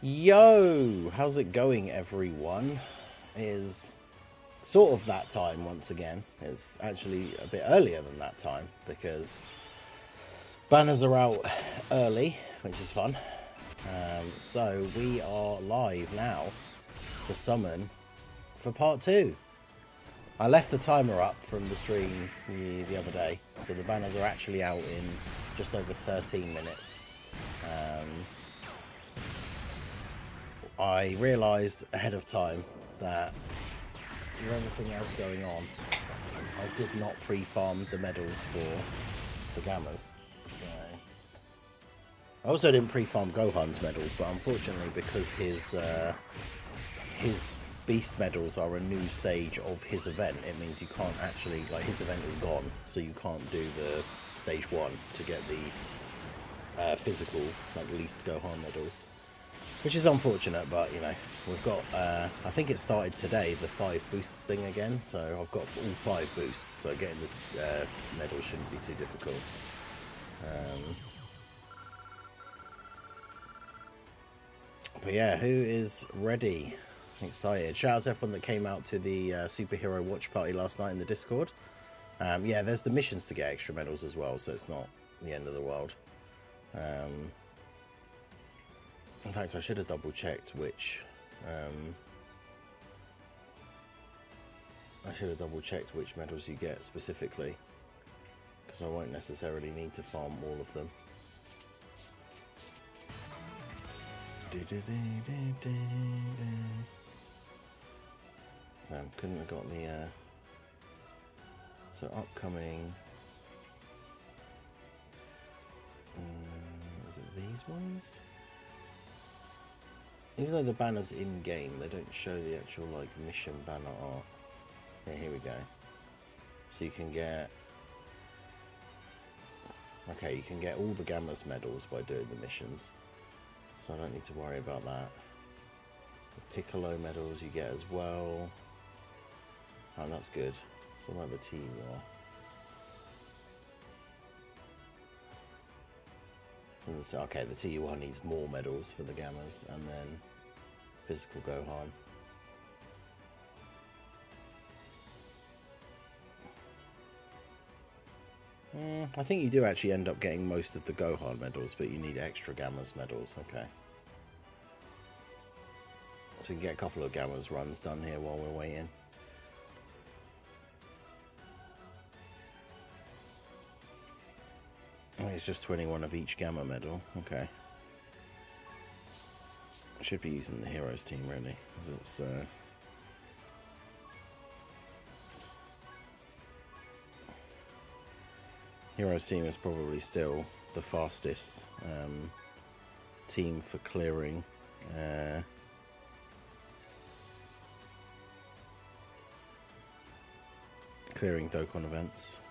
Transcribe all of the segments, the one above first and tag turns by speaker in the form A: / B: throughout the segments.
A: Yo, how's it going, everyone? Is sort of that time once again. It's actually a bit earlier than that time because banners are out early, which is fun. So we are live now to summon for part 2. I left the timer up from the stream the other day, so the banners are actually out in just over 13 minutes. I realised ahead of time that with everything else going on, I did not pre-farm the medals for the Gammas. So I also didn't pre-farm Gohan's medals, but unfortunately, because his beast medals are a new stage of his event, it means you can't actually, like, his event is gone, so you can't do the stage 1 to get the physical, like, least Gohan medals. Which is unfortunate, but, you know, we've got, I think it started today, the 5 boosts thing again, so I've got all 5 boosts, so getting the medals shouldn't be too difficult. But yeah, who is ready? Excited. Shout out to everyone that came out to the superhero watch party last night in the Discord. Yeah, there's the missions to get extra medals as well, so it's not the end of the world. In fact, I should have double checked which medals you get specifically, because I won't necessarily need to farm all of them. Damn, couldn't have got the so upcoming. Is it these ones? Even though the banner's in-game, they don't show the actual, like, mission banner art. Yeah, here we go. So you can get... Okay, you can get all the Gammas medals by doing the missions. So I don't need to worry about that. The Piccolo medals you get as well. Oh, that's good. So like the T-War. Okay, the TU1 needs more medals for the Gammas, and then physical Gohan. I think you do actually end up getting most of the Gohan medals, but you need extra Gammas medals. Okay. So we can get a couple of Gammas runs done here while we're waiting. Oh, it's just 21 of each Gamma medal. Okay. I should be using the Heroes team, really, because it's... Heroes team is probably still the fastest team for clearing Dokkan events.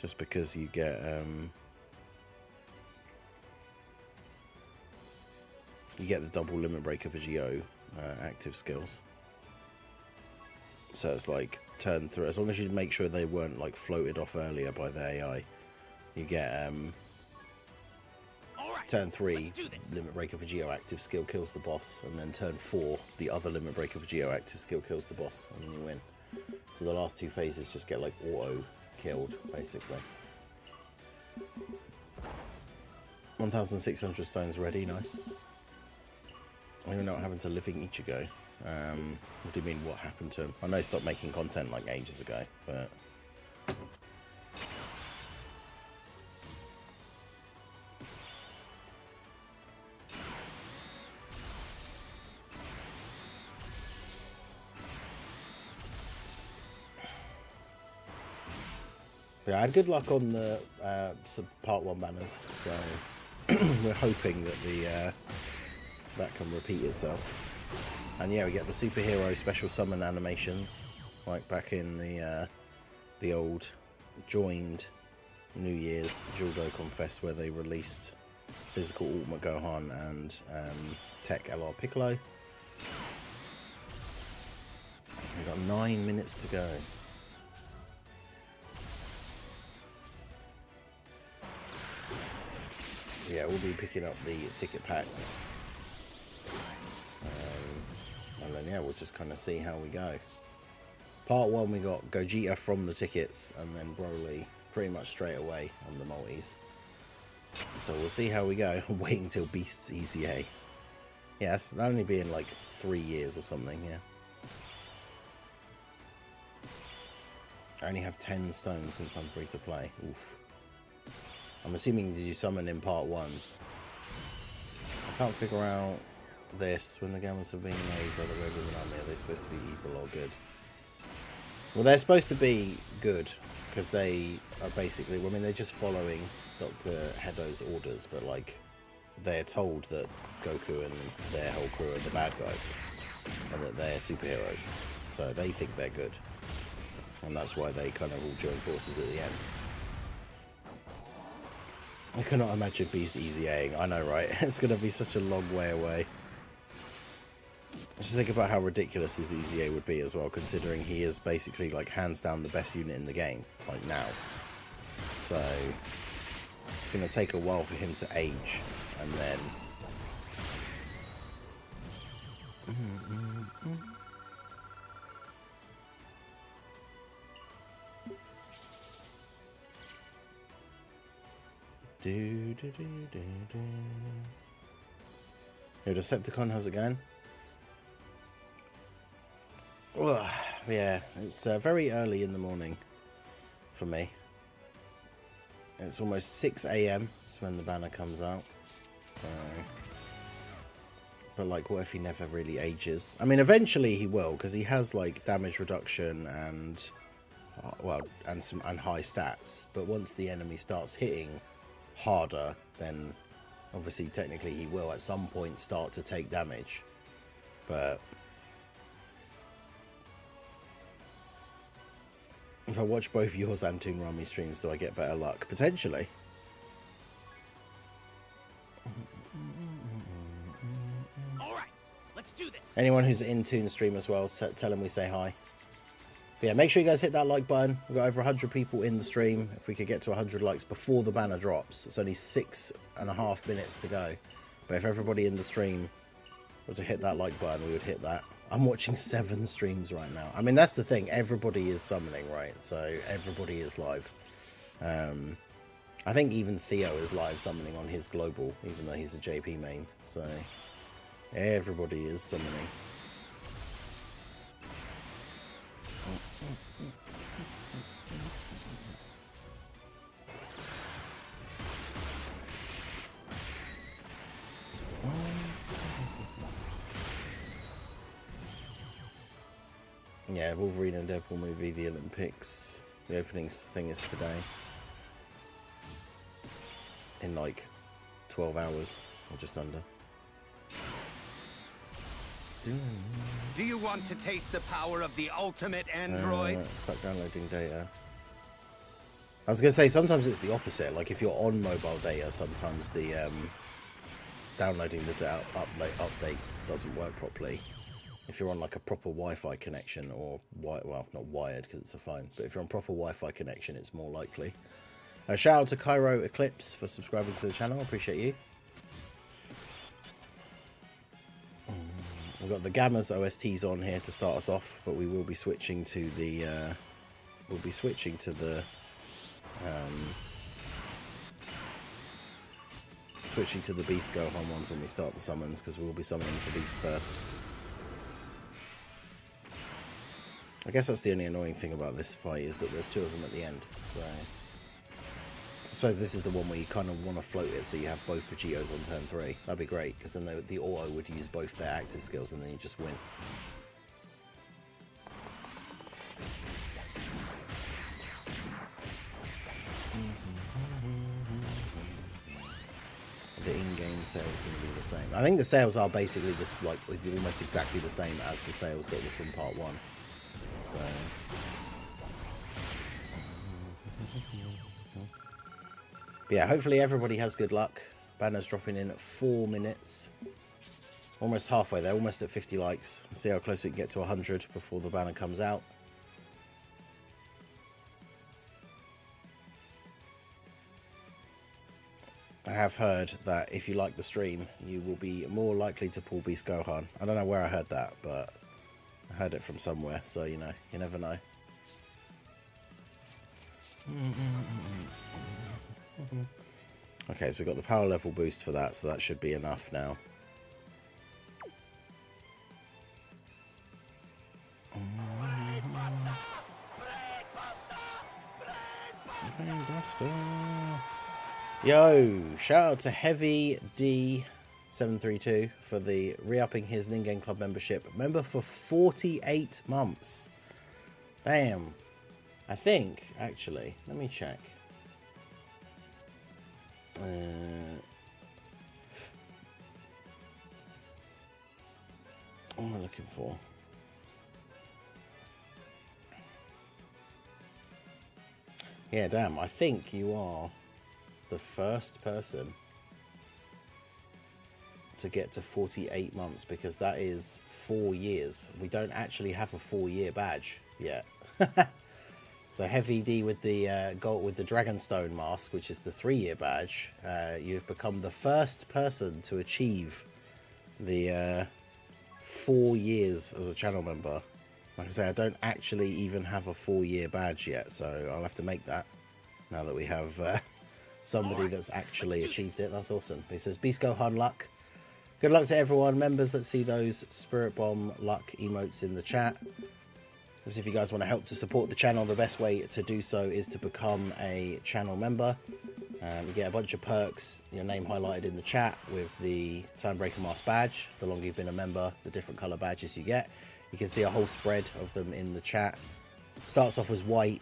A: Just because you get the double limit breaker for Geo active skills. So it's like turn 3, as long as you make sure they weren't like floated off earlier by the AI, you get turn 3 limit breaker for Geo active skill kills the boss, and then turn 4 the other limit breaker for Geo active skill kills the boss, and then you win. So the last 2 phases just get like auto killed, basically. 1,600 stones ready, nice. I don't even know what happened to Living Ichigo. What do you mean, what happened to him? I know he stopped making content like ages ago, but... Yeah, I had good luck on the part 1 banners, so we're hoping that that can repeat itself. And yeah, we get the superhero special summon animations, like back in the old joined New Year's Dual Dokkan Fest, where they released physical Ultimate Gohan and Tech LR Piccolo. We've got 9 minutes to go. Yeah, we'll be picking up the ticket packs yeah, we'll just kind of see how we go. Part 1, we got Gogeta from the tickets, and then Broly pretty much straight away on the multis. So we'll see how we go. Waiting till Beast's EZA. Yes, that'll only be in like 3 years or something, yeah. I only have 10 stones since I'm free to play. Oof. I'm assuming you summon in part 1. I can't figure out this. When the gammas are being made by the regular army, are they supposed to be evil or good? Well, they're supposed to be good, because they are basically, well, I mean, they're just following Dr. Hedo's orders, but like, they're told that Goku and their whole crew are the bad guys, and that they're superheroes. So they think they're good. And that's why they kind of all join forces at the end. I cannot imagine Beast EZAing. I know, right? It's going to be such a long way away. Just think about how ridiculous his EZA would be as well, considering he is basically like hands down the best unit in the game, like now. So it's going to take a while for him to age, and then... Yo, Decepticon, how's it going? Ugh, yeah, it's very early in the morning for me. It's almost 6 AM is when the banner comes out. But like, what if he never really ages? I mean, eventually he will, because he has like damage reduction and well, and high stats. But once the enemy starts hitting harder, then obviously technically he will at some point start to take damage. But if I watch both yours and Toon Rami streams, do I get better luck? Potentially.
B: All right, let's do this.
A: Anyone who's in Toon stream as well, tell them we say hi. But yeah, make sure you guys hit that like button. We've got over 100 people in the stream. If we could get to 100 likes before the banner drops. It's only 6.5 minutes to go. But if everybody in the stream were to hit that like button, we would hit that. I'm watching 7 streams right now. I mean, that's the thing. Everybody is summoning, right? So everybody is live. I think even Theo is live summoning on his global, even though he's a JP main. So everybody is summoning. Yeah, Wolverine and Deadpool movie, the Olympics. The opening thing is today. In like 12 hours, or just under.
B: Do you want to taste the power of the ultimate android?
A: Stuck downloading data. I was going to say, sometimes it's the opposite. Like, if you're on mobile data, sometimes the downloading the updates doesn't work properly. If you're on like a proper Wi-Fi connection, or well, not wired because it's a phone, but if you're on proper Wi-Fi connection, it's more likely. Shout out to Cairo Eclipse for subscribing to the channel. I appreciate you. We've got the Gamma's OSTs on here to start us off, but we will be switching to the Beast Gohan ones when we start the summons, because we will be summoning for Beast first. I guess that's the only annoying thing about this fight, is that there's 2 of them at the end. So I suppose this is the one where you kind of want to float it so you have both Vegetos on turn 3. That'd be great, because then the auto would use both their active skills and then you just win. The in-game sales is going to be the same. I think the sales are basically this, like almost exactly the same as the sales that were from part 1. So but yeah, hopefully everybody has good luck. Banner's dropping in at 4 minutes. Almost halfway there, almost at 50 likes. Let's see how close we can get to 100 before the banner comes out. I have heard that if you like the stream, you will be more likely to pull Beast Gohan. I don't know where I heard that, but heard it from somewhere, so you know, you never know. Okay, so we've got the power level boost for that, so that should be enough now. Brainbuster. Yo, shout out to Heavy D732 for the re-upping his Ningen Club membership. Member for 48 months. Damn. I think, actually, let me check. What am I looking for? Yeah, damn, I think you are the first person to get to 48 months, because that is 4 years. We don't actually have a 4-year badge yet. So Heavy D with the gold with the Dragonstone mask, which is the 3-year badge, you've become the first person to achieve the 4 years as a channel member. Like I say, I don't actually even have a 4-year badge yet, so I'll have to make that now that we have somebody that's actually achieved it. That's awesome. He says, Beast Gohan luck. Good luck to everyone. Members, let's see those Spirit Bomb luck emotes in the chat. If you guys want to help to support the channel, the best way to do so is to become a channel member. You get a bunch of perks, your name highlighted in the chat with the Timebreaker Mask badge. The longer you've been a member, the different color badges you get. You can see a whole spread of them in the chat. Starts off as white.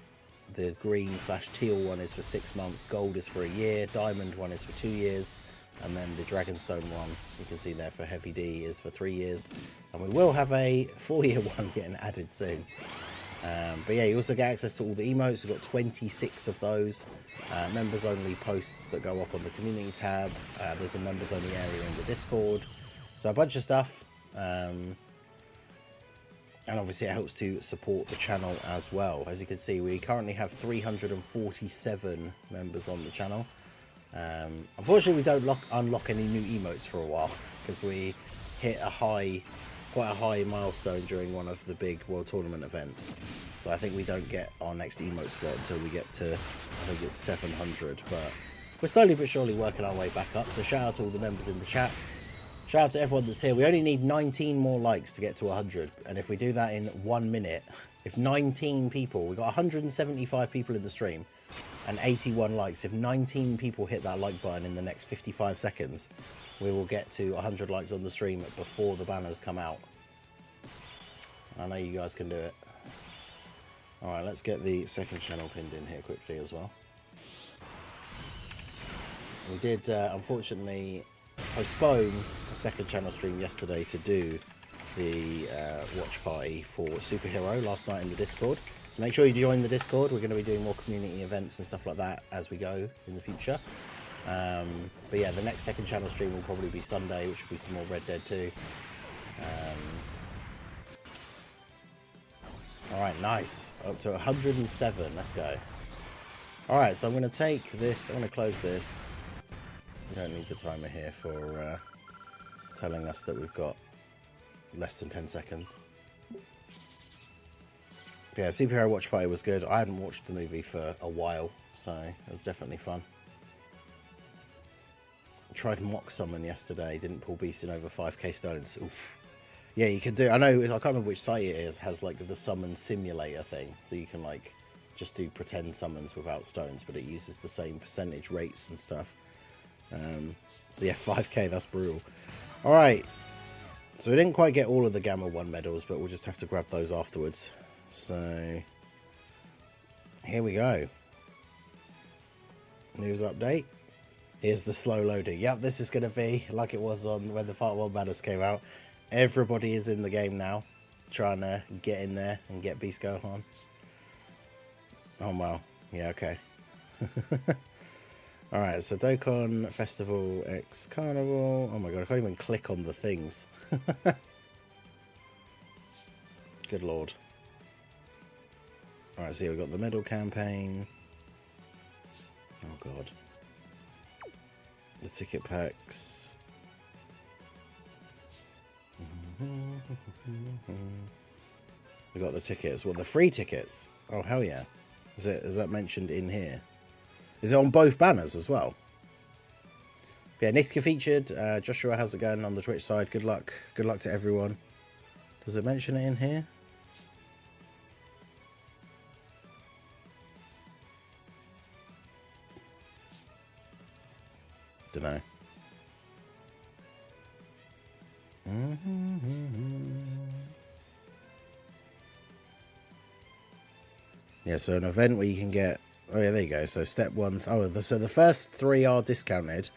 A: The green/teal one is for 6 months. Gold is for a year. Diamond one is for 2 years. And then the Dragonstone one, you can see there for Heavy D, is for 3 years. And we will have a 4-year one getting added soon. But yeah, you also get access to all the emotes. We've got 26 of those. Members only posts that go up on the community tab. There's a members only area in the Discord. So a bunch of stuff. And obviously it helps to support the channel as well. As you can see, we currently have 347 members on the channel. Unfortunately, we don't unlock any new emotes for a while, because we hit quite a high milestone during one of the big World Tournament events. So I think we don't get our next emote slot until we get to, I think it's 700. But we're slowly but surely working our way back up. So shout out to all the members in the chat. Shout out to everyone that's here. We only need 19 more likes to get to 100. And if we do that in 1 minute, if 19 people, we've got 175 people in the stream and 81 likes. If 19 people hit that like button in the next 55 seconds, we will get to 100 likes on the stream before the banners come out. I know you guys can do it. Alright, let's get the second channel pinned in here quickly as well. We did, unfortunately, postpone a second channel stream yesterday to do the watch party for Superhero last night in the Discord. So make sure you join the Discord. We're going to be doing more community events and stuff like that as we go in the future. But yeah, the next second channel stream will probably be Sunday, which will be some more Red Dead 2. Alright, nice. Up to 107. Let's go. Alright, so I'm going to take this. I'm going to close this. We don't need the timer here for telling us that we've got less than 10 seconds. But yeah, Superhero Watch Party was good. I hadn't watched the movie for a while, so it was definitely fun. I tried Mock Summon yesterday, didn't pull Beast in over 5k stones. Oof. Yeah, you can do, I know, I can't remember which site it is, has like the summon simulator thing, so you can like just do pretend summons without stones, but it uses the same percentage rates and stuff. So yeah, 5k, that's brutal. Alright, so we didn't quite get all of the Gamma 1 medals, but we'll just have to grab those afterwards. So, here we go. News update. Here's the slow loading. Yep, this is going to be like it was on when the Part 1 banners came out. Everybody is in the game now, trying to get in there and get Beast Gohan. Oh, wow. Yeah, okay. Alright, so Dokkan Festival X Carnival. Oh my god, I can't even click on the things. Good lord. Alright, so here we've got the medal campaign. Oh god. The ticket packs. We got the tickets. Well, the free tickets. Oh, hell yeah. Is that mentioned in here? Is it on both banners as well? Yeah, Nithka featured. Joshua, how's it going on the Twitch side? Good luck. Good luck to everyone. Does it mention it in here? Don't know. Yeah, so an event where you can get... Oh, yeah, there you go. So step 1... Oh, so the first 3 are discounted.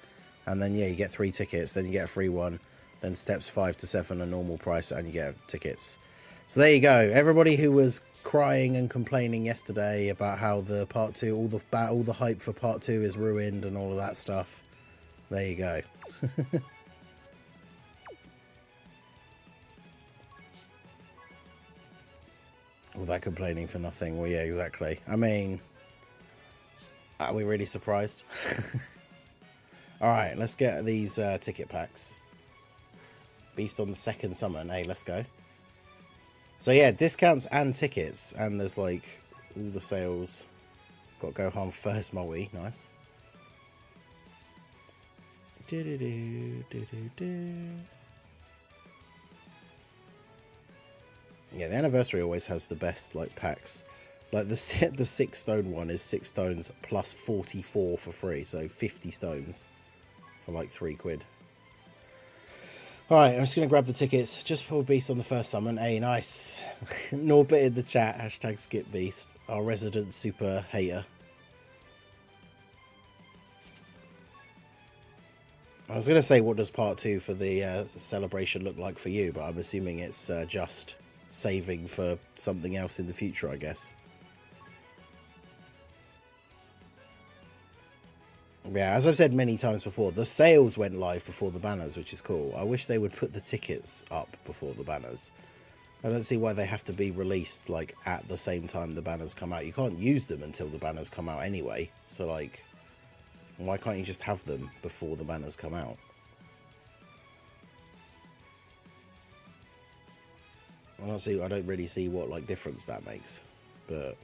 A: And then, yeah, you get 3 tickets. Then you get a free one. Then steps 5 to 7 are normal price and you get tickets. So there you go. Everybody who was crying and complaining yesterday about how the part 2, all the hype for part 2 is ruined and all of that stuff. There you go. All that complaining for nothing. Well, yeah, exactly. I mean, are we really surprised? All right, let's get these ticket packs. Beast on the second summon. Hey, let's go. So yeah, discounts and tickets, and there's like all the sales. Got Gohan first multi. Nice. Yeah, the anniversary always has the best like packs. Like the 6 stone one is 6 stones plus 44 for free, so 50 stones for like £3. Alright, I'm just going to grab the tickets. Just pulled Beast on the first summon. Hey, nice. Norbit in the chat. Hashtag skip Beast. Our resident super hater. I was going to say, what does part 2 for the celebration look like for you? But I'm assuming it's just saving for something else in the future, I guess. Yeah, as I've said many times before, the sales went live before the banners, which is cool. I wish they would put the tickets up before the banners. I don't see why they have to be released like at the same time the banners come out. You can't use them until the banners come out anyway. So like, why can't you just have them before the banners come out? Honestly, I don't really see what like difference that makes, but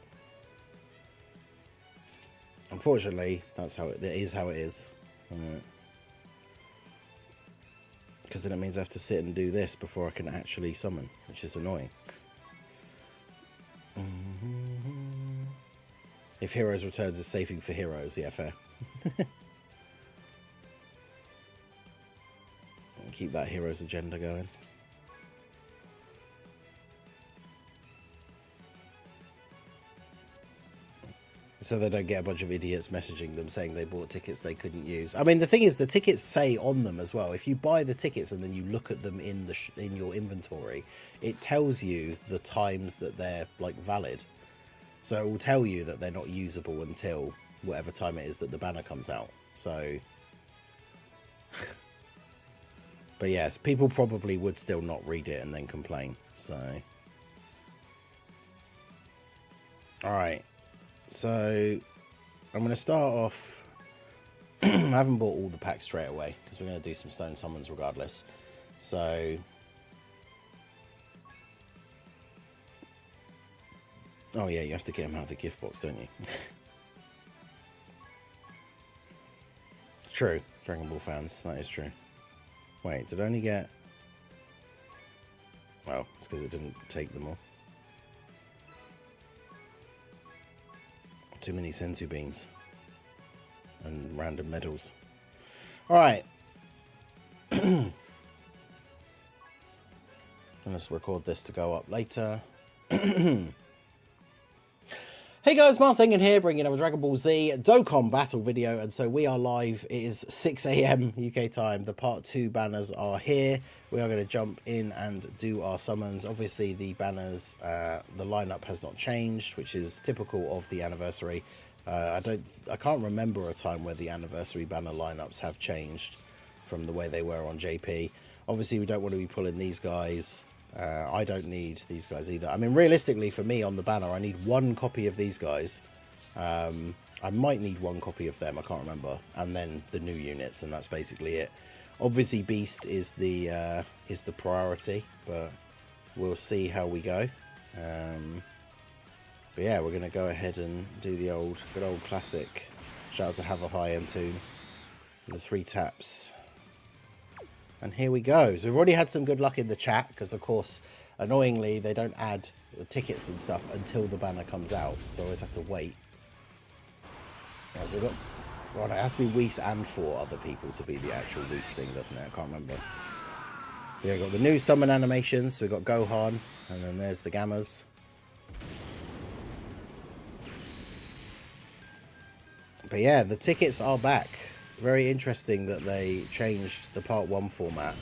A: unfortunately, that's how it is. How it is. Because then it means I have to sit and do this before I can actually summon, which is annoying. If Heroes Returns is saving for Heroes, yeah, fair. Keep that Heroes agenda going. So they don't get a bunch of idiots messaging them saying they bought tickets they couldn't use. I mean, the thing is, the tickets say on them as well. If you buy the tickets and then you look at them in your inventory, it tells you the times that they're like valid. So it will tell you that they're not usable until whatever time it is that the banner comes out. So, but yes, people probably would still not read it and then complain. So, all right. So I'm going to start off. I haven't bought all the packs straight away because we're going to do some stone summons regardless. So oh yeah, you have to get them out of the gift box, don't you? True, Dragon Ball fans, that is true. Wait, did I only get... Oh, it's because it didn't take them all. Too many Senzu beans and random medals. All right. Let's record this to go up later. Hey guys, Mars Engen here, bringing another Dragon Ball Z Dokkan battle video, and so we are live. It is 6 AM UK time. The part 2 banners are here. We are going to jump in and do our summons. Obviously, the banners, the lineup has not changed, which is typical of the anniversary. I can't remember a time where the anniversary banner lineups have changed from the way they were on JP. Obviously, we don't want to be pulling these guys. I don't need these guys either. I mean, realistically, for me on the banner, I need 1 copy of these guys. I might need 1 copy of them, I can't remember. And then the new units, and that's basically it. Obviously, Beast is the priority, but we'll see how we go. But yeah, we're going to go ahead and do the good old classic. Shout out to Have a High End Tune. The 3 taps. And here we go. So we've already had some good luck in the chat, because of course, annoyingly, they don't add the tickets and stuff until the banner comes out. So I always have to wait. Yeah, so we've got... Well, it has to be Whis and 4 other people to be the actual Whis thing, doesn't it? I can't remember. Yeah, we've got the new summon animations. So we've got Gohan, and then there's the Gammas. But yeah, the tickets are back. Very interesting that they changed the Part 1 format.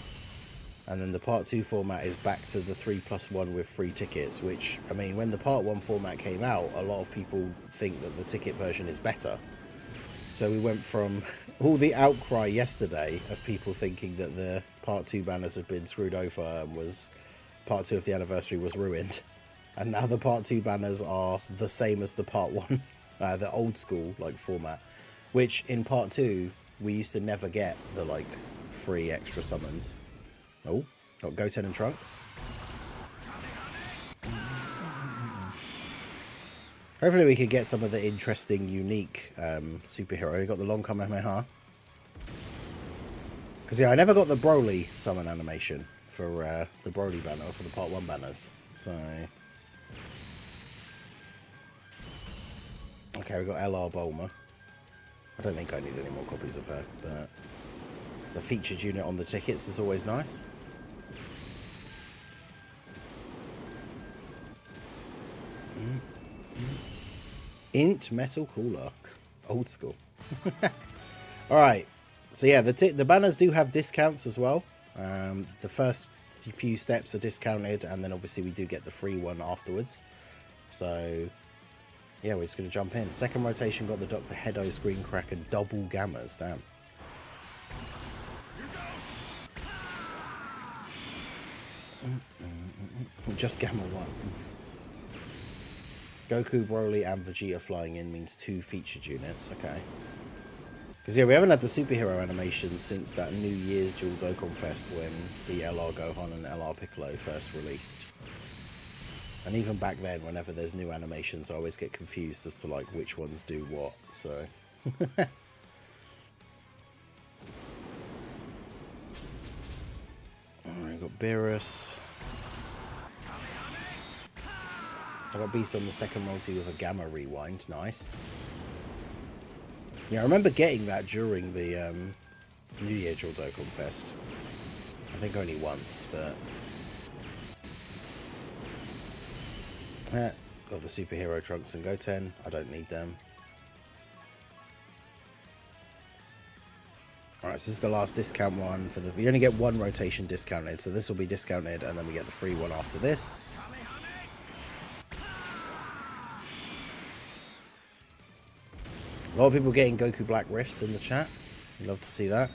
A: And then the Part 2 format is back to the 3+1 with free tickets. Which, I mean, when the Part 1 format came out, a lot of people think that the ticket version is better. So we went from all the outcry yesterday of people thinking that the Part 2 banners had been screwed over and was Part 2 of the anniversary was ruined. And now the Part 2 banners are the same as the Part 1, the old school like format. Which in Part 2, we used to never get the like free extra summons. Oh, got Goten and Trunks. Hopefully we could get some of the interesting, unique superhero. We got the long Kamehameha. Because yeah, I never got the Broly summon animation for the Broly banner, or for the Part 1 banners. So... Okay, we got LR Bulma. I don't think I need any more copies of her, but the featured unit on the tickets is always nice. Int Metal Cooler. Old school. Alright, so yeah, the banners do have discounts as well. The first few steps are discounted, and then obviously we do get the free one afterwards. So... yeah, we're just going to jump in. Second rotation got the Dr. Hedo Screen Crack and double Gammas. Damn. Just Gamma 1. Goku, Broly, and Vegeta flying in means 2 featured units. Okay. Because, yeah, we haven't had the superhero animations since that New Year's Dual Dokkan Fest when the LR Gohan and LR Piccolo first released. And even back then, whenever there's new animations, I always get confused as to like which ones do what. So, alright, we've got Beerus. I got Beast on the second multi with a Gamma Rewind. Nice. Yeah, I remember getting that during the New Year Dual Dokkan Fest. I think only once, but. Got the superhero Trunks and Goten. I don't need them. Alright, so this is the last discount one for the... You only get one rotation discounted, so this will be discounted, and then we get the free one after this. A lot of people getting Goku Black Rifts in the chat. I'd love to see that.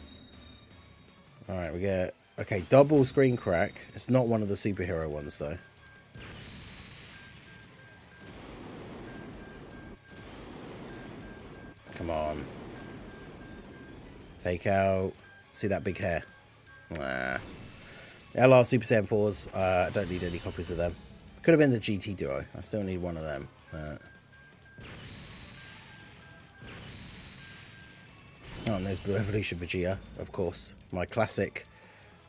A: Alright, we get... Okay, double Screen Crack. It's not one of the superhero ones, though. Come on. Fake out. See that big hair? Nah. LR Super Saiyan 4s. I don't need any copies of them. Could have been the GT Duo. I still need one of them. Oh, and there's Blue Evolution Vegeta, of course. My classic.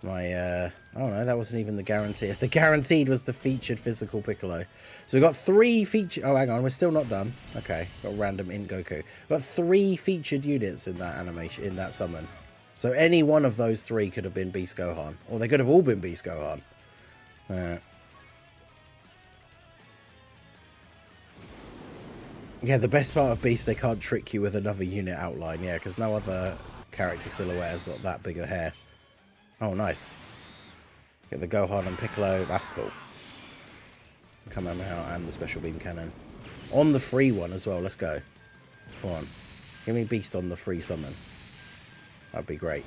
A: My, oh no, that wasn't even the guarantee. The guaranteed was the featured physical Piccolo. So we've got 3 featured... Oh, hang on, we're still not done. Okay, got random Int Goku. We've got 3 featured units in that animation, in that summon. So any one of those 3 could have been Beast Gohan. Or they could have all been Beast Gohan. Yeah, the best part of Beast, they can't trick you with another unit outline. Yeah, because no other character silhouette has got that big a hair. Oh, nice. Get the Gohan and Piccolo. That's cool. Kamehameha and the Special Beam Cannon. On the free one as well. Let's go. Come on. Give me Beast on the free summon. That'd be great.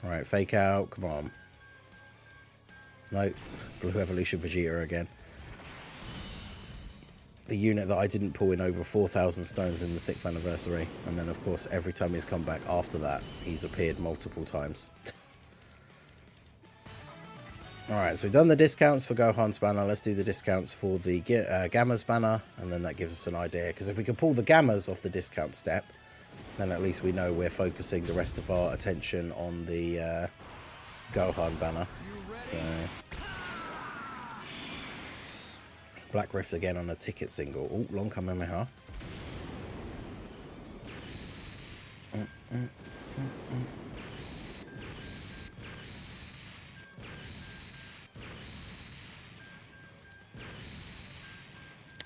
A: Alright, fake out. Come on. Nope. Blue Evolution Vegeta again. The unit that I didn't pull in over 4,000 stones in the 6th anniversary. And then, of course, every time he's come back after that, he's appeared multiple times. Alright, so we've done the discounts for Gohan's banner. Let's do the discounts for the Gamma's banner, and then that gives us an idea. Because if we can pull the Gammas off the discount step, then at least we know we're focusing the rest of our attention on the Gohan banner. So, Black Rift again on a ticket single. Oh, long Kamehameha.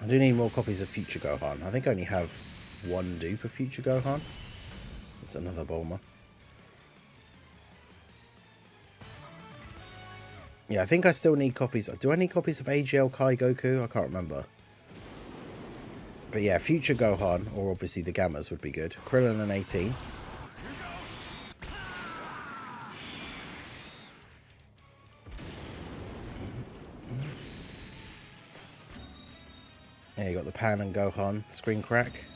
A: I do need more copies of Future Gohan. I think I only have one dupe of Future Gohan. It's another Bulma. Yeah, I think I still need copies. Do I need copies of AGL Kai Goku? I can't remember. But yeah, Future Gohan, or obviously the Gammas would be good. Krillin and 18. Yeah, you got the Pan and Gohan screen crack.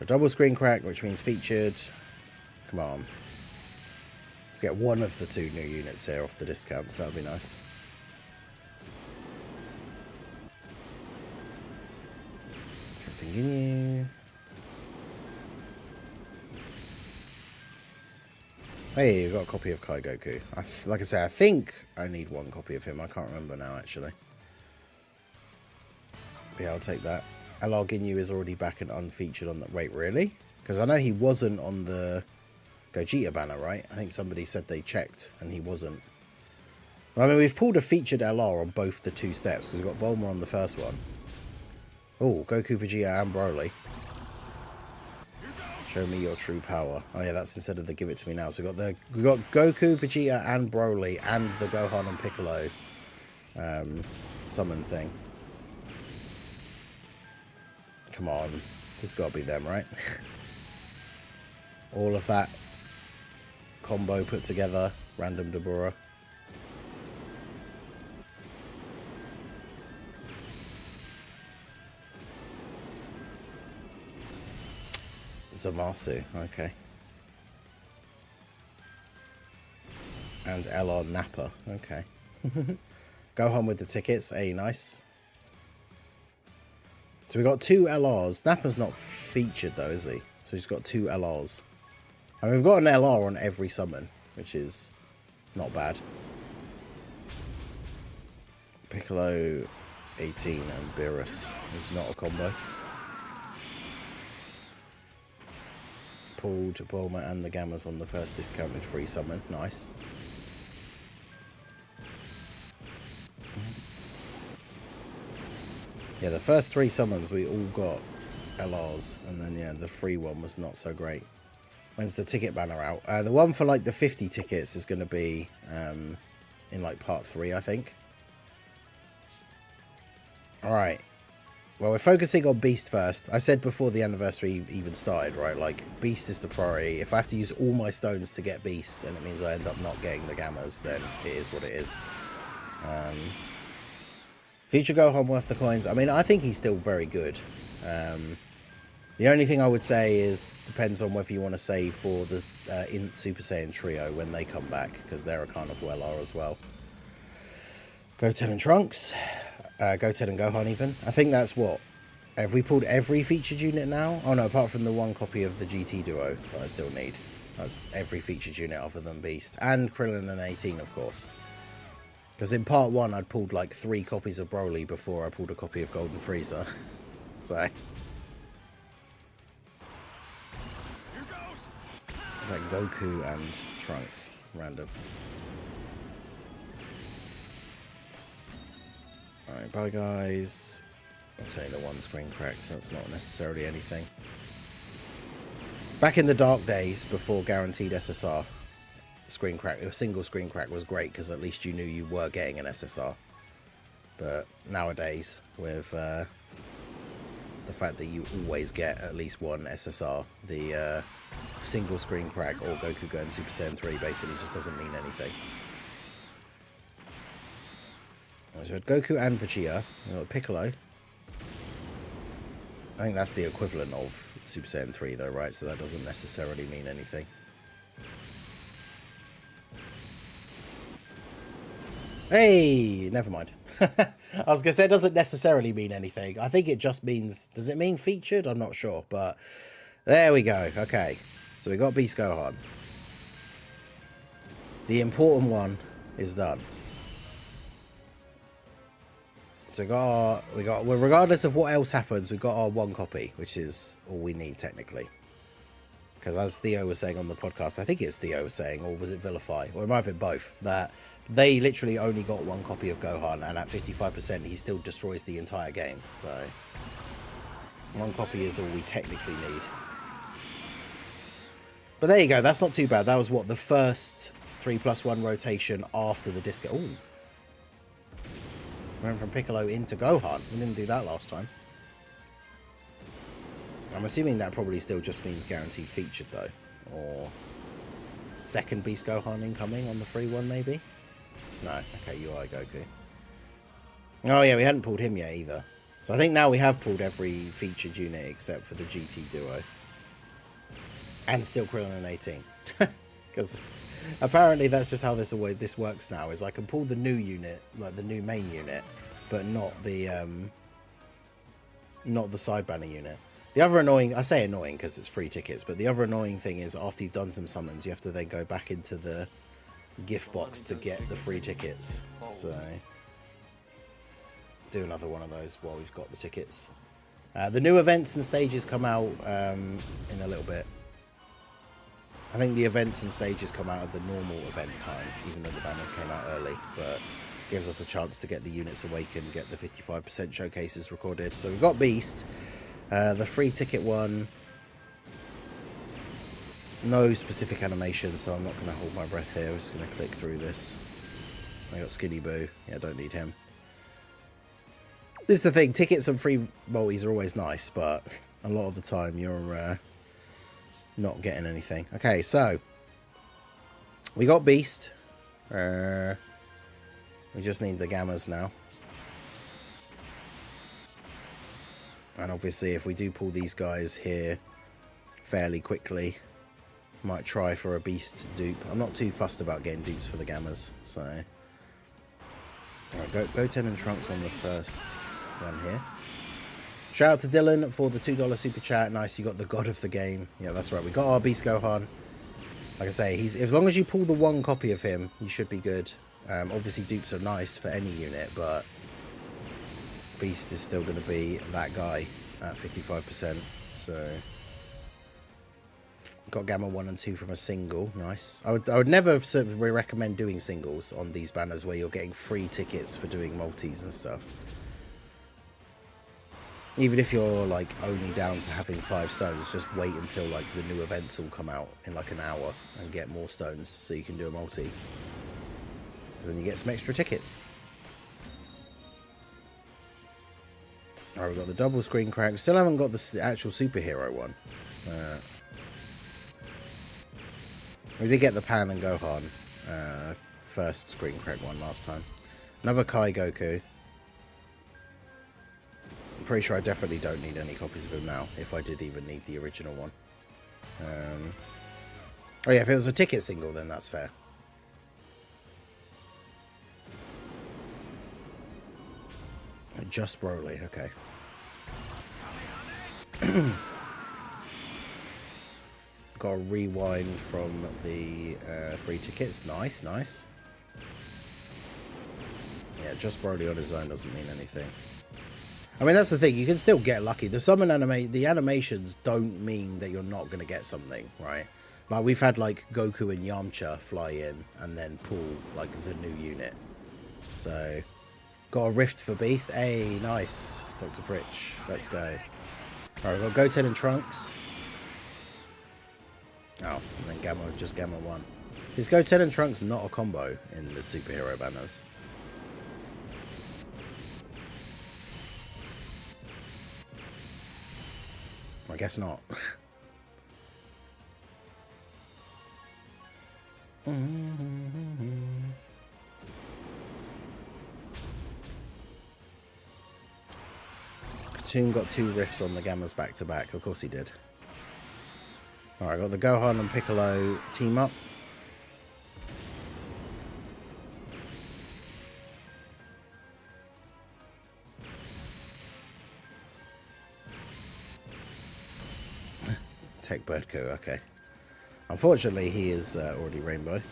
A: A double screen crack, which means featured. Come on. Let's get one of the two new units here off the discounts. That would be nice. Captain Ginyu. Hey, you've got a copy of Kai Goku. Like I say, I think I need one copy of him. I can't remember now, actually. Yeah, I'll take that. LR Ginyu is already back and unfeatured on that. Wait, really? Because I know he wasn't on the Gogeta banner, right? I think somebody said they checked and he wasn't. I mean, we've pulled a featured LR on both the two steps because we've got Bulma on the first one. Oh, Goku, Vegeta, and Broly. Show me your true power. Oh yeah, that's instead of the give it to me now. So we've got Goku, Vegeta, and Broly, and the Gohan and Piccolo summon thing. Come on, this has got to be them, right? All of that combo put together, random Dabura. Zamasu, okay. And LR Nappa, okay. Gohan with the tickets, hey, nice. So we got two LRs. Nappa's not featured though, is he? So he's got two LRs. And we've got an LR on every summon, which is not bad. Piccolo 18 and Beerus is not a combo. Pulled Bulma and the Gammas on the first discounted free summon. Nice. Yeah, the first three summons we all got LRs, and then yeah, the free one was not so great. When's the ticket banner out? The one for like the 50 tickets is going to be in like part 3, I think. Alright. Well, we're focusing on Beast first. I said before the anniversary even started, right? Like, Beast is the priority. If I have to use all my stones to get Beast, and it means I end up not getting the Gammas, then it is what it is. Future Gohan worth the coins. I mean, I think he's still very good. The only thing I would say is, depends on whether you want to save for the Super Saiyan Trio when they come back, because they're a kind of well-are as well. Goten and Trunks. Goten and Gohan even. I think that's what? Have we pulled every featured unit now? Oh no, apart from the one copy of the GT Duo that I still need. That's every featured unit other than Beast. And Krillin and 18, of course. Because in part 1, I'd pulled like 3 copies of Broly before I pulled a copy of Golden Frieza. So... it's like Goku and Trunks. Random. Alright, bye guys. I'll tell you the one screen cracks, that's not necessarily anything. Back in the dark days, before guaranteed SSR, screen crack, a single screen crack was great because at least you knew you were getting an SSR. But nowadays, with the fact that you always get at least one SSR, the single screen crack or Goku going Super Saiyan 3 basically just doesn't mean anything. So we had Goku and Vegeta, Piccolo. I think that's the equivalent of Super Saiyan 3 though, right? So that doesn't necessarily mean anything. Hey, never mind. I was going to say it doesn't necessarily mean anything. I think it just means... Does it mean featured? I'm not sure, but there we go. Okay, so we got Beast Gohan. The important one is done. So well, regardless of what else happens, we've got our one copy, which is all we need technically. Because as Theo was saying on the podcast, I think it's Theo was saying, or was it Vilify, or it might have been both, that they literally only got one copy of Gohan, and at 55% he still destroys the entire game. So one copy is all we technically need. But there you go, that's not too bad. That was what, the first 3+1 rotation after the disco. Ooh. Went from Piccolo into Gohan. We didn't do that last time. I'm assuming that probably still just means guaranteed featured though. Or second Beast Gohan incoming on the free one maybe? No. Okay, UI Goku. Oh yeah, we hadn't pulled him yet either. So I think now we have pulled every featured unit except for the GT Duo. And still Krillin and 18. Because apparently that's just how this works now, is I can pull the new unit, like the new main unit, but not the side banner unit. The other annoying, I say annoying because it's free tickets, but the other annoying thing is after you've done some summons, you have to then go back into the gift box to get the free tickets. So do another one of those while we've got the tickets. The new events and stages come out in a little bit. I think the events and stages come out at the normal event time, even though the banners came out early, but gives us a chance to get the units awakened, get the 55% showcases recorded. So we've got Beast, the free ticket one, no specific animation, so I'm not going to hold my breath here. I'm just going to click through this. I got Skinny Boo. Yeah, don't need him. This is the thing, tickets and free multis are always nice, but a lot of the time you're not getting anything. Okay, so we got Beast. We just need the Gammas now. And obviously if we do pull these guys here fairly quickly, might try for a Beast dupe. I'm not too fussed about getting dupes for the Gammas, so alright, Goten and Trunks on the first one here. Shout out to Dylan for the $2 super chat. Nice, you got the god of the game. Yeah, that's right. We got our Beast Gohan. Like I say, as long as you pull the one copy of him, you should be good. Obviously, dupes are nice for any unit, but Beast is still going to be that guy at 55%. So got Gamma 1 and 2 from a single. Nice. I would never sort of recommend doing singles on these banners where you're getting free tickets for doing multis and stuff. Even if you're like only down to having 5 stones, just wait until like the new events all come out in like an hour and get more stones so you can do a multi. Because then you get some extra tickets. Alright, we've got the double screen crack. We still haven't got the actual superhero one. We did get the Pan and Gohan first screen crack one last time. Another Kai Goku. I'm pretty sure I definitely don't need any copies of him now, if I did even need the original one. Oh yeah, if it was a ticket single, then that's fair. Just Broly, okay. Got a rewind from the free tickets. Nice, nice. Yeah, just Broly on his own doesn't mean anything. I mean, that's the thing. You can still get lucky. The summon the animations don't mean that you're not going to get something, right? Like, we've had, like, Goku and Yamcha fly in and then pull, like, the new unit. So, got a Rift for Beast. Hey, nice. Dr. Pritch. Let's go. Alright, we've got Goten and Trunks. Oh, and then Gamma, just Gamma 1. Is Goten and Trunks not a combo in the superhero banners? I guess not. Katoon got 2 riffs on the Gammas back to back. Of course he did. Alright, got the Gohan and Piccolo team up. Tech Birdco, okay. Unfortunately, he is already Rainbow.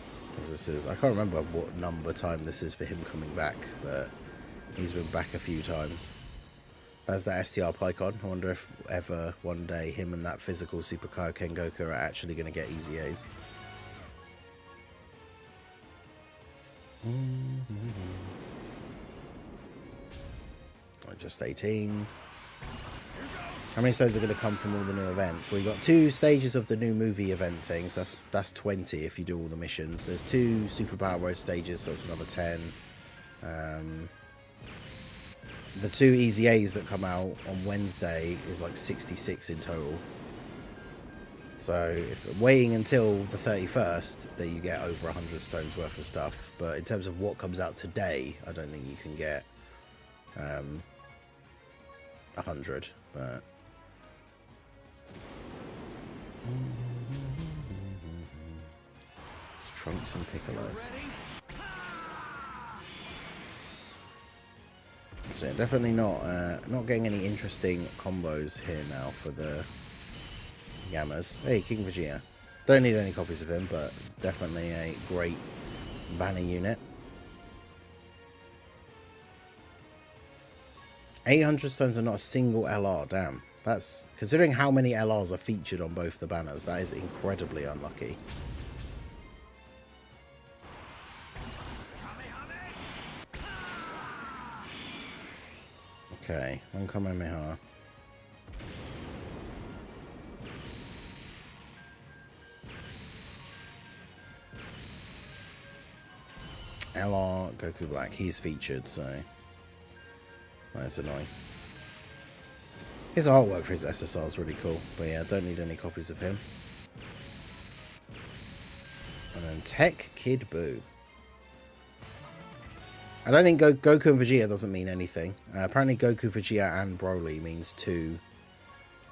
A: As this is, I can't remember what number time this is for him coming back, but he's been back a few times. That's that STR Pycon. I wonder if ever one day him and that physical Super Kaioken Goku are actually going to get easy A's. Just 18. How many stones are going to come from all the new events? Well, you got 2 stages of the new movie event things. That's 20 if you do all the missions. There's 2 Super Battle Road stages. That's another 10. The 2 Easy A's that come out on Wednesday is like 66 in total. So if waiting until the 31st, then you get over 100 stones worth of stuff. But in terms of what comes out today, I don't think you can get 100. But it's Trunks and Piccolo. So definitely not getting any interesting combos here now for the Gammas. Hey, King Vegeta. Don't need any copies of him, but definitely a great banner unit. 800 stones are not a single LR, damn. That's, considering how many LRs are featured on both the banners, that is incredibly unlucky. Okay, one Kamehameha. LR Goku Black, he's featured, so that's annoying. His artwork for his SSR is really cool, but yeah, don't need any copies of him. And then Tech Kid Buu. I don't think Goku and Vegeta doesn't mean anything. Apparently Goku, Vegeta and Broly means 2.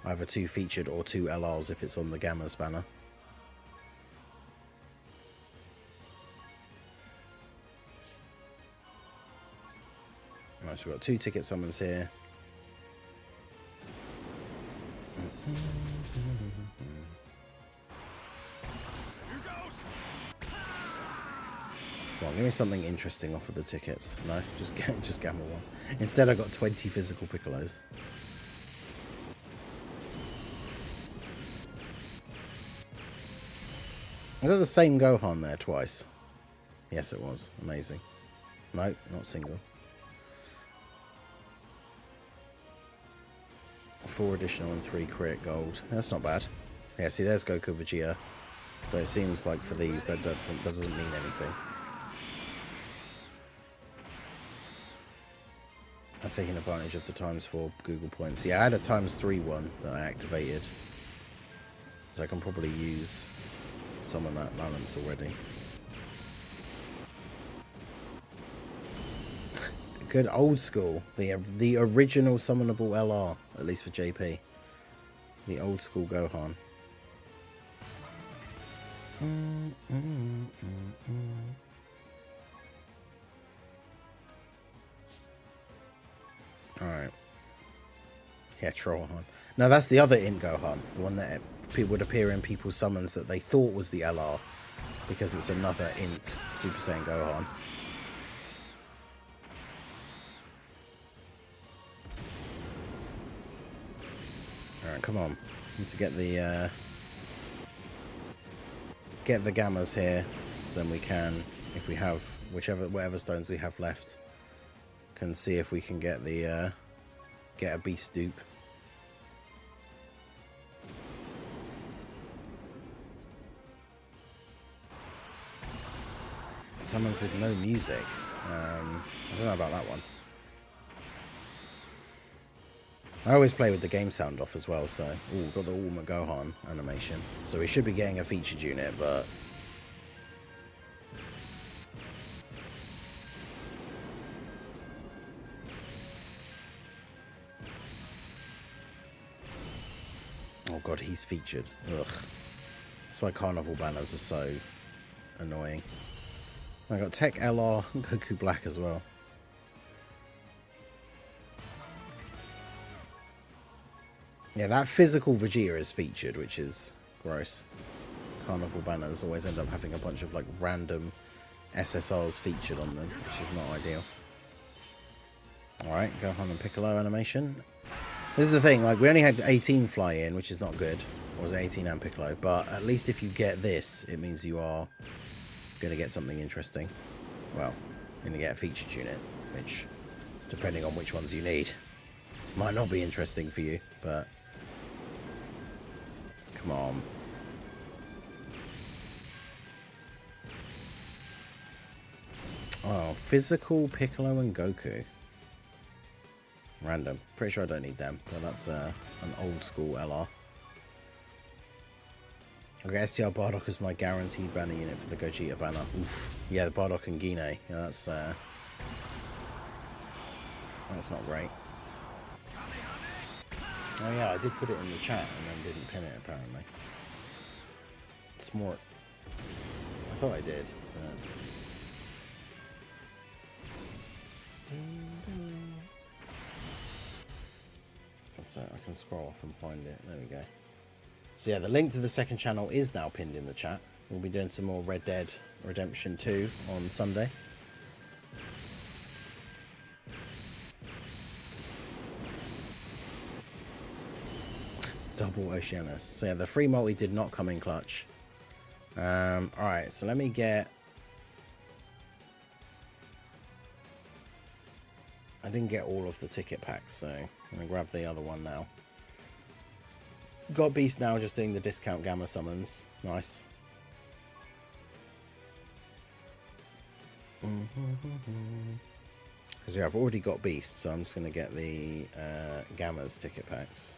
A: Either 2 featured or 2 LRs if it's on the Gamma's banner. Right, so we've got 2 ticket summons here. Come on, give me something interesting off of the tickets. No, just gamble one. Instead, I got 20 physical Piccolos. Was that the same Gohan there twice? Yes, it was. Amazing. No, not single. 4 additional and 3 crit gold. That's not bad. Yeah, see, there's Goku Vegeta. But it seems like for these, that doesn't mean anything. I'm taking advantage of the ×4 Google points. Yeah, I had a ×3 one that I activated. So I can probably use some of that balance already. Good old school. The original summonable LR, at least for JP. The old school Gohan. Alright. Yeah, Trollhan. No, that's the other Int Gohan. The one that would appear in people's summons that they thought was the LR. Because it's another Int Super Saiyan Gohan. Alright, come on. Need to get the Gammas here, so then we can, if we have whatever stones we have left, can see if we can get the get a beast dupe. Summons with no music. I don't know about that one. I always play with the game sound off as well, so... Ooh, got the Ultimate Gohan animation. So we should be getting a featured unit, but... Oh god, he's featured. Ugh. That's why Carnival banners are so annoying. I got Tech LR and Goku Black as well. Yeah, that physical Vegeta is featured, which is gross. Carnival banners always end up having a bunch of like random SSRs featured on them, which is not ideal. Alright, Gohan and Piccolo animation. This is the thing, like we only had 18 fly in, which is not good. Or was it 18 and Piccolo? But at least if you get this, it means you are going to get something interesting. Well, you're going to get a featured unit, which, depending on which ones you need, might not be interesting for you, but come on. Oh, physical Piccolo and Goku. Random. Pretty sure I don't need them, but that's an old school LR. Okay, STR Bardock is my guaranteed banner unit for the Gogeta banner. Oof. Yeah, the Bardock and Gine. Yeah, that's not great. Oh yeah, I did put it in the chat and then didn't pin it apparently. It's more... I thought I did, but... So I can scroll up and find it. There we go. So yeah, the link to the second channel is now pinned in the chat. We'll be doing some more Red Dead Redemption 2 on Sunday. Double Oceanus. So yeah, the free multi did not come in clutch. Alright, so let me get... I didn't get all of the ticket packs, so I'm going to grab the other one now. Got Beast now, just doing the discount Gamma summons. Nice. Because yeah, I've already got Beast, so I'm just going to get the Gamma's ticket packs.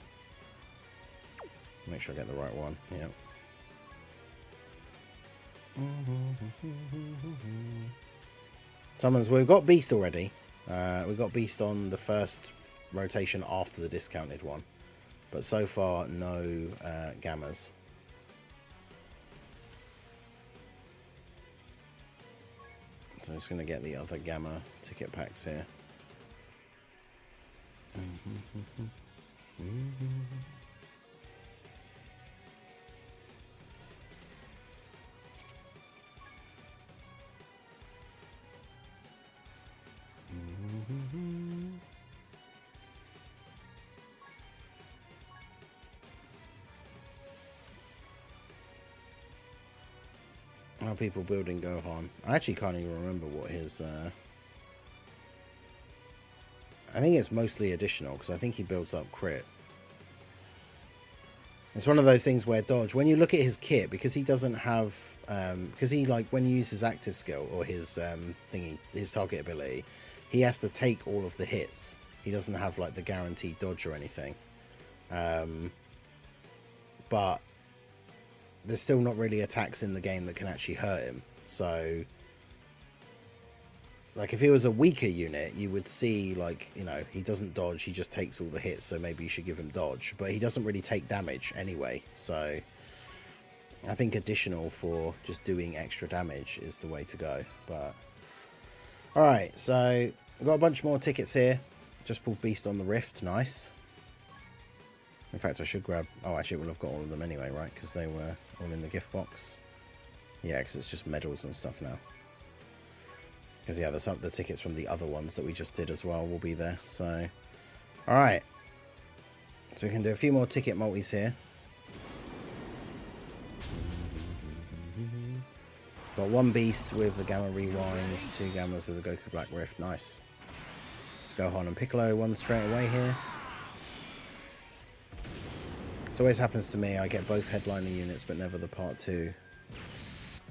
A: Make sure I get the right one. Yep. Summons, we've got Beast already. We got Beast on the first rotation after the discounted one. But so far, no Gammas. So I'm just going to get the other Gamma ticket packs here. How are people building Gohan? I actually can't even remember what his... I think it's mostly additional, because I think he builds up crit. It's one of those things where dodge, when you look at his kit, because he doesn't have... because he, like, when you use his active skill, or his thingy, his target ability, he has to take all of the hits. He doesn't have, like, the guaranteed dodge or anything. But... there's still not really attacks in the game that can actually hurt him. So, like, if he was a weaker unit, you would see, like, you know, he doesn't dodge, he just takes all the hits, so maybe you should give him dodge. But he doesn't really take damage anyway, so I think additional for just doing extra damage is the way to go. But, alright, so I've got a bunch more tickets here. Just pulled Beast on the Rift, nice. In fact, I should grab... oh, actually, we'll have got all of them anyway, right? Because they were all in the gift box. Yeah, because it's just medals and stuff now. Because, yeah, the tickets from the other ones that we just did as well will be there. So, alright. So we can do a few more ticket multis here. Got one Beast with the Gamma Rewind, two Gammas with the Goku Black Rift. Nice. Let's go Gohan and Piccolo one straight away here. This always happens to me. I get both headliner units, but never the part 2.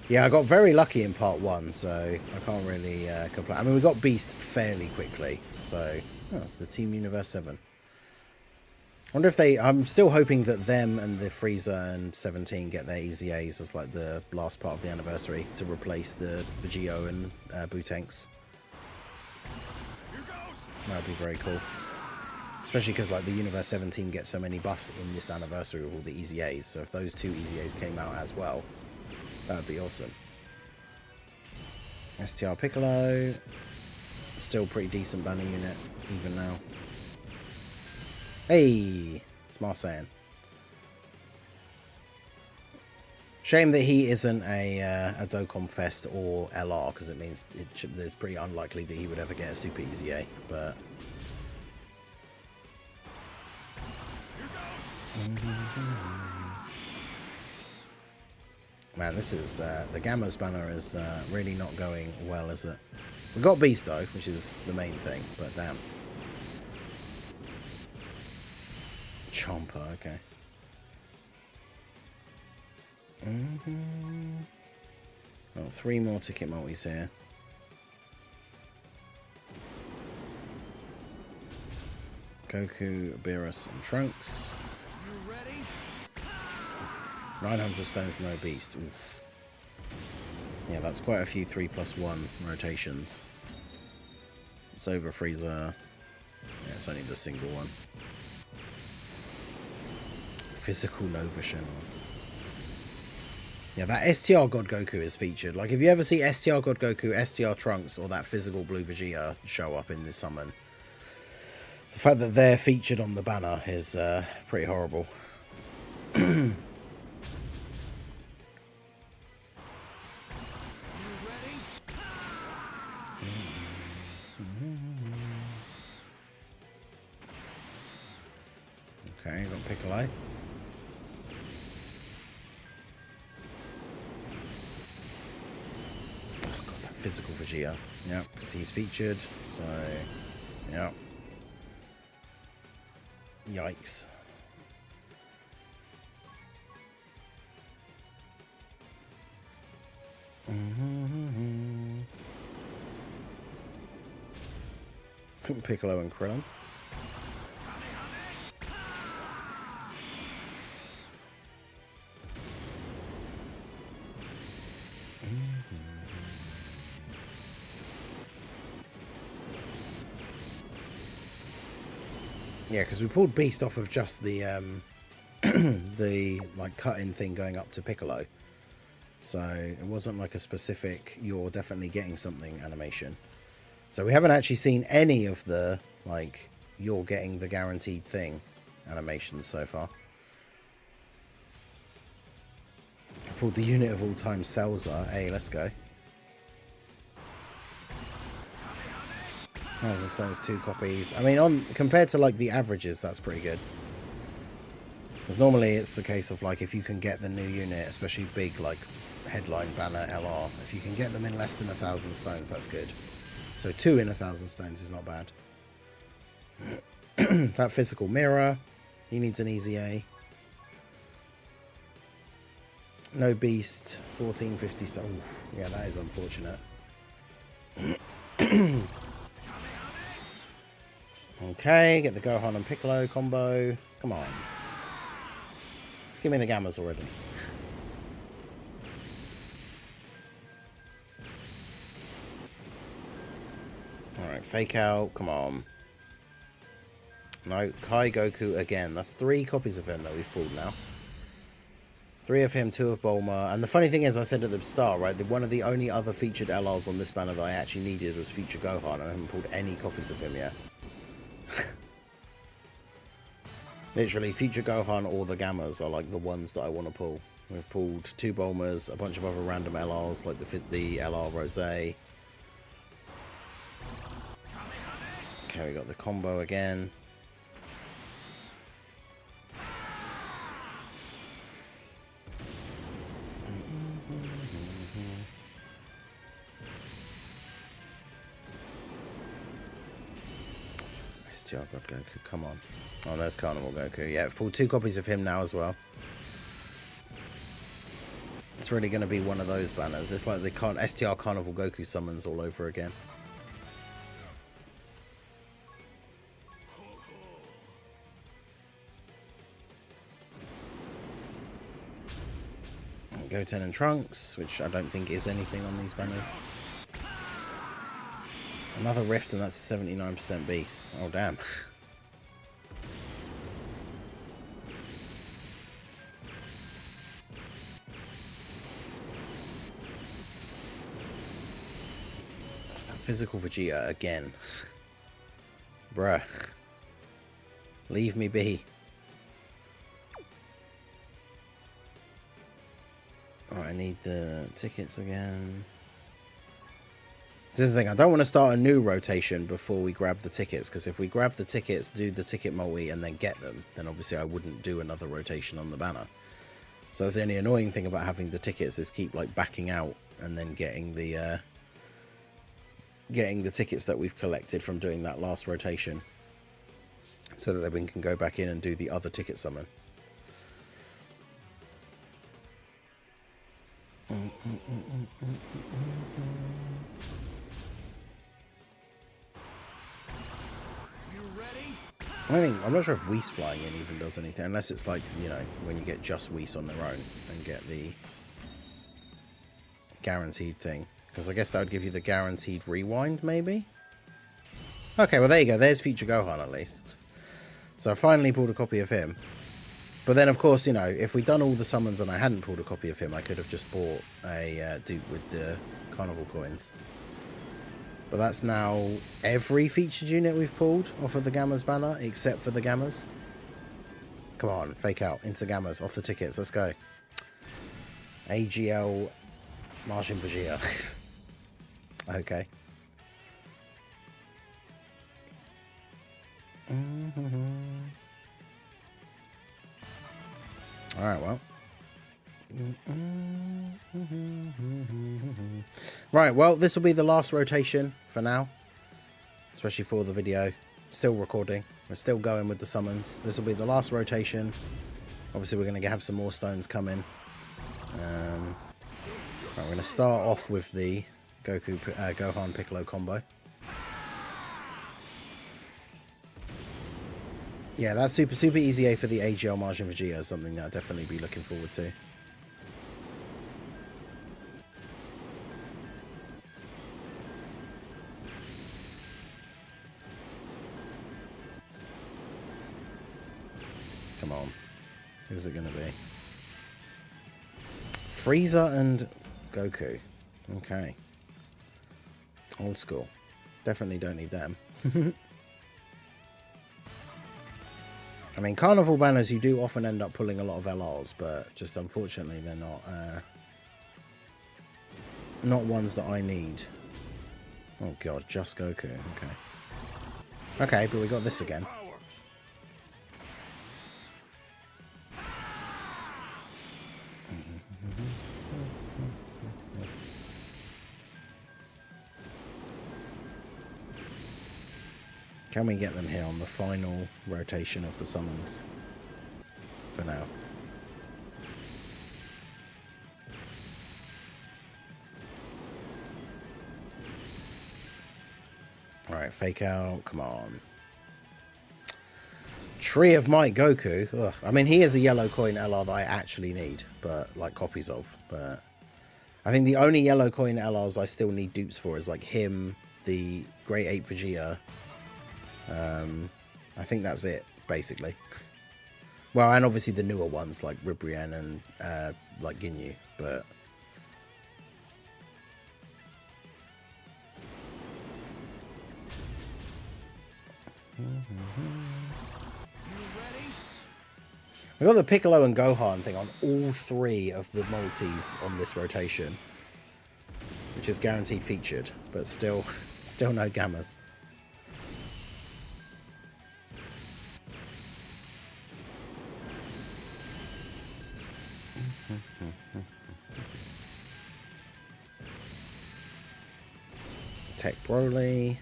A: Yeah, I got very lucky in part 1, so I can't really complain. I mean, we got Beast fairly quickly, so that's the Team Universe 7. I wonder if they... I'm still hoping that them and the Frieza and 17 get their Easy A's as like the last part of the anniversary to replace the Vegito and Bootanks. That would be very cool. Especially because like the Universe 17 gets so many buffs in this anniversary with all the Easy A's. So if those two Easy A's came out as well, that would be awesome. STR Piccolo. Still pretty decent banner unit, even now. Hey! It's Marseille. Shame that he isn't a Dokkan Fest or LR, because it means it's pretty unlikely that he would ever get a Super Easy A. But man, this is the Gamma's banner is really not going well, is it? We got Beast though, which is the main thing. But damn, Chomper, okay. Well, 3 more ticket multis here. Goku, Beerus, and Trunks.
B: You ready?
A: 900 stones, no beast. Oof. Yeah, that's quite a few 3+1 rotations. It's over Frieza. Yeah, it's only the single one. Physical Nova Shenron. Yeah, that STR God Goku is featured. Like, if you ever see STR God Goku, STR Trunks, or that physical Blue Vegeta show up in this summon, the fact that they're featured on the banner is pretty horrible.
B: You ready?
A: Okay, got Piccolo. Physical Vegeta, yeah, because he's featured, so yeah. Yikes. Piccolo and Krillin. Yeah, because we pulled Beast off of just the the like cut-in thing going up to Piccolo, so it wasn't like a specific "you're definitely getting something" animation. So we haven't actually seen any of the like "you're getting the guaranteed thing" animations so far. I pulled the unit of all time, Selza. Hey, let's go. 1,000 stones, 2 copies. I mean, compared to like the averages, that's pretty good. Because normally it's a case of like if you can get the new unit, especially big like headline banner LR, if you can get them in less than 1,000 stones, that's good. So 2 in 1,000 stones is not bad. That physical mirror, he needs an easy A. No beast, 1450 stones. Yeah, that is unfortunate. Okay, get the Gohan and Piccolo combo. Come on. Just give me the Gammas already. Alright, fake out. Come on. No, Kai Goku again. That's 3 copies of him that we've pulled now. 3 of him, 2 of Bulma. And the funny thing is, I said at the start, right, that one of the only other featured LRs on this banner that I actually needed was featured Gohan. I haven't pulled any copies of him yet. Literally, Future Gohan or the Gammas are like the ones that I want to pull. We've pulled 2 Bulmas, a bunch of other random LRs like the LR Rose. Okay, we got the combo again. STR God Goku, come on. Oh, there's Carnival Goku. Yeah, I've pulled 2 copies of him now as well. It's really going to be one of those banners. It's like the STR Carnival Goku summons all over again. Goten and Trunks, which I don't think is anything on these banners. Another Rift, and that's a 79% beast. Oh, damn. That physical Vegeta again. Bruh. Leave me be. Alright, I need the tickets again. This is the thing, I don't want to start a new rotation before we grab the tickets, because if we grab the tickets, do the ticket multi, and then get them, then obviously I wouldn't do another rotation on the banner. So that's the only annoying thing about having the tickets, is keep like backing out and then getting the tickets that we've collected from doing that last rotation, so that then we can go back in and do the other ticket summon. I'm not sure if Whis flying in even does anything, unless it's like, you know, when you get just Whis on their own and get the guaranteed thing. Because I guess that would give you the guaranteed rewind, maybe? Okay, well there you go. There's Future Gohan at least. So I finally pulled a copy of him. But then, of course, you know, if we'd done all the summons and I hadn't pulled a copy of him, I could have just bought a dupe with the Carnival coins. But that's now every featured unit we've pulled off of the Gammas banner, except for the Gammas. Come on, fake out into Gammas, off the tickets, let's go. AGL Martian Vegeta. Okay. Alright, well. Right, well, this will be the last rotation for now, especially for the video. Still recording, we're still going with the summons. This will be the last rotation. Obviously we're going to have some more stones coming. Right, we're going to start off with the Gohan Piccolo combo. Yeah, that's super easy A for the AGL Margin Vegeta is something that I'll definitely be looking forward to. Come on. Who's it going to be? Frieza and Goku. Okay. Old school. Definitely don't need them. I mean, Carnival banners, you do often end up pulling a lot of LRs, but just unfortunately they're not ones that I need. Oh god, just Goku. Okay. Okay, but we got this again. Can we get them here on the final rotation of the summons? For now. Alright, fake out. Come on. Tree of Might Goku. Ugh. I mean, he is a yellow coin LR that I actually need, but like copies of. But I think the only yellow coin LRs I still need dupes for is like him, the Great Ape Vegeta. I think that's it, basically. Well, and obviously the newer ones like Ribrian and like Ginyu, but we got the Piccolo and Gohan thing on all three of the multis on this rotation, which is guaranteed featured, but still no Gammas. Tech Broly.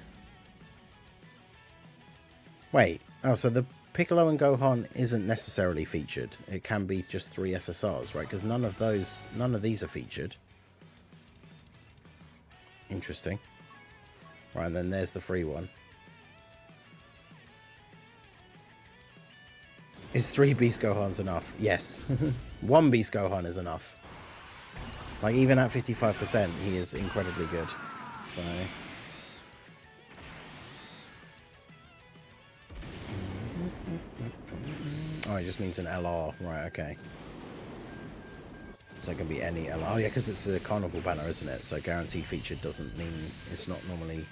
A: Wait, oh, so the Piccolo and Gohan isn't necessarily featured. It can be just 3 SSRs, right? Because none of these are featured. Interesting. Right, and then there's the free one. Is 3 Beast Gohans enough? Yes. 1 Beast Gohan is enough. Like, even at 55%, he is incredibly good. So oh, it just means an LR. Right, okay. So it can be any LR. Oh, yeah, because it's a Carnival banner, isn't it? So guaranteed featured doesn't mean... It's not normally...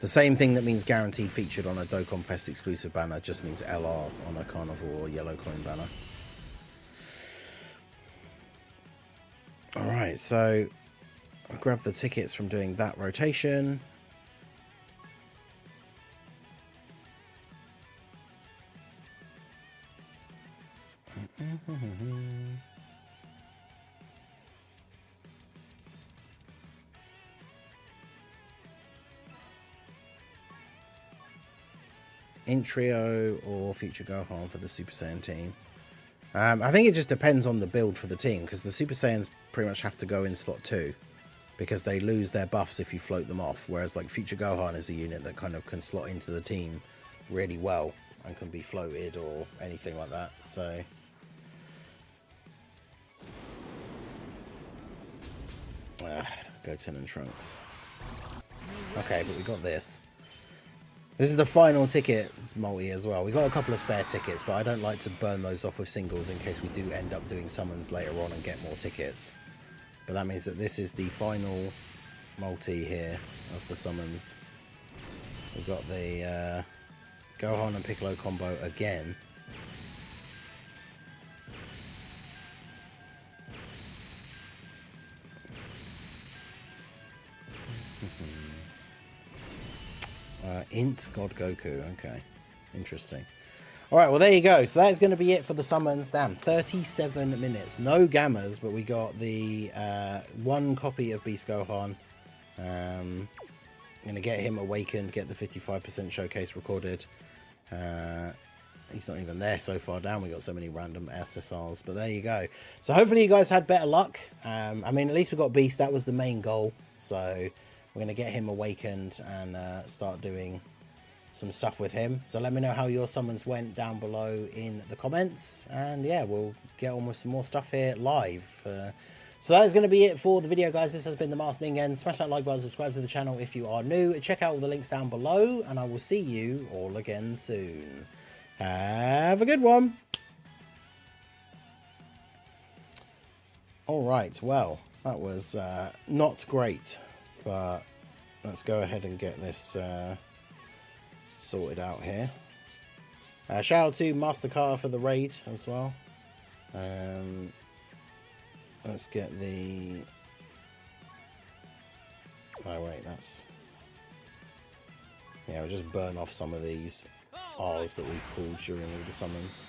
A: The same thing that means guaranteed featured on a Dokkan Fest exclusive banner just means LR on a Carnival or Yellow Coin banner. Alright, so I'll grab the tickets from doing that rotation. In trio or future Gohan for the Super Saiyan team. I think it just depends on the build for the team, because the Super Saiyans pretty much have to go in slot 2 because they lose their buffs if you float them off, whereas like future Gohan is a unit that kind of can slot into the team really well and can be floated or anything like that. So Goten and Trunks. Okay, but we got this. This is the final ticket multi as well. We got a couple of spare tickets, but I don't like to burn those off with singles in case we do end up doing summons later on and get more tickets. But that means that this is the final multi here of the summons. We've got the Gohan and Piccolo combo again. Int God Goku. Okay, interesting. All right, well there you go. So that is going to be it for the summons. Damn, 37 minutes. No gammas, but we got the one copy of Beast Gohan. I'm going to get him awakened, get the 55% showcase recorded. He's not even there so far down. We got so many random SSRs, but there you go. So hopefully you guys had better luck. I mean, at least we got Beast. That was the main goal. So we're going to get him awakened and start doing some stuff with him. So let me know how your summons went down below in the comments. And yeah, we'll get on with some more stuff here live. So that is going to be it for the video, guys. This has been the Masked Ningen. Smash that like button, subscribe to the channel if you are new. Check out all the links down below, and I will see you all again soon. Have a good one. All right, well, that was not great, but let's go ahead and get this sorted out here. Shout out to Master Carter for the raid as well. Let's get the... Oh wait, that's... Yeah, we'll just burn off some of these R's that we've pulled during all the summons.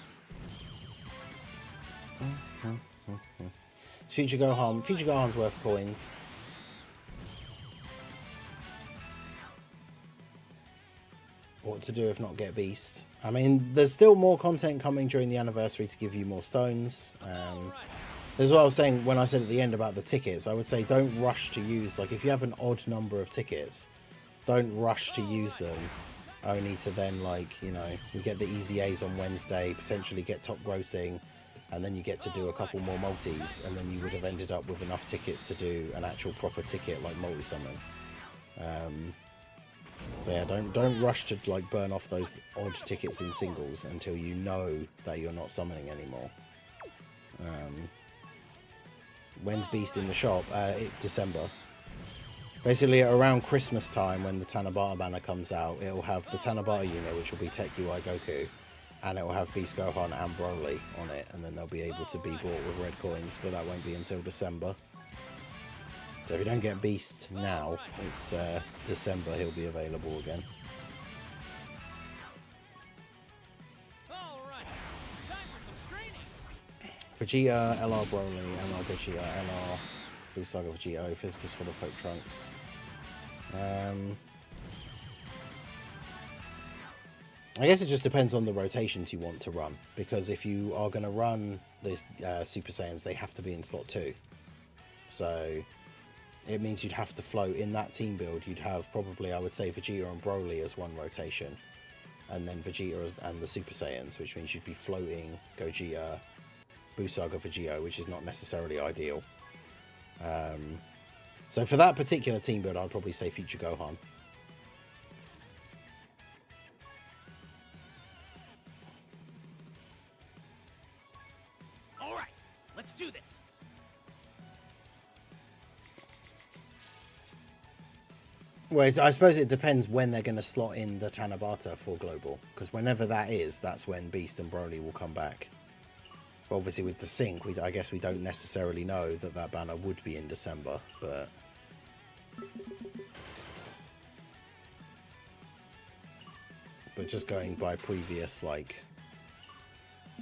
A: Future Gohan. Future Gohan's worth coins. What to do if not get Beast? I mean, there's still more content coming during the anniversary to give you more stones. This is what I was saying when I said at the end about the tickets. I would say don't rush to use, like if you have an odd number of tickets, don't rush to use them, only to then, like, you know, we get the easy A's on Wednesday, potentially get top grossing, and then you get to do a couple more multis, and then you would have ended up with enough tickets to do an actual proper ticket like multi-summon. So yeah, don't rush to like burn off those odd tickets in singles until you know that you're not summoning anymore. When's Beast in the shop? December. Basically around Christmas time when the Tanabata banner comes out, it'll have the Tanabata unit, which will be Tech UI Goku, and it will have Beast Gohan and Broly on it, and then they'll be able to be bought with red coins, but that won't be until December. So if you don't get Beast now, it's December he'll be available again. Vegeta, LR Broly, MR Vegeta, LR Blue Saga Vegeta, Physical Sword of Hope Trunks. I guess it just depends on the rotations you want to run, because if you are going to run the Super Saiyans, they have to be in slot 2. So it means you'd have to float in that team build. You'd have probably, I would say, Vegeta and Broly as one rotation, and then Vegeta and the Super Saiyans, which means you'd be floating Gogeta, Buu Saga Vegeta, which is not necessarily ideal. So for that particular team build, I'd probably say Future Gohan.
B: All right, let's do this.
A: Well, I suppose it depends when they're going to slot in the Tanabata for Global, because whenever that is, that's when Beast and Broly will come back. Obviously, with the sync, I guess we don't necessarily know that that banner would be in December, but just going by previous like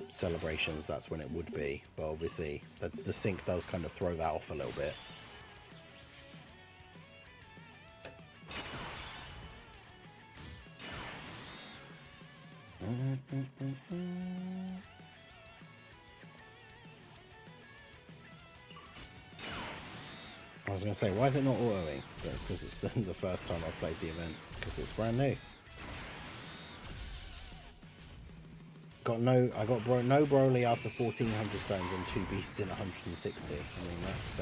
A: celebrations, that's when it would be. But obviously, the sync does kind of throw that off a little bit. I was going to say, why is it not autoing? But it's because it's the first time I've played the event, because it's brand new. I got no Broly after 1400 stones and 2 beasts in 160. I mean, that's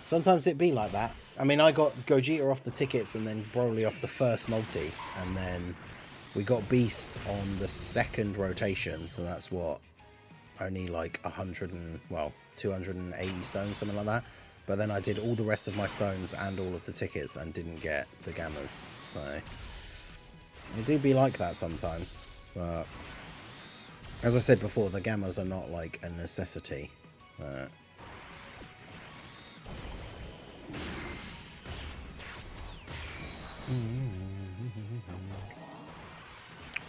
A: sometimes it be like that. I mean, I got Gogeta off the tickets and then Broly off the first multi, and then we got beast on the second rotation, so that's what, only like 280 stones, something like that. But then I did all the rest of my stones and all of the tickets and didn't get the gammas. So it do be like that sometimes. But as I said before, the gammas are not like a necessity. Yeah,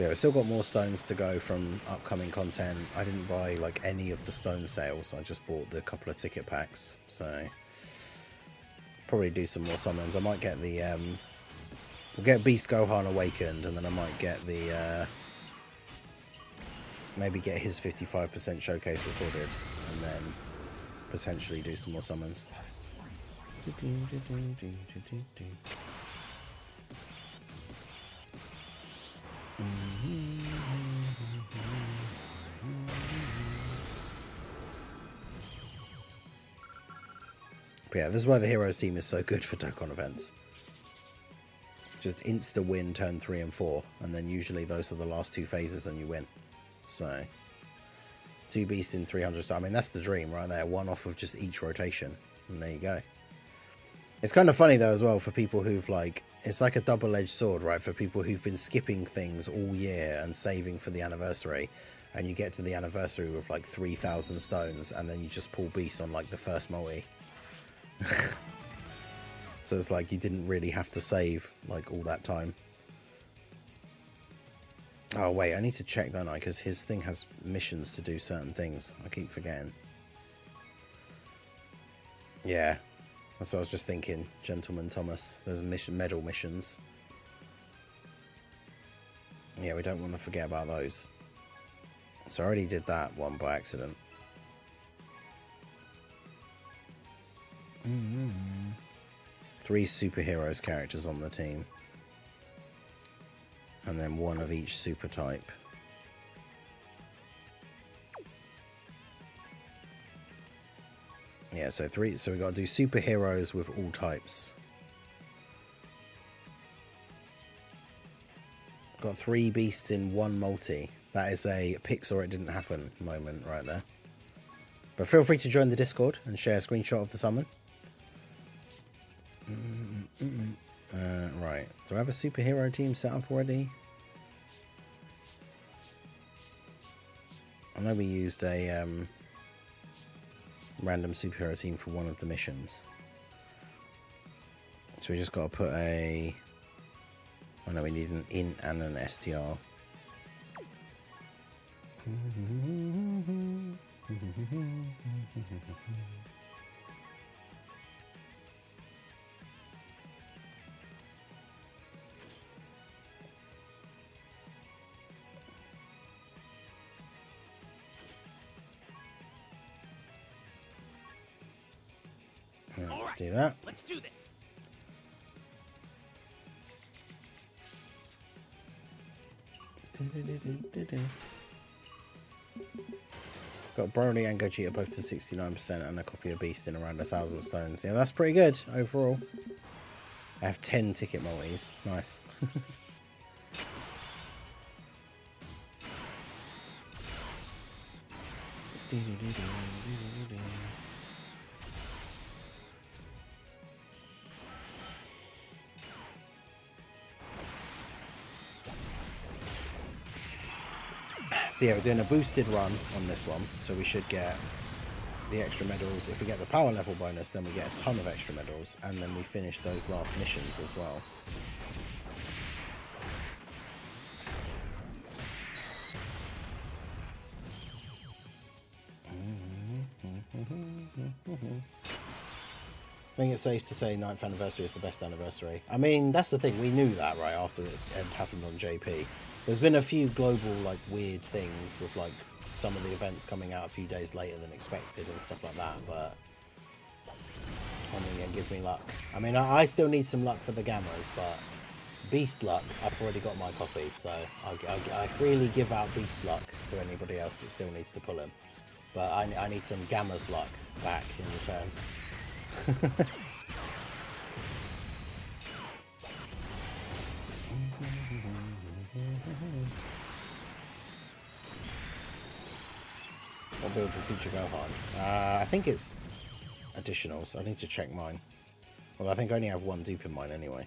A: we've still got more stones to go from upcoming content. I didn't buy like any of the stone sales. I just bought the couple of ticket packs. So probably do some more summons. I might get the we'll get Beast Gohan Awakened, and then I might get the maybe get his 55% showcase recorded, and then potentially do some more summons. But yeah, this is why the Heroes team is so good for Dokkan events. Just insta win turn 3 and 4, and then usually those are the last 2 phases and you win. So 2 beasts in 300 stars. I mean, that's the dream right there. 1 off of just each rotation, and there you go. It's kind of funny though as well for people who've like, it's like a double-edged sword, right? For people who've been skipping things all year and saving for the anniversary, and you get to the anniversary with like 3,000 stones, and then you just pull beast on like the first multi. So it's like you didn't really have to save like all that time. Oh wait, I need to check, don't I? Because his thing has missions to do certain things. I keep forgetting. Yeah, that's what I was just thinking. Gentleman Thomas, there's medal missions. Yeah, we don't want to forget about those. So I already did that one by accident. 3 superheroes characters on the team, and then 1 of each super type. Yeah, so 3. So we got to do superheroes with all types. Got 3 beasts in 1 multi. That is a Pix or it didn't happen moment right there. But feel free to join the Discord and share a screenshot of the summon. Right, do I have a superhero team set up already? I know we used a random superhero team for one of the missions. So we just got to put a... Oh no, we need an int and an STR. Let's do that.
B: Let's do this.
A: Got Broly and Gogeta both to 69% and a copy of Beast in around 1,000 stones. Yeah, that's pretty good overall. I have 10 ticket multis. Nice. So yeah, we're doing a boosted run on this one, so we should get the extra medals. If we get the power level bonus, then we get a ton of extra medals, and then we finish those last missions as well. I think it's safe to say 9th anniversary is the best anniversary. I mean, that's the thing, we knew that, right, after it happened on JP. There's been a few global, like, weird things with, like, some of the events coming out a few days later than expected and stuff like that, but I mean, yeah, give me luck. I mean, I still need some luck for the Gammas, but Beast luck, I've already got my copy, so I freely give out Beast luck to anybody else that still needs to pull him. But I need some Gamma's luck back in return. What build for future Gohan? I think it's additional, so I need to check mine. Well, I think I only have one dupe in mine anyway.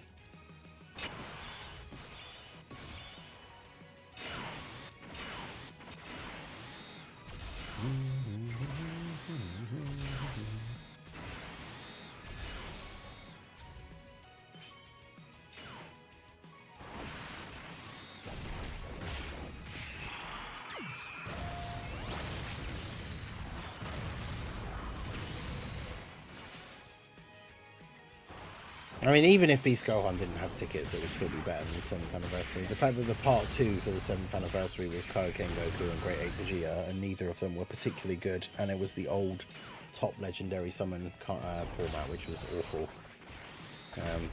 A: I mean, even if Beast Gohan didn't have tickets, it would still be better than the 7th anniversary. The fact that the part 2 for the 7th anniversary was Kaioken Goku and Great 8 Vegeta, and neither of them were particularly good, and it was the old top legendary summon format, which was awful.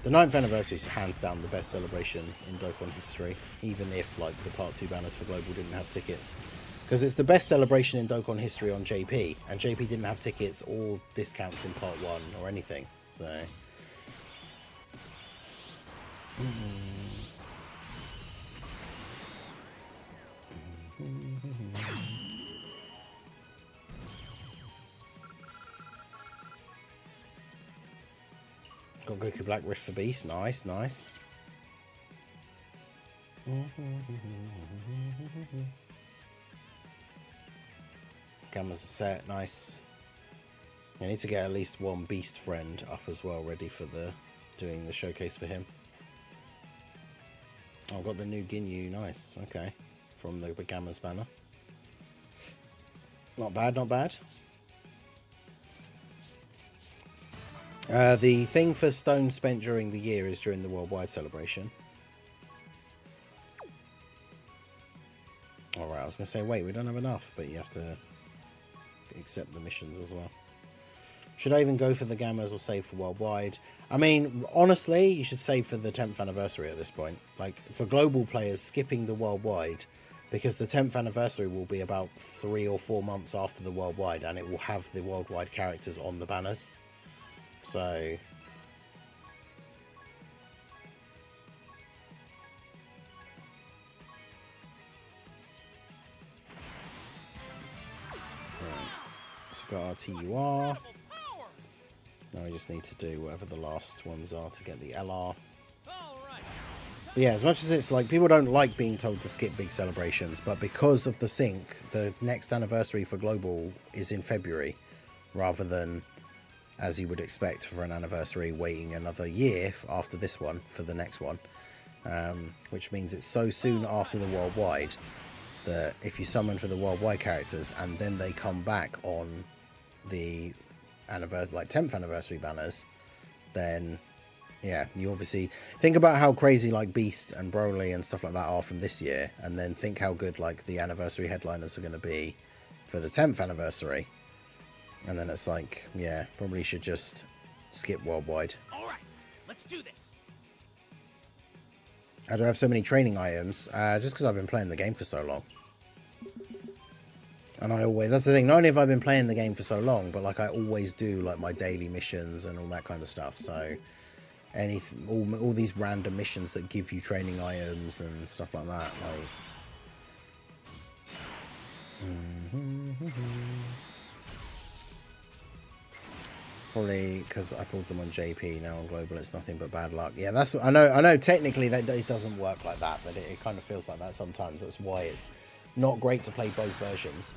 A: The 9th anniversary is hands down the best celebration in Dokkan history, even if, like, the part 2 banners for Global didn't have tickets. Because it's the best celebration in Dokkan history on JP, and JP didn't have tickets or discounts in part 1 or anything, so... Got Goku Black Rift for Beast. Nice, nice. Gamma's a set. Nice. I need to get at least one Beast friend up as well, ready for the doing the showcase for him. Oh, I've got the new Ginyu. Nice. Okay. From the Gamma's banner. Not bad, not bad. The thing for stones spent during the year is during the worldwide celebration. Alright, I was going to say, wait, we don't have enough, but you have to accept the missions as well. Should I even go for the Gammas or save for worldwide? I mean, honestly, you should save for the 10th anniversary at this point. Like, for global players, skipping the worldwide, because the 10th anniversary will be about 3 or 4 months after the worldwide, and it will have the worldwide characters on the banners. So... So we've got our TUR. Now we just need to do whatever the last ones are to get the LR. But yeah, as much as it's like, people don't like being told to skip big celebrations, but because of the sync, the next anniversary for Global is in February, rather than, as you would expect for an anniversary, waiting another year after this one for the next one. Which means it's so soon after the worldwide that if you summon for the worldwide characters and then they come back on the anniversary, like 10th anniversary banners, then yeah, you obviously think about how crazy like Beast and Broly and stuff like that are from this year, and then think how good like the anniversary headliners are going to be for the 10th anniversary, and then it's like, yeah, probably should just skip worldwide.
B: All right, let's do this.
A: How do I have so many training items? Just because I've been playing the game for so long. And I always, that's the thing, not only have I been playing the game for so long, but like I always do like my daily missions and all that kind of stuff. So all these random missions that give you training items and stuff like that, like probably because I pulled them on JP. Now on Global it's nothing but bad luck. Yeah, that's, I know technically that it doesn't work like that, but it kind of feels like that sometimes. That's why it's not great to play both versions.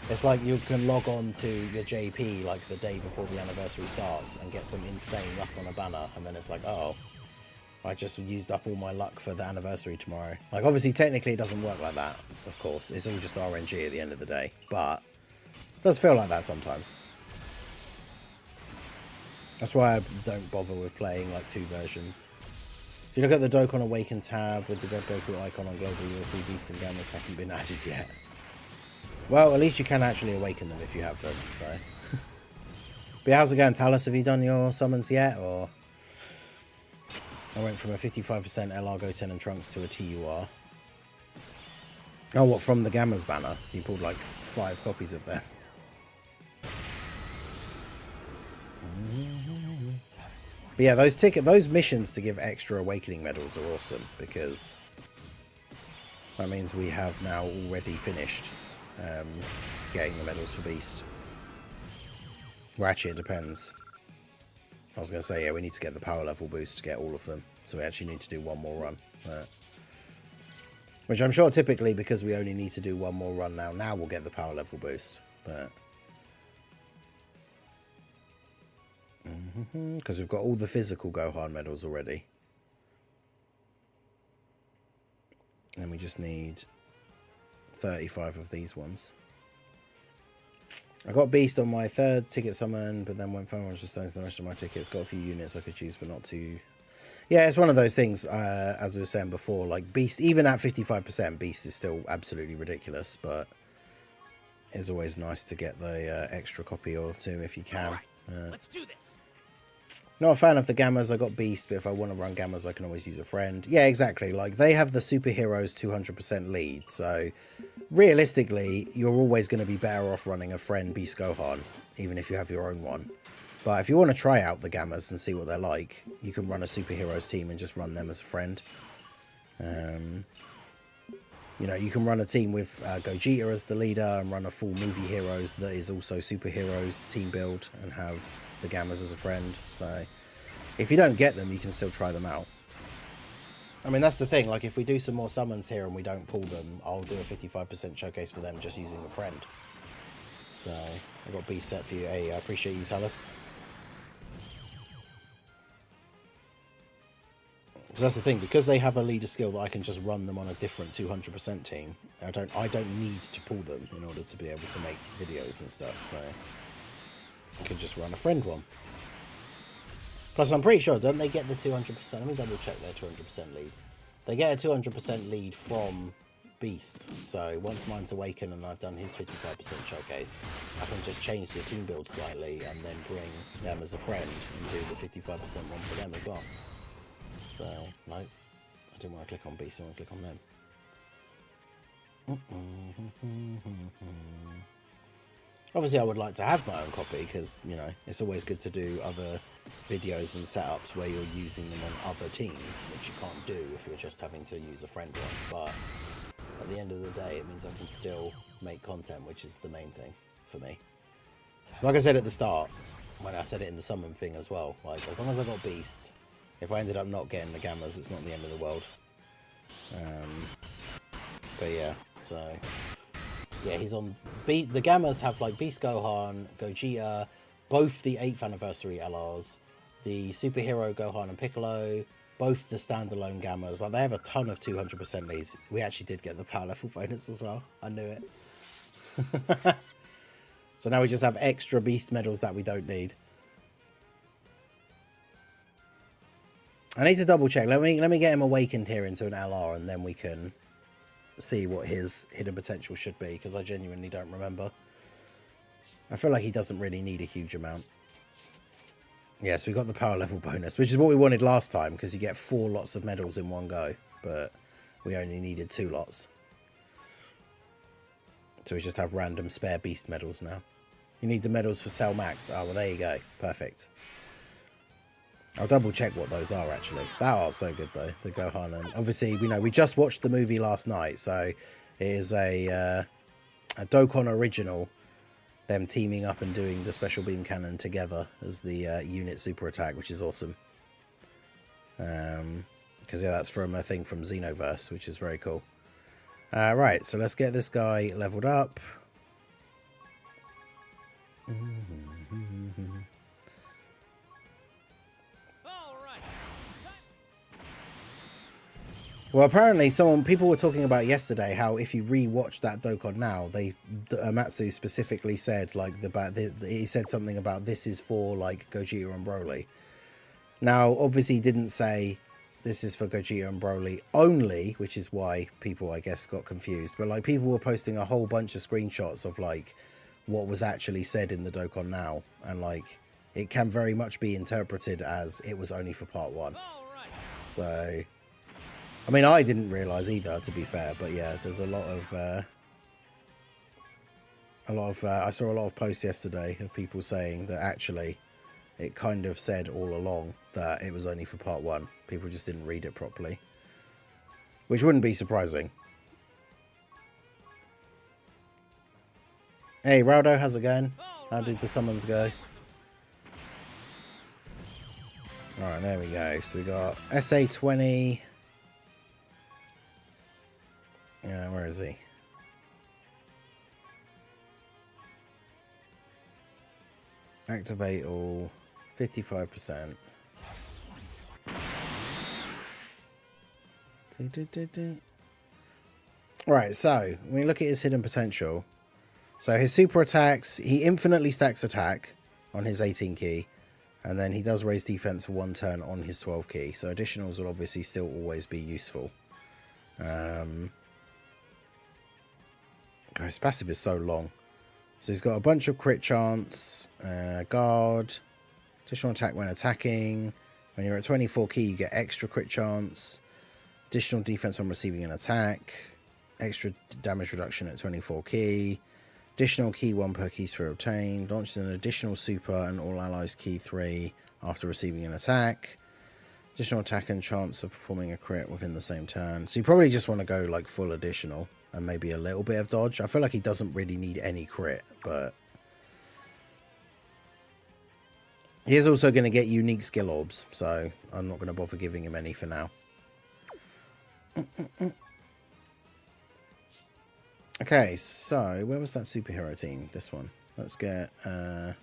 A: It's like you can log on to your JP like the day before the anniversary starts and get some insane luck on a banner, and then it's like, oh, I just used up all my luck for the anniversary tomorrow. Like, obviously, technically, it doesn't work like that, of course. It's all just RNG at the end of the day. But it does feel like that sometimes. That's why I don't bother with playing, like, 2 versions. If you look at the Dokkan Awaken tab with the God Goku icon on Global, you'll see Beast and Gammas haven't been added yet. Well, at least you can actually awaken them if you have them, so. But how's it going, Talus? Have you done your summons yet, or...? I went from a 55% LR Goten and Trunks to a TUR. Oh, what, from the Gammas banner? You pulled like 5 copies of them. But yeah, those missions to give extra awakening medals are awesome, because that means we have now already finished getting the medals for Beast. Well, actually, it depends. I was going to say, yeah, we need to get the power level boost to get all of them. So we actually need to do one more run. Which I'm sure typically, because we only need to do one more run now we'll get the power level boost. But because we've got all the physical Gohan medals already. And we just need 35 of these ones. I got Beast on my 3rd ticket summon, but then went phone, I was just stones the rest of my tickets. Got a few units I could choose, but not too... Yeah, it's one of those things, as we were saying before, like Beast, even at 55%, Beast is still absolutely ridiculous, but it's always nice to get the extra copy or 2 if you can.
B: Let's do this.
A: Not a fan of the Gammas. I got Beast, but if I want to run Gammas, I can always use a friend. Yeah, exactly. Like, they have the superheroes 200% lead, so realistically, you're always going to be better off running a friend Beast Gohan, even if you have your own one. But if you want to try out the Gammas and see what they're like, you can run a superheroes team and just run them as a friend. You know, you can run a team with Gogeta as the leader and run a full movie heroes that is also superheroes team build and have the Gammas as a friend. So if you don't get them, you can still try them out. I mean, that's the thing. Like, if we do some more summons here and we don't pull them, I'll do a 55% showcase for them just using a friend. So I've got Beast set for you. Hey, I appreciate you, Talus. Because that's the thing, because they have a leader skill that I can just run them on a different 200% team. I don't need to pull them in order to be able to make videos and stuff, so I can just run a friend one. Plus, I'm pretty sure, don't they get the 200%? Let me double check their 200% leads. They get a 200% lead from Beast. So once mine's awakened and I've done his 55% showcase, I can just change the team build slightly and then bring them as a friend and do the 55% one for them as well. So, no, I didn't want to click on Beast, I want to click on them. Obviously, I would like to have my own copy because, you know, it's always good to do other videos and setups where you're using them on other teams, which you can't do if you're just having to use a friend one. But at the end of the day, it means I can still make content, which is the main thing for me. So like I said at the start, when I said it in the summon thing as well, like, as long as I got Beast, if I ended up not getting the Gammas, it's not the end of the world. But yeah, so yeah, he's on the Gammas have like Beast Gohan, Gogeta, both the 8th anniversary LRs, the superhero Gohan and Piccolo, both the standalone Gammas. Like, they have a ton of 200% leads. We actually did get the power level bonus as well. I knew it. So now we just have extra Beast medals that we don't need. I need to double check. Let me get him awakened here into an LR, and then we can see what his hidden potential should be, because I genuinely don't remember. I feel like he doesn't really need a huge amount. Yeah, so we got the power level bonus, which is what we wanted last time, because you get 4 lots of medals in one go, but we only needed 2 lots. So we just have random spare Beast medals now. You need the medals for Cell Max. Oh, well, there you go. Perfect. I'll double check what those are, actually. That art's so good, though, the Gohan. And obviously, you know, we just watched the movie last night, so it is a Dokkan original, them teaming up and doing the special beam cannon together as the unit super attack, which is awesome. Because, yeah, that's from a thing from Xenoverse, which is very cool. Right, so let's get this guy leveled up. Well, apparently, people were talking about yesterday how if you re-watch that Dokkan now, Matsu specifically said like he said something about this is for like Gogeta and Broly. Now, obviously, he didn't say this is for Gogeta and Broly only, which is why people, I guess, got confused. But like people were posting a whole bunch of screenshots of like what was actually said in the Dokkan now, and like it can very much be interpreted as it was only for part 1. So. I mean, I didn't realise either, to be fair, but yeah, there's I saw a lot of posts yesterday of people saying that actually it kind of said all along that it was only for part 1. People just didn't read it properly, which wouldn't be surprising. Hey, Raldo, how's it going? How did the summons go? Alright, there we go. So we got SA20... Yeah, where is he? Activate all, 55%. Right, so when you look at his hidden potential, so his super attacks, he infinitely stacks attack on his 18 key, and then he does raise defense for 1 turn on his 12 key. So additionals will obviously still always be useful. His passive is so long. So he's got a bunch of crit chance, guard, additional attack when attacking. When you're at 24 key, you get extra crit chance, additional defense when receiving an attack, extra damage reduction at 24 key, additional key 1 per key sphere obtained, launches an additional super and all allies key 3 after receiving an attack, additional attack and chance of performing a crit within the same turn. So you probably just want to go like full additional. And maybe a little bit of dodge. I feel like he doesn't really need any crit, but he is also going to get unique skill orbs, so I'm not going to bother giving him any for now. Okay, so where was that superhero team? This one. Let's get... I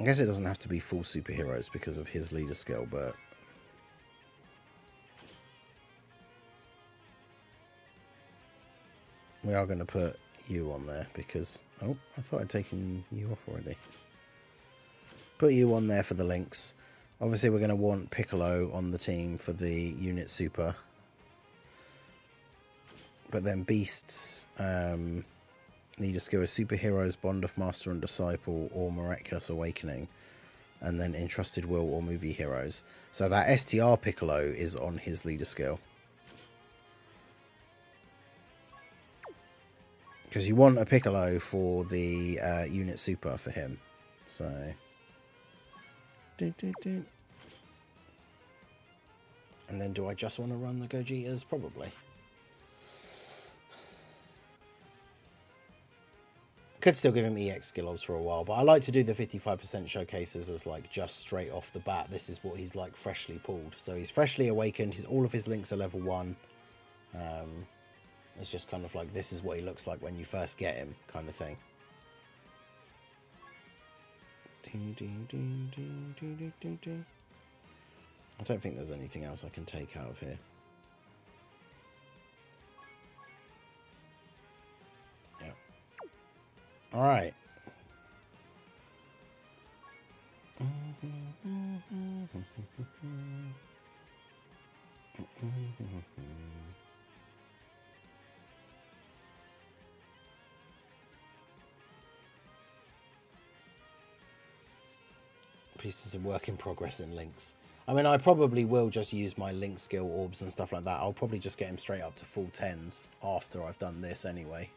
A: guess it doesn't have to be full superheroes because of his leader skill, but... we are going to put you on there because... oh, I thought I'd taken you off already. Put you on there for the links. Obviously, we're going to want Piccolo on the team for the unit super. But then Beasts need a skill as Superheroes, Bond of Master and Disciple, or Miraculous Awakening. And then Entrusted Will or Movie Heroes. So that STR Piccolo is on his leader skill. Because you want a Piccolo for the unit super for him. So... and then do I just want to run the Gogetas? Probably. Could still give him EX skills for a while, but I like to do the 55% showcases as like just straight off the bat. This is what he's like freshly pulled. So he's freshly awakened. All of his links are level 1. It's just kind of like, this is what he looks like when you first get him, kind of thing. I don't think there's anything else I can take out of here. Yeah. Alright. Pieces of work in progress in links. I mean, I probably will just use my link skill orbs and stuff like that. I'll probably just get him straight up to full 10s after I've done this anyway.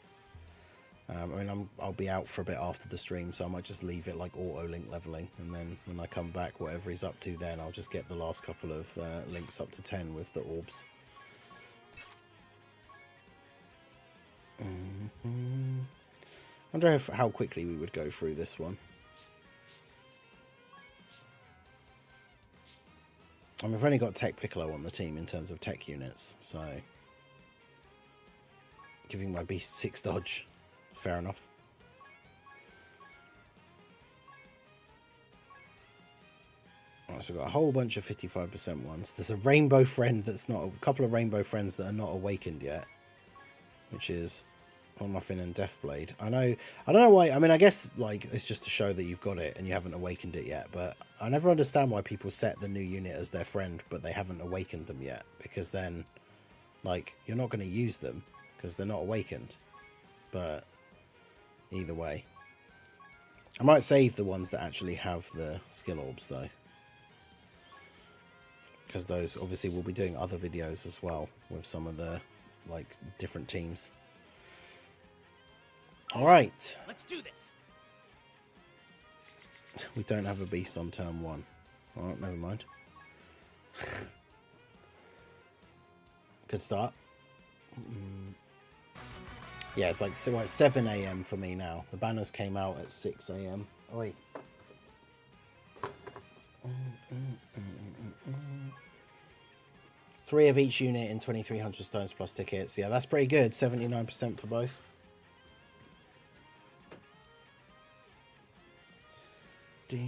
A: I mean, I'll be out for a bit after the stream, so I might just leave it like auto link leveling, and then when I come back, whatever he's up to then, I'll just get the last couple of links up to 10 with the orbs. I wonder how quickly we would go through this one. I mean, we've only got Tech Piccolo on the team in terms of tech units, so giving my beast 6 dodge, fair enough. Right, so we've got a whole bunch of 55% ones. There's a rainbow friend that's not, a couple of rainbow friends that are not awakened yet, which is Muffin and Deathblade. I don't know why. I mean, I guess like it's just to show that you've got it and you haven't awakened it yet, but I never understand why people set the new unit as their friend but they haven't awakened them yet, because then like you're not going to use them because they're not awakened. But either way, I might save the ones that actually have the skill orbs though, because those obviously we'll be doing other videos as well with some of the like different teams. All right,
B: let's do this.
A: We don't have a beast on turn 1. All right, never mind. Good start. Yeah, it's like 7 AM for me now. The banners came out at 6 AM. Oh, wait. 3 of each unit in 2,300 stones plus tickets. Yeah, that's pretty good. 79% for both. Oi.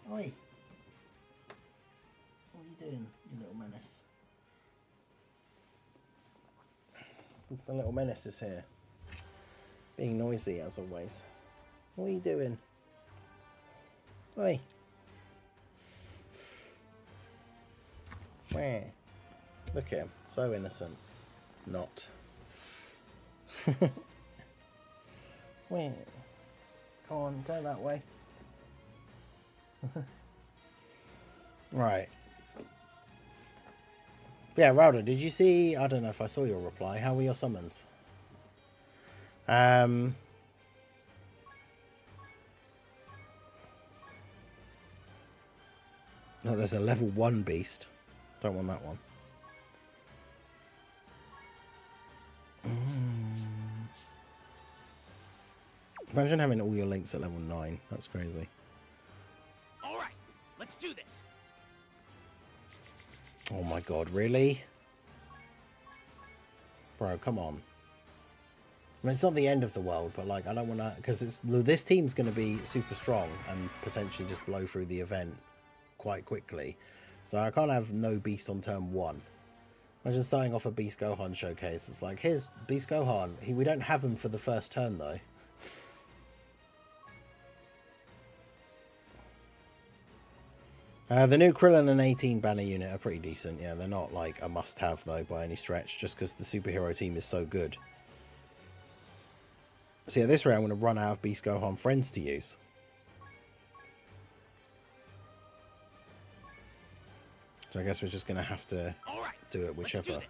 A: What are you doing, you little menace? The little menace is here. Being noisy as always. What are you doing? Oi. Where? Look at him. So innocent. Not. Where? Come on, go that way. Right. Yeah, Rowder, did you see? I don't know if I saw your reply. How were your summons? No, there's a level 1 beast. Don't want that one. Imagine having all your links at level 9. That's crazy.
B: All right, let's do this.
A: Oh my god, really? Bro, come on. I mean, it's not the end of the world, but like, I don't want to, because this team's going to be super strong and potentially just blow through the event quite quickly. So I can't have no beast on turn 1. Imagine starting off a Beast Gohan showcase. It's like, here's Beast Gohan. We don't have him for the first turn though. The new Krillin and 18 banner unit are pretty decent. Yeah, they're not like a must-have though by any stretch, just because the superhero team is so good. So yeah, this round I'm going to run out of Beast Gohan friends to use. So I guess we're just going to have to do it whichever.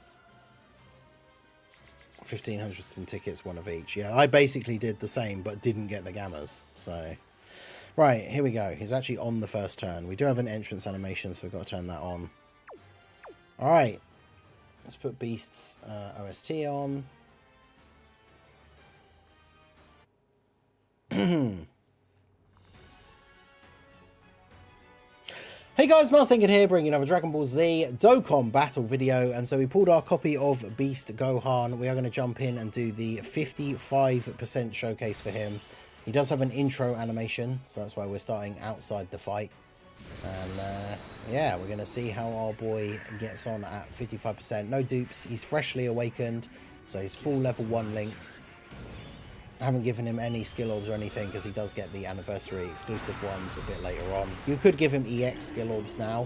A: 1,500 in tickets, 1 of each. Yeah, I basically did the same, but didn't get the gammas. So, right, here we go. He's actually on the first turn. We do have an entrance animation, so we've got to turn that on. All right, let's put Beast's OST on. Hey guys, Mars Thinking here, bringing another Dragon Ball Z Dokkan battle video. And so we pulled our copy of Beast Gohan. We are going to jump in and do the 55% showcase for him. He does have an intro animation, so that's why we're starting outside the fight. And yeah, we're going to see how our boy gets on at 55%. No dupes, he's freshly awakened, so he's full level 1 links. I haven't given him any skill orbs or anything because he does get the anniversary exclusive ones a bit later on. You could give him EX skill orbs now,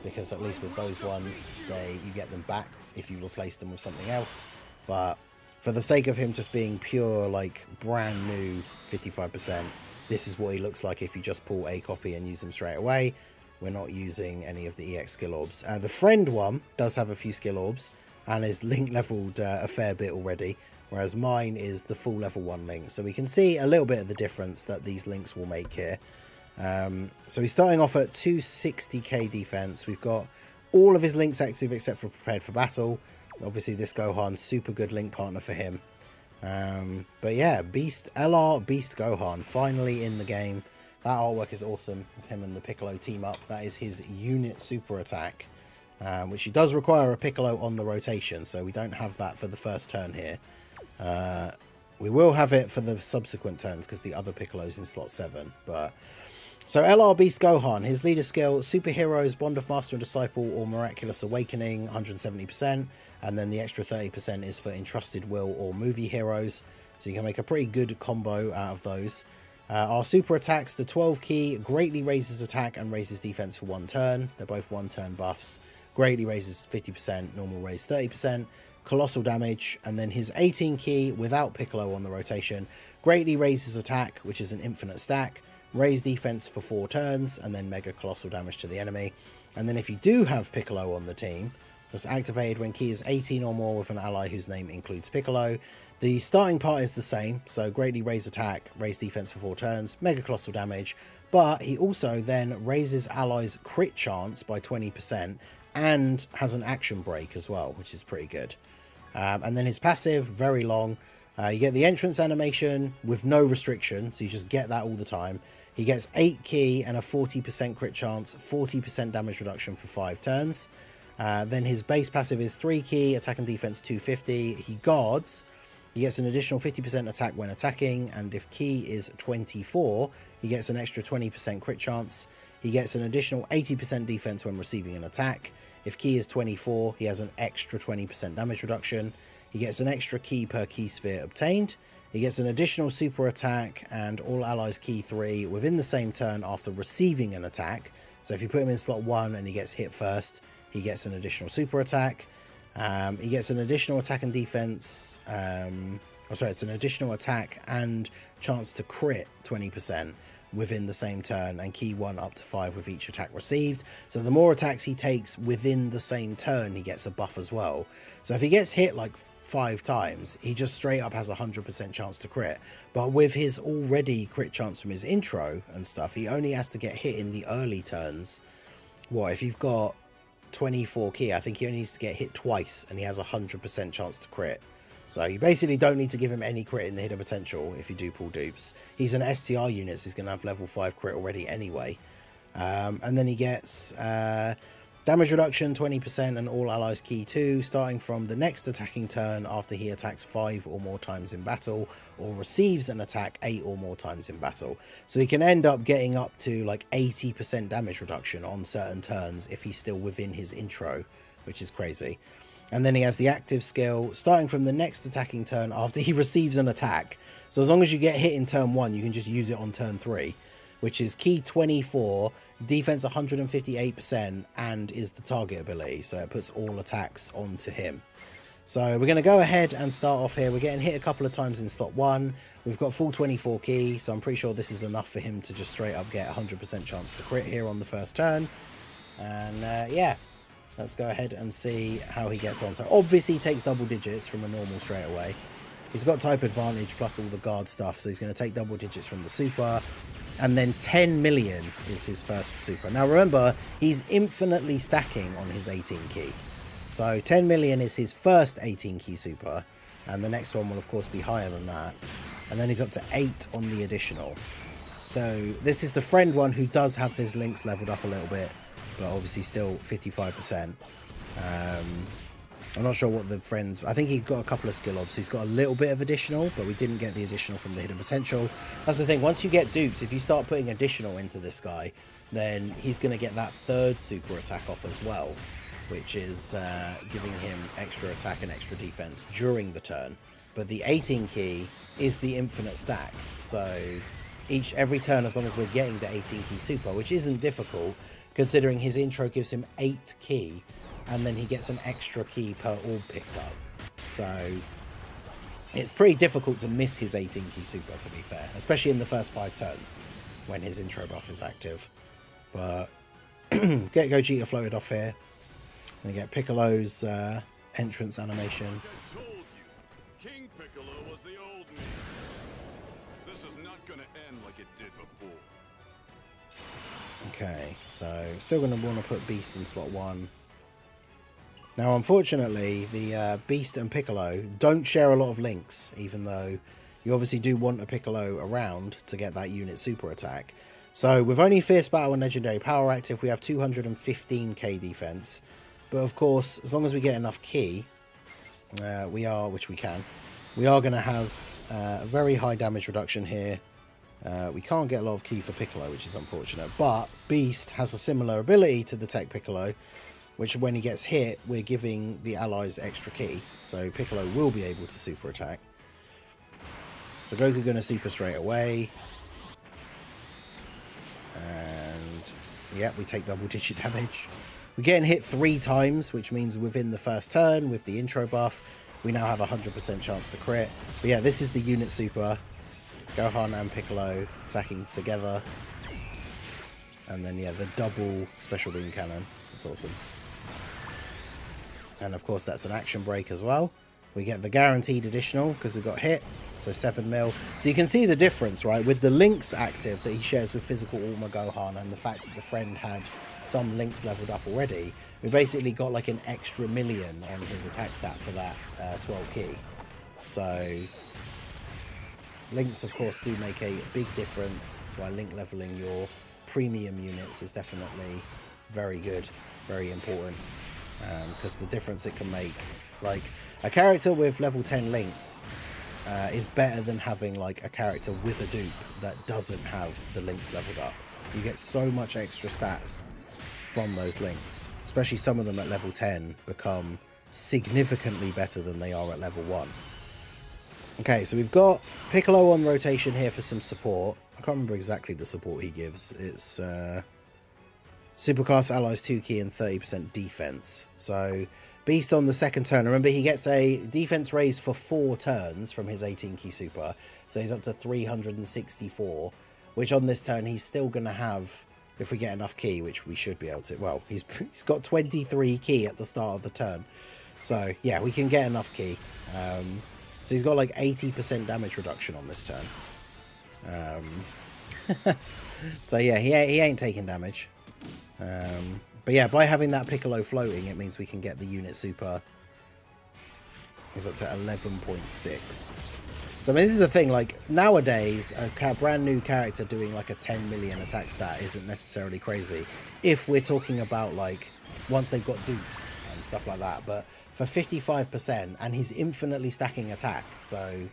A: because at least with those ones, you get them back if you replace them with something else. But for the sake of him just being pure, like brand new 55%, this is what he looks like if you just pull a copy and use them straight away. We're not using any of the EX skill orbs. The friend one does have a few skill orbs and is link leveled a fair bit already, whereas mine is the full level 1 link. So we can see a little bit of the difference that these links will make here. So he's starting off at 260k defense. We've got all of his links active except for prepared for battle. Obviously this Gohan, super good link partner for him. But yeah, Beast LR Beast Gohan finally in the game. That artwork is awesome. Him and the Piccolo team up. That is his unit super attack, which he does require a Piccolo on the rotation, so we don't have that for the first turn here. We will have it for the subsequent turns because the other Piccolo's in slot 7. But so LR Beast Gohan, his leader skill, Superheroes, Bond of Master and Disciple or Miraculous Awakening, 170%, and then the extra 30% is for Entrusted Will or Movie Heroes, so you can make a pretty good combo out of those. Our super attacks, the 12 key greatly raises attack and raises defense for 1 turn. They're both 1 turn buffs. Greatly raises 50%, normal raise 30%, colossal damage, and then his 18 key without Piccolo on the rotation, greatly raises attack, which is an infinite stack, raise defense for 4 turns, and then mega colossal damage to the enemy. And then if you do have Piccolo on the team, it's activated when key is 18 or more with an ally whose name includes Piccolo. The starting part is the same, so greatly raise attack, raise defense for 4 turns, mega colossal damage, but he also then raises allies' crit chance by 20% and has an action break as well, which is pretty good. And then his passive, very long. You get the entrance animation with no restriction, so you just get that all the time. He gets 8 key and a 40% crit chance, 40% damage reduction for 5 turns. Then his base passive is 3 key, attack and defense 250. He guards. He gets an additional 50% attack when attacking, and if key is 24, he gets an extra 20% crit chance. He gets an additional 80% defense when receiving an attack. If key is 24, he has an extra 20% damage reduction. He gets an extra key per key sphere obtained. He gets an additional super attack and all allies key 3 within the same turn after receiving an attack. So if you put him in slot 1 and he gets hit first, he gets an additional super attack. He gets an additional attack and defense. It's an additional attack and chance to crit 20% within the same turn, and key 1 up to 5 with each attack received. So the more attacks he takes within the same turn, he gets a buff as well. So if he gets hit like 5 times, he just straight up has a 100% chance to crit. But with his already crit chance from his intro and stuff, he only has to get hit in the early turns. What if you've got 24 key? I think he only needs to get hit twice and he has a 100% chance to crit. So you basically don't need to give him any crit in the hidden potential if you do pull dupes. He's an STR unit, so he's going to have level 5 crit already anyway. And then he gets damage reduction 20% and all allies key 2, starting from the next attacking turn after he attacks 5 or more times in battle or receives an attack 8 or more times in battle. So he can end up getting up to like 80% damage reduction on certain turns if he's still within his intro, which is crazy. And then he has the active skill starting from the next attacking turn after he receives an attack. So as long as you get hit in turn 1, you can just use it on turn 3, which is key 24, defense 158%, and is the target ability. So it puts all attacks onto him. So we're going to go ahead and start off here. We're getting hit a couple of times in slot 1. We've got full 24 key, so I'm pretty sure this is enough for him to just straight up get 100% chance to crit here on the first turn. And yeah. Let's go ahead and see how he gets on. So obviously he takes double digits from a normal straight away. He's got type advantage plus all the guard stuff, so he's going to take double digits from the super. And then 10 million is his first super. Now remember, he's infinitely stacking on his 18 key. So 10 million is his first 18 key super. And the next one will of course be higher than that. And then he's up to 8 on the additional. So this is the friend one who does have his links leveled up a little bit, but obviously still 55%. I'm not sure what the friends... I think he's got a couple of skill obs. He's got a little bit of additional, but we didn't get the additional from the hidden potential. That's the thing. Once you get dupes, if you start putting additional into this guy, then he's going to get that third super attack off as well, which is giving him extra attack and extra defense during the turn. But the 18 key is the infinite stack. So every turn, as long as we're getting the 18 key super, which isn't difficult, considering his intro gives him 8 key, and then he gets an extra key per orb picked up. So it's pretty difficult to miss his 18 key super, to be fair, especially in the first 5 turns when his intro buff is active. But get Gogeta floated off here. And get Piccolo's entrance animation.
C: I told you, King Piccolo was the old me. This is not gonna end like it did before.
A: Okay, so still going to want to put Beast in slot 1. Now, unfortunately, the Beast and Piccolo don't share a lot of links, even though you obviously do want a Piccolo around to get that unit super attack. So with only Fierce Battle and Legendary Power active, we have 215k defense. But of course, as long as we get enough ki, which we can, we are going to have a very high damage reduction here. We can't get a lot of ki for Piccolo, which is unfortunate. But Beast has a similar ability to the Tech Piccolo, which when he gets hit, we're giving the allies extra ki. So Piccolo will be able to super attack. So Goku going to super straight away. And yeah, we take double digit damage. We're getting hit 3 times, which means within the first turn with the intro buff, we now have a 100% chance to crit. But yeah, this is the unit super. Gohan and Piccolo attacking together. And then yeah, the double special beam cannon. That's awesome. And of course that's an action break as well. We get the guaranteed additional because we got hit, so 7 mil. So you can see the difference, right? With the links active that he shares with physical Ulma Gohan and the fact that the friend had some links leveled up already, we basically got like an extra million on his attack stat for that 12 ki. So links, of course, do make a big difference. That's why link leveling your premium units is definitely very good, very important. Because the difference it can make, like a character with level 10 links is better than having like a character with a dupe that doesn't have the links leveled up. You get so much extra stats from those links, especially some of them at level 10 become significantly better than they are at level 1. Okay, so we've got Piccolo on rotation here for some support. I can't remember exactly the support he gives. It's Superclass allies 2 ki and 30% defense. So Beast on the second turn. Remember, he gets a defense raise for 4 turns from his 18 ki super. So he's up to 364, which on this turn he's still going to have, if we get enough ki, which we should be able to. Well, he's got 23 ki at the start of the turn. So yeah, we can get enough ki. So he's got like 80% damage reduction on this turn. So yeah, he ain't taking damage. But yeah, by having that Piccolo floating, it means we can get the unit super. He's up to 11.6. So I mean, this is the thing, like nowadays, a brand new character doing like a 10 million attack stat isn't necessarily crazy. If we're talking about like, once they've got dupes and stuff like that. But for 55%, and he's infinitely stacking attack. So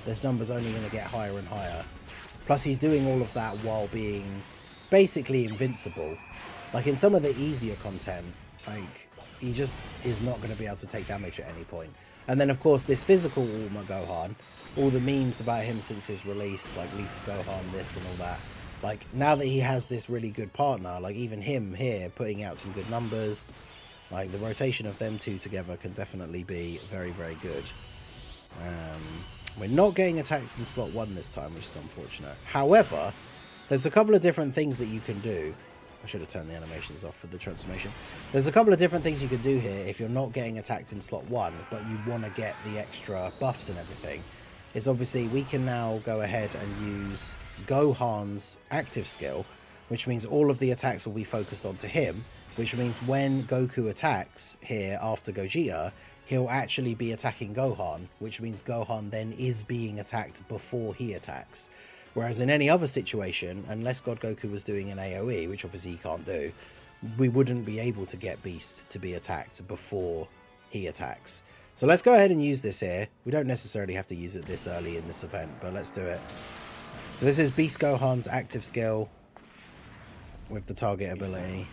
A: this number's only going to get higher and higher. Plus he's doing all of that while being basically invincible. Like in some of the easier content, like he just is not going to be able to take damage at any point. And then of course this physical Ulma Gohan, all the memes about him since his release, like least Gohan this and all that, like now that he has this really good partner, like even him here putting out some good numbers, like the rotation of them two together can definitely be very, very good. We're not getting attacked in slot 1 this time, which is unfortunate. However, there's a couple of different things that you can do. I should have turned the animations off for the transformation. There's a couple of different things you can do here if you're not getting attacked in slot 1, but you want to get the extra buffs and everything. It's obviously we can now go ahead and use Gohan's active skill, which means all of the attacks will be focused onto him, which means when Goku attacks here after Gogeta, he'll actually be attacking Gohan, which means Gohan then is being attacked before he attacks. Whereas in any other situation, unless God Goku was doing an AoE, which obviously he can't do, we wouldn't be able to get Beast to be attacked before he attacks. So let's go ahead and use this here. We don't necessarily have to use it this early in this event, but let's do it. So this is Beast Gohan's active skill with the target ability.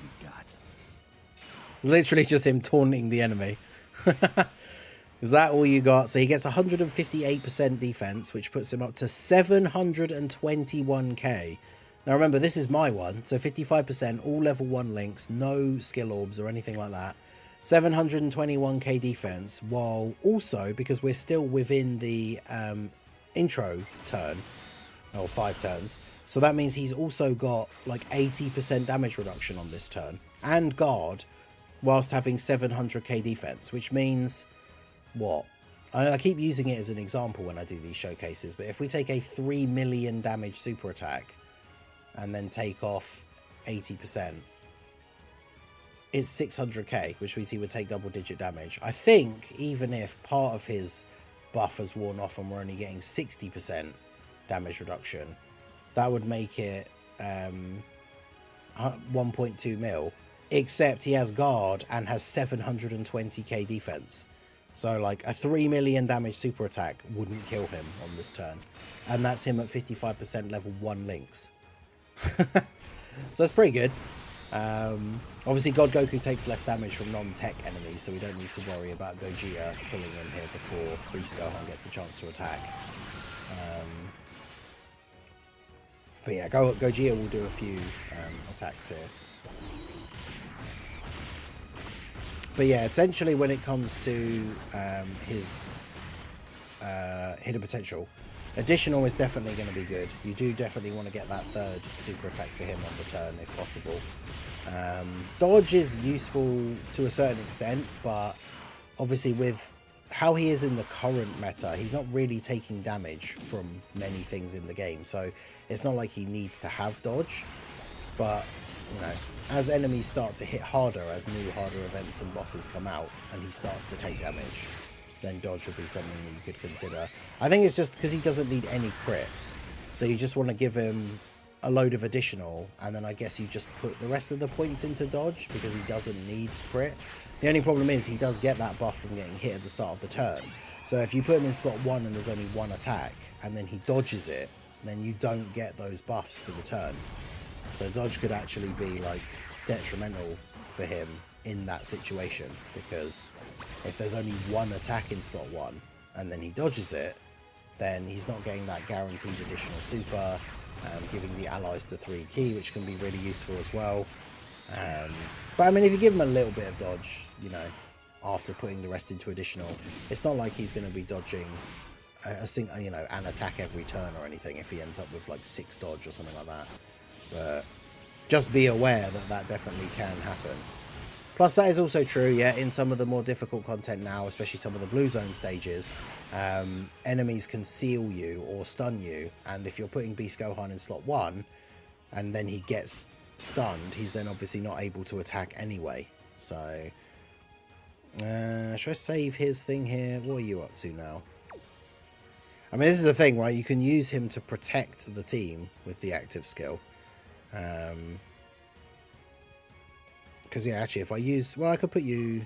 A: It's literally just him taunting the enemy. Is that all you got? So he gets 158% defense, which puts him up to 721k. Now remember, this is my one, so 55%, all level 1 links, no skill orbs or anything like that. 721k defense, while also, because we're still within the intro turn, or 5 turns, so that means he's also got like 80% damage reduction on this turn, and guard, whilst having 700k defense, which means... what? I keep using it as an example when I do these showcases, but if we take a 3 million damage super attack and then take off 80%, it's 600k, which means he would take double-digit damage. I think even if part of his buff has worn off and we're only getting 60% damage reduction, that would make it 1.2 mil, except he has guard and has 720k defense. So like a 3 million damage super attack wouldn't kill him on this turn. And that's him at 55% level 1 links. So that's pretty good. Obviously God Goku takes less damage from non-tech enemies, so we don't need to worry about Gogeta killing him here before Beast Gohan gets a chance to attack. But yeah, Gogeta will do a few attacks here. But yeah, essentially when it comes to his hidden potential, additional is definitely going to be good. You do definitely want to get that third super attack for him on the turn if possible. Dodge is useful to a certain extent, but obviously with how he is in the current meta, he's not really taking damage from many things in the game. So it's not like he needs to have dodge, but you know, as enemies start to hit harder, as new harder events and bosses come out and he starts to take damage, then dodge would be something that you could consider. I think it's just because he doesn't need any crit, so you just want to give him a load of additional, and then I guess you just put the rest of the points into dodge because he doesn't need crit. The only problem is he does get that buff from getting hit at the start of the turn, so if you put him in slot 1 and there's only 1 attack and then he dodges it, then you don't get those buffs for the turn. So dodge could actually be like detrimental for him in that situation, because if there's only 1 attack in slot 1 and then he dodges it, then he's not getting that guaranteed additional super, giving the allies the 3 key, which can be really useful as well. But I mean, if you give him a little bit of dodge, you know, after putting the rest into additional, it's not like he's going to be dodging you know, an attack every turn or anything if he ends up with like 6 dodge or something like that. But just be aware that that definitely can happen. Plus, that is also true, yeah, in some of the more difficult content now, especially some of the blue zone stages, enemies can seal you or stun you, and if you're putting Beast Gohan in slot 1, and then he gets stunned, he's then obviously not able to attack anyway. So, should I save his thing here? What are you up to now? I mean, this is the thing, right? You can use him to protect the team with the active skill. Because, yeah, actually, if I use... Well, I could put you...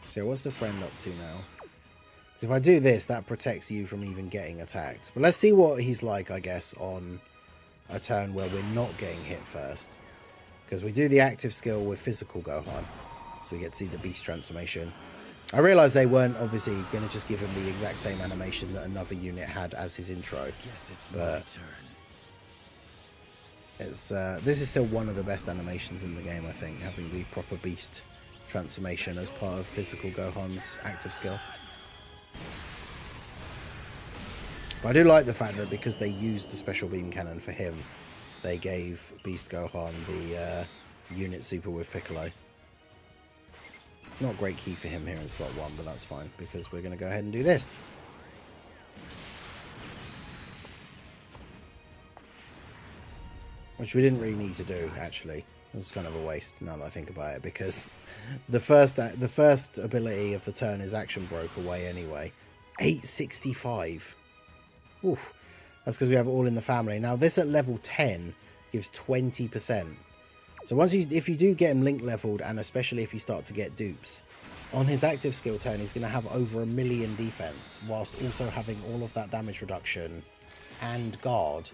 A: So, what's the friend up to now? So, if I do this, that protects you from even getting attacked. But let's see what he's like, I guess, on a turn where we're not getting hit first. Because we do the active skill with physical Gohan. So, we get to see the beast transformation. I realised they weren't, obviously, going to just give him the exact same animation that another unit had as his intro.
B: Guess it's
A: my
B: turn.
A: It's this is still one of the best animations in the game, I think, having the proper beast transformation as part of physical Gohan's active skill. But I do like the fact that because they used the special beam cannon for him, they gave Beast Gohan the unit super with Piccolo. Not great key for him here in slot 1, but that's fine because we're going to go ahead and do this. Which we didn't really need to do, actually. It was kind of a waste now that I think about it, because the first ability of the turn is action broke away anyway. 865. Oof. That's because we have it all in the family. Now this at level 10 gives 20%. So if you do get him link leveled, and especially if you start to get dupes, on his active skill turn he's going to have over 1 million defense, whilst also having all of that damage reduction and guard.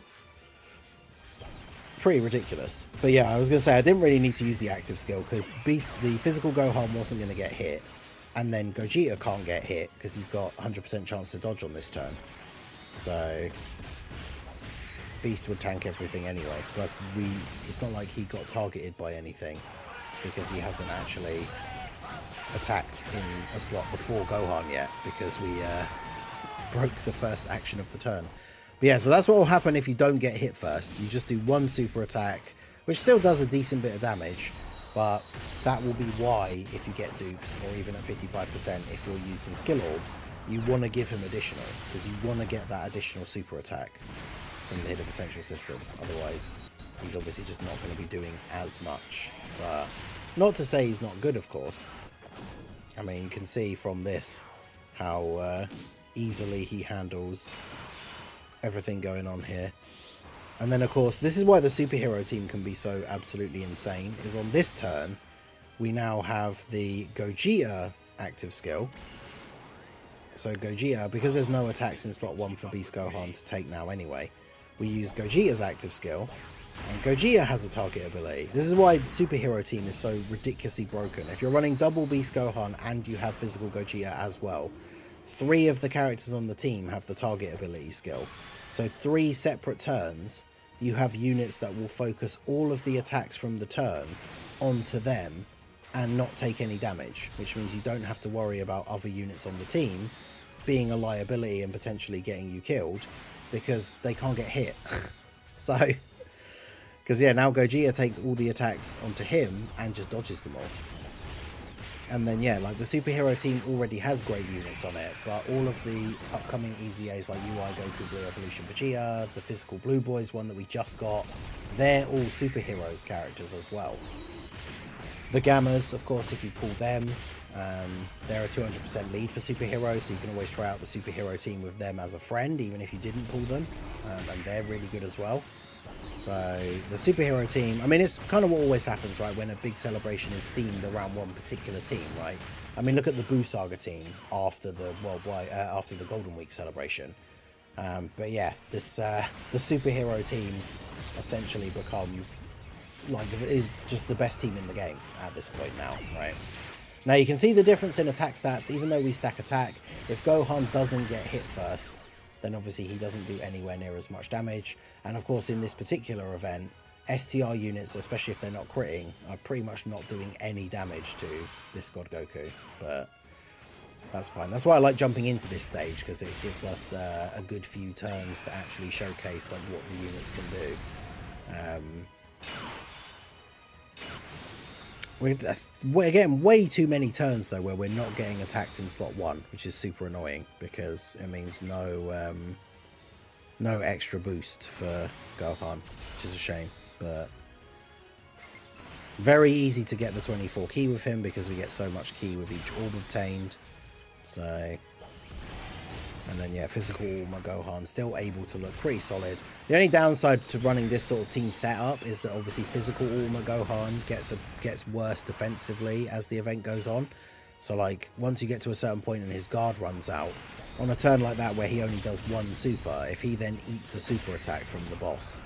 A: Pretty ridiculous. But yeah, I was going to say I didn't really need to use the active skill because the physical Gohan wasn't going to get hit, and then Gogeta can't get hit because he's got 100% chance to dodge on this turn. So Beast would tank everything anyway. Plus it's not like he got targeted by anything because he hasn't actually attacked in a slot before Gohan yet, because we broke the first action of the turn. But yeah, so that's what will happen if you don't get hit first. You just do 1 super attack, which still does a decent bit of damage, but that will be why, if you get dupes, or even at 55%, if you're using skill orbs, you want to give him additional, because you want to get that additional super attack from the hidden potential system. Otherwise, he's obviously just not going to be doing as much. But not to say he's not good, of course. I mean, you can see from this how easily he handles everything going on here. And then, of course, this is why the superhero team can be so absolutely insane, is on this turn, we now have the Gogeta active skill. So Gogeta, because there's no attacks in slot 1 for Beast Gohan to take now anyway, we use Gogeta's active skill, and Gogeta has a target ability. This is why superhero team is so ridiculously broken. If you're running double Beast Gohan and you have physical Gogeta as well, 3 of the characters on the team have the target ability skill. So 3 separate turns, you have units that will focus all of the attacks from the turn onto them and not take any damage, which means you don't have to worry about other units on the team being a liability and potentially getting you killed because they can't get hit. So, because yeah, now Gogeta takes all the attacks onto him and just dodges them all. And then yeah, like the superhero team already has great units on it, but all of the upcoming EZAs like UI Goku Blue Evolution Vegeta, the Physical Blue Boys one that we just got, they're all superheroes characters as well. The Gammas, of course, if you pull them, they're a 200% lead for superheroes, so you can always try out the superhero team with them as a friend, even if you didn't pull them, and they're really good as well. So the superhero team, I mean, it's kind of what always happens, right, when a big celebration is themed around one particular team, right? I mean, look at the Buu Saga team after the after the Golden Week celebration. But yeah, this the superhero team essentially becomes like is just the best team in the game at this point now, right? Now you can see the difference in attack stats. Even though we stack attack, if Gohan doesn't get hit first, then obviously he doesn't do anywhere near as much damage. And of course, in this particular event, STR units, especially if they're not critting, are pretty much not doing any damage to this God Goku. But that's fine. That's why I like jumping into this stage, because it gives us a good few turns to actually showcase like what the units can do. We're getting way too many turns though where we're not getting attacked in slot 1, which is super annoying because it means no extra boost for Gohan, which is a shame. But very easy to get the 24 ki with him because we get so much ki with each orb obtained. So, and then yeah, physical Ulma Gohan still able to look pretty solid. The only downside to running this sort of team setup is that obviously physical Ulma Gohan gets worse defensively as the event goes on. So like once you get to a certain point and his guard runs out, on a turn like that where he only does 1 super, if he then eats a super attack from the boss,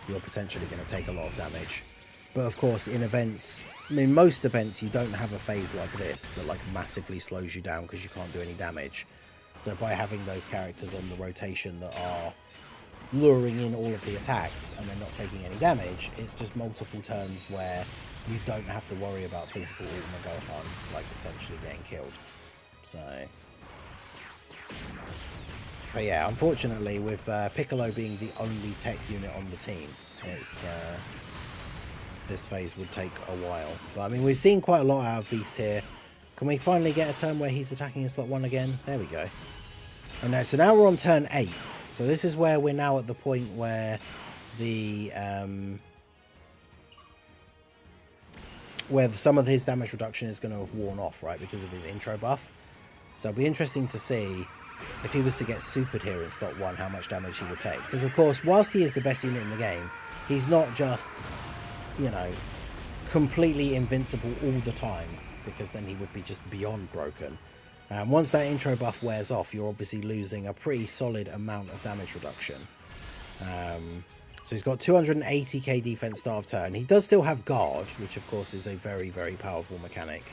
A: you're potentially going to take a lot of damage. But of course in events, I mean most events you don't have a phase like this that like massively slows you down because you can't do any damage. So by having those characters on the rotation that are luring in all of the attacks and then not taking any damage, it's just multiple turns where you don't have to worry about physical Ulma Gohan like potentially getting killed. So, but yeah, unfortunately with Piccolo being the only tech unit on the team, it's this phase would take a while. But I mean, we've seen quite a lot out of Beast here. Can we finally get a turn where he's attacking in slot 1 again? There we go. And so now we're on turn 8. So this is where we're now at the point where the where some of his damage reduction is going to have worn off, right, because of his intro buff. So it'll be interesting to see if he was to get supered here in slot 1, how much damage he would take. Because of course, whilst he is the best unit in the game, he's not just, you know, completely invincible all the time, because then he would be just beyond broken. Once that intro buff wears off, you're obviously losing a pretty solid amount of damage reduction. So he's got 280k defense start of turn. He does still have guard, which of course is a very, very powerful mechanic.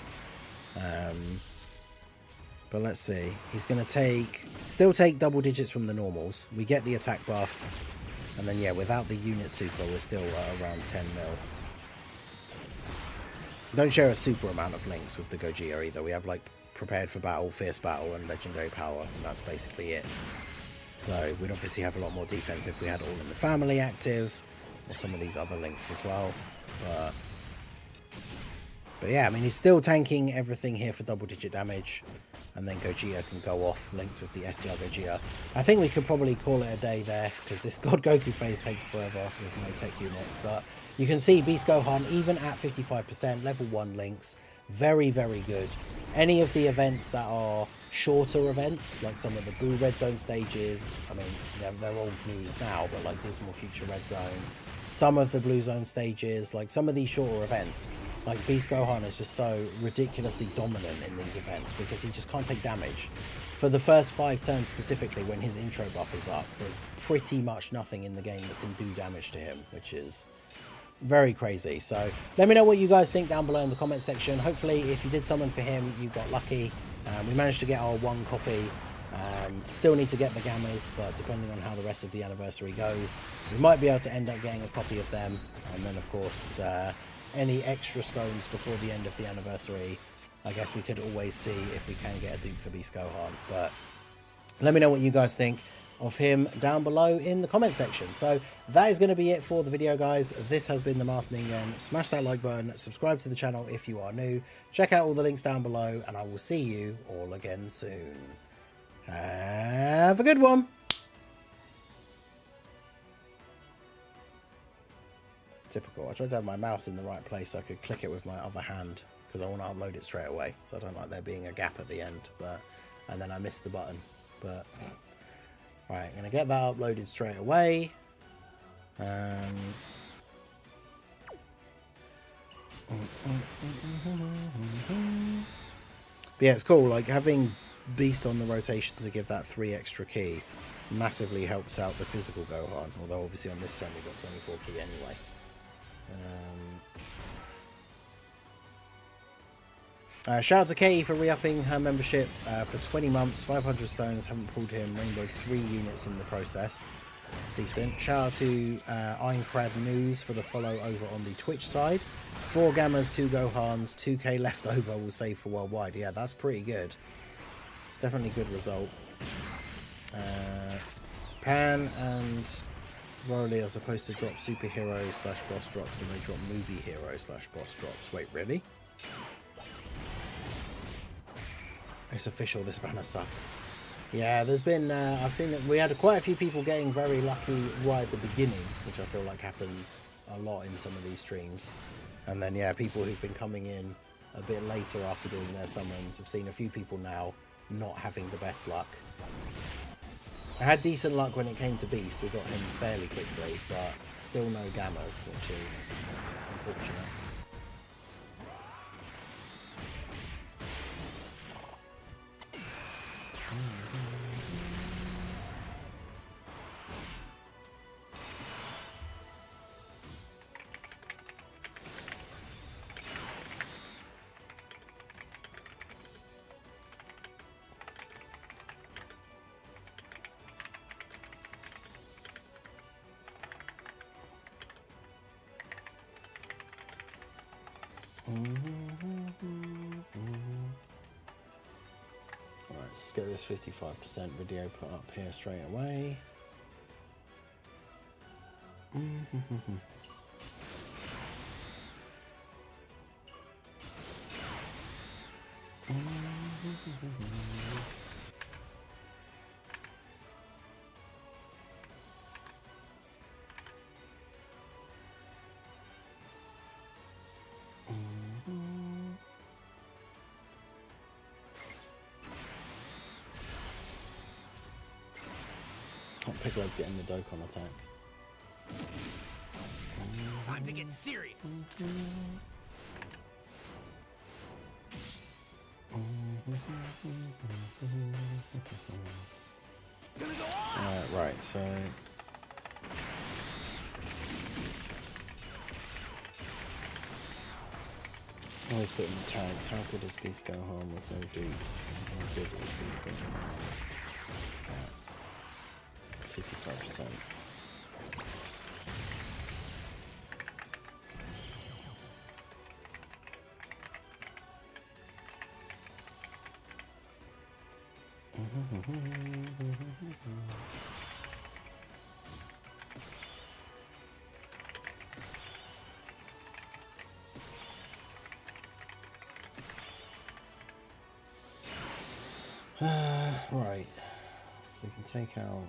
A: But let's see. He's going to still take double digits from the normals. We get the attack buff. And then, yeah, without the unit super, we're still around 10 mil. Don't share a super amount of links with the Gogeta either. We have, like, Prepared for Battle, Fierce Battle, and Legendary Power. And that's basically it. So, we'd obviously have a lot more defense if we had All in the Family active. Or some of these other links as well. But yeah, I mean, he's still tanking everything here for double-digit damage. and then Gogeta can go off linked with the STR Gogeta. I think we could probably call it a day there, because this God Goku phase takes forever with no tech units. But you can see Beast Gohan, even at 55%, level 1 links, very, very good. Any of the events that are shorter events, like some of the Boo Red Zone stages, I mean, they're old news now, but like Dismal Future Red Zone, some of the Blue Zone stages, like some of these shorter events, like Beast Gohan is just so ridiculously dominant in these events because he just can't take damage. For the first 5 turns specifically, when his intro buff is up, there's pretty much nothing in the game that can do damage to him, which is very crazy. So let me know what you guys think down below in the comment section. Hopefully, if you did summon for him, you got lucky. We managed to get our 1 copy. Still need to get the Gammas, but depending on how the rest of the anniversary goes, we might be able to end up getting a copy of them. And then, of course, any extra stones before the end of the anniversary, I guess we could always see if we can get a dupe for Beast Gohan. But let me know what you guys think of him down below in the comment section. So that is going to be it for the video, guys. This has been the Masked Ningen. Smash that like button, subscribe to the channel if you are new, check out all the links down below, and I will see you all again soon. Have a good one. Typical. I tried to have my mouse in the right place so I could click it with my other hand, because I want to upload it straight away, so I don't like there being a gap at the end. And then I missed the button. But right, I'm going to get that uploaded straight away. But yeah, it's cool. Like, having Beast on the rotation to give that 3 extra key massively helps out the physical Gohan. Although obviously on this turn we got 24 key anyway. Shout out to Katie for re-upping her membership for 20 months, 500 stones, haven't pulled him, rainbowed 3 units in the process. It's decent. Shout out to Ironcrad News for the follow over on the Twitch side. 4 Gammas, 2 Gohans, 2k left over will save for worldwide. Yeah, that's pretty good. Definitely good result. Pan and Broly are supposed to drop superhero / boss drops, and they drop movie hero / boss drops. Wait, really? It's official, this banner sucks. Yeah, there's been, I've seen that we had quite a few people getting very lucky right at the beginning, which I feel like happens a lot in some of these streams. And then, yeah, people who've been coming in a bit later after doing their summons. We've seen a few people now not having the best luck. I had decent luck when it came to Beast. We got him fairly quickly, but still no Gammas, which is unfortunate. Alright, let's get this 55% video put up here straight away. Oh, Piccolo's getting the Dokkan attack.
B: Time to get serious.
A: Right, so always put in the tags. How good is Beast Gohan with no dupes? How good is Beast Gohan? 55%. Right. So we can take out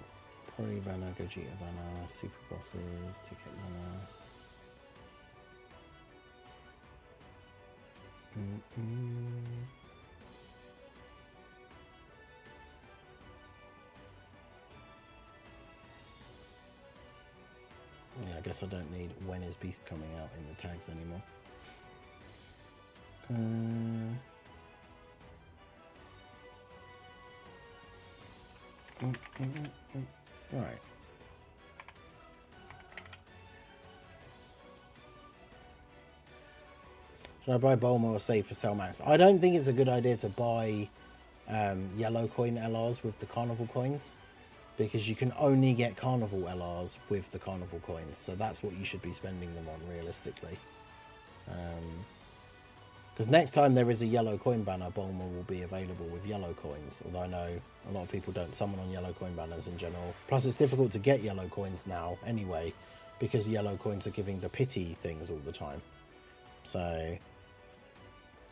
A: Pori banner, Gogeta banner, Super Bosses, Ticket banner. Yeah, I guess I don't need when is Beast coming out in the tags anymore. Alright. Should I buy Bulma or save for Cellmax? I don't think it's a good idea to buy yellow coin LRs with the Carnival coins, because you can only get Carnival LRs with the Carnival coins, so that's what you should be spending them on realistically. Because next time there is a yellow coin banner, Bulma will be available with yellow coins, although I know a lot of people don't summon on yellow coin banners in general. Plus it's difficult to get yellow coins now anyway, because yellow coins are giving the pity things all the time. So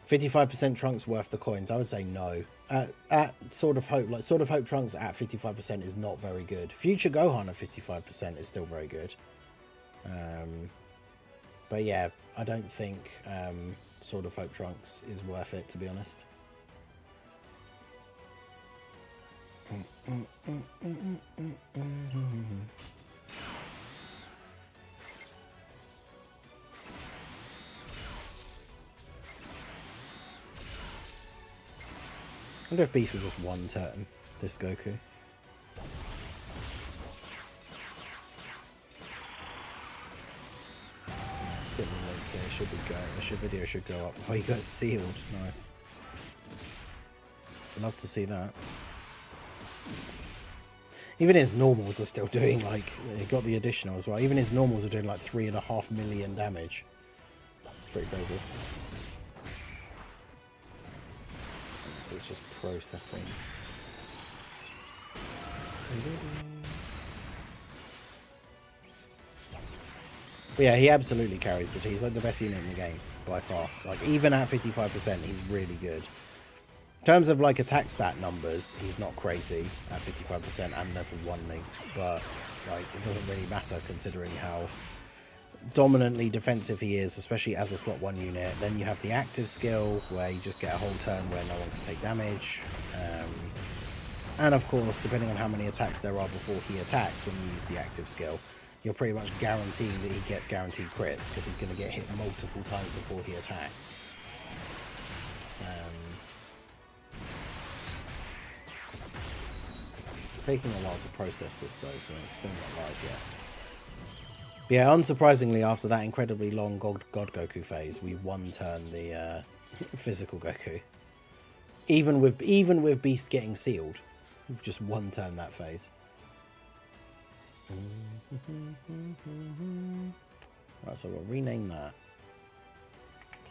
A: 55% Trunks worth the coins? I would say no. At Sword of Hope, like Sword of Hope Trunks at 55% is not very good. Future Gohan at 55% is still very good. But yeah, I don't think Sword of Hope Trunks is worth it, to be honest. I wonder if Beast was just one turn, this Goku. Let's get the link here. Should be going. The video should go up. Oh, you got sealed. Nice. Love to see that. Even his normals are still doing like, he got the additional as well. Even his normals are doing like 3.5 million damage. It's pretty crazy. So it's just processing. But yeah, he absolutely carries it. He's like the best unit in the game by far. Like even at 55%, he's really good. In terms of like attack stat numbers, he's not crazy at 55% and level 1 links, but like it doesn't really matter considering how dominantly defensive he is, especially as a slot 1 unit. Then you have the active skill where you just get a whole turn where no one can take damage, and of course depending on how many attacks there are before he attacks, when you use the active skill you're pretty much guaranteeing that he gets guaranteed crits, because he's going to get hit multiple times before he attacks. It's taking a while to process this though, so it's still not live yet. Yeah, unsurprisingly, after that incredibly long God Goku phase, we one-turn the physical Goku. Even with Beast getting sealed, just one-turn that phase. Right, so we'll rename that.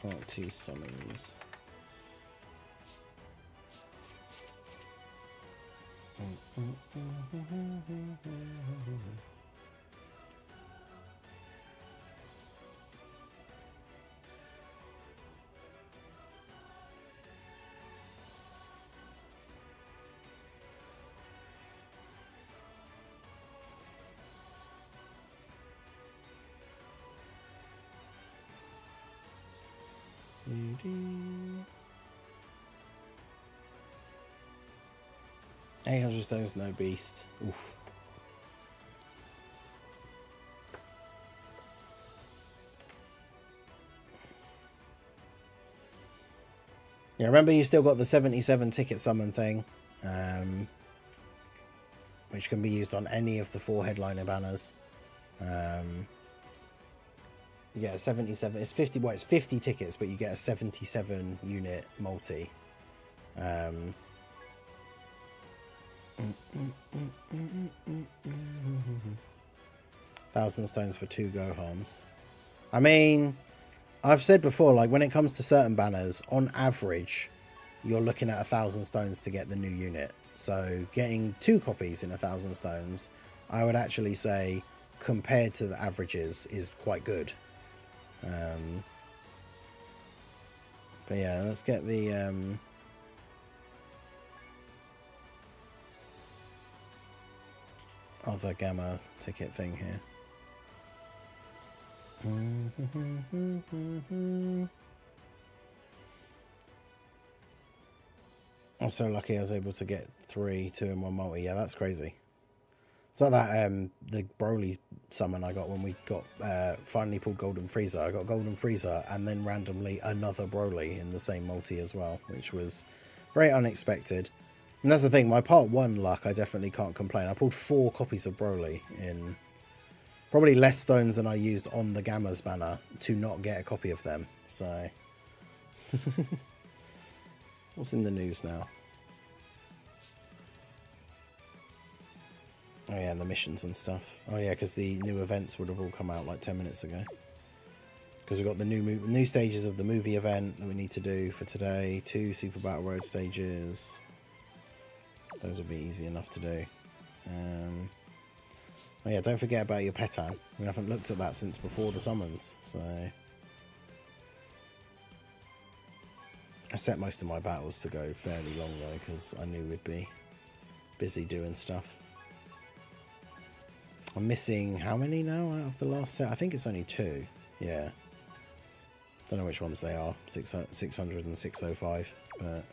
A: Part 2 summons. $800 no Beast. Oof. Yeah, remember you still got the 77 ticket summon thing, which can be used on any of the 4 headliner banners. Yeah, 77. It's 50. Well, it's 50 tickets, but you get a 77 unit multi. 1,000 stones for 2 Gohans. I mean, I've said before, like when it comes to certain banners, on average, you're looking at 1,000 stones to get the new unit. So getting 2 copies in 1,000 stones, I would actually say, compared to the averages, is quite good. But yeah, let's get the other gamma ticket thing here. I'm so lucky I was able to get 3, 2 in one multi. Yeah, that's crazy. It's like that the Broly summon I got when we got finally pulled Golden Frieza. I got Golden Frieza and then randomly another Broly in the same multi as well, which was very unexpected. And that's the thing, my part 1 luck, I definitely can't complain. I pulled 4 copies of Broly in probably less stones than I used on the Gamma's banner to not get a copy of them. So, what's in the news now? Oh yeah, and the missions and stuff. Oh yeah, because the new events would have all come out like 10 minutes ago. Because we've got the new stages of the movie event that we need to do for today. 2 Super Battle Road stages. Those will be easy enough to do. Oh yeah, don't forget about your Petan. We haven't looked at that since before the summons, so... I set most of my battles to go fairly long though, because I knew we'd be busy doing stuff. I'm missing how many now out of the last set? I think it's only 2. Yeah. Don't know which ones they are. 600 and 605, but...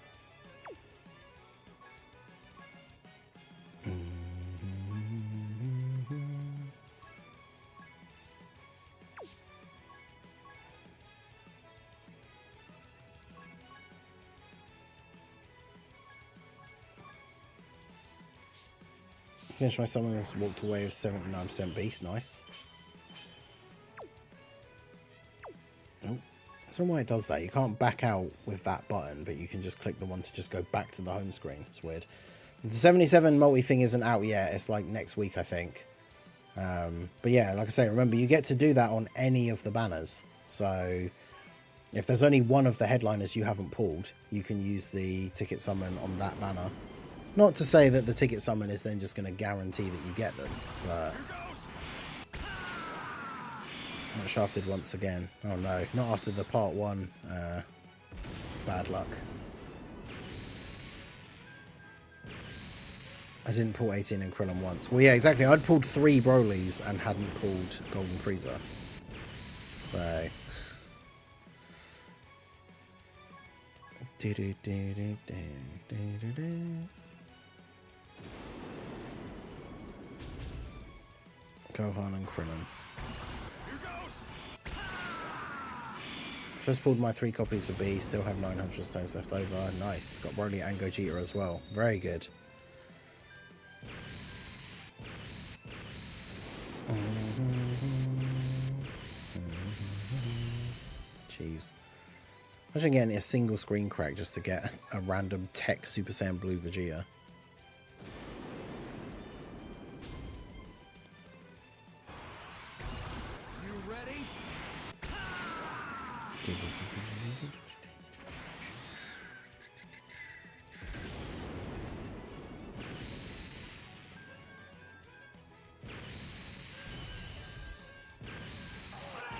A: Finish my summons, walked away with 79% beast, nice. Oh, I don't know why it does that. You can't back out with that button, but you can just click the one to just go back to the home screen. It's weird. The 77 multi thing isn't out yet. It's like next week, I think. But yeah, like I say, remember, you get to do that on any of the banners. So if there's only one of the headliners you haven't pulled, you can use the ticket summon on that banner. Not to say that the ticket summon is then just going to guarantee that you get them, but... Not shafted once again. Oh no, not after the part 1 bad luck. I didn't pull 18 in Krillin once. Well, yeah, exactly. I'd pulled 3 Brolys and hadn't pulled Golden Frieza. So... Gohan and Krillin. Just pulled my 3 copies of B, still have 900 stones left over. Nice. Got Broly and Gogeta as well. Very good. Jeez. Imagine getting a single screen crack just to get a random tech Super Saiyan Blue Vegeta.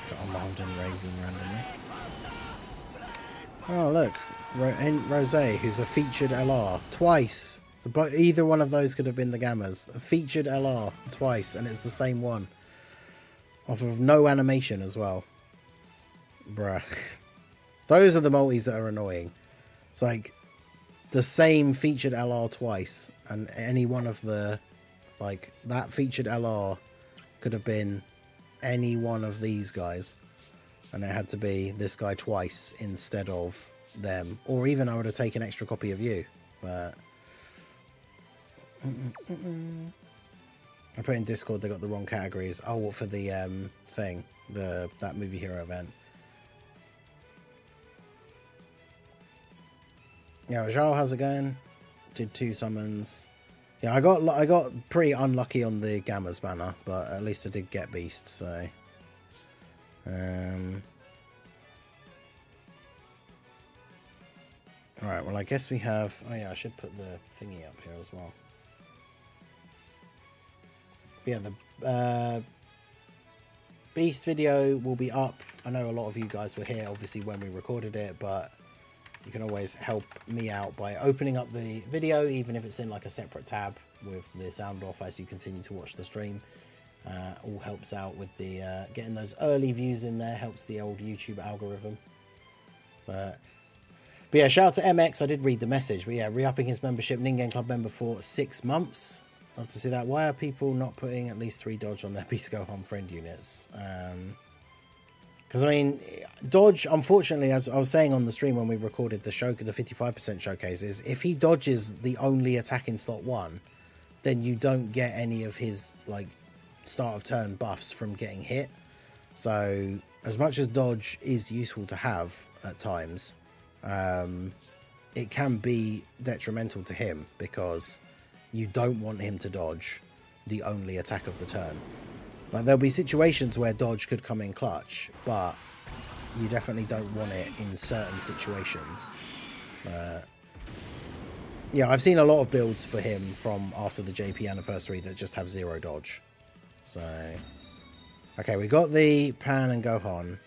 A: Got a Mountain Raisin randomly. Oh look, Rose, who's a featured LR twice. So either one of those could have been the Gammas. A featured LR twice, and it's the same one. Off of no animation as well. Bruh. Those are the multis that are annoying. It's like the same featured LR twice, and any one of the, like, that featured LR could have been any one of these guys, and it had to be this guy twice instead of them, or even I would have taken an extra copy of you, but I put in Discord they got the wrong categories. Oh, what for the thing, that movie hero event. Yeah, Zhao, how's it going? Did 2 summons. Yeah, I got pretty unlucky on the Gamma's banner, but at least I did get beasts, so alright, well I guess we have, oh yeah, I should put the thingy up here as well. But yeah, the beast video will be up. I know a lot of you guys were here obviously when we recorded it, but you can always help me out by opening up the video, even if it's in like a separate tab, with the sound off as you continue to watch the stream. All helps out with the getting those early views in there, helps the old YouTube algorithm. But yeah, shout out to MX. I did read the message, but yeah, re-upping his membership, Ningen Club member for 6 months. Love to see that. Why are people not putting at least 3 dodge on their Beast GOHAN friend units? Because I mean, dodge, unfortunately, as I was saying on the stream when we recorded the show, the 55% showcase, is if he dodges the only attack in slot 1, then you don't get any of his like start of turn buffs from getting hit. So as much as dodge is useful to have at times, it can be detrimental to him because you don't want him to dodge the only attack of the turn. Like, there'll be situations where dodge could come in clutch, but you definitely don't want it in certain situations. Yeah, I've seen a lot of builds for him from after the JP anniversary that just have 0 dodge. So, okay, we got the Pan and Gohan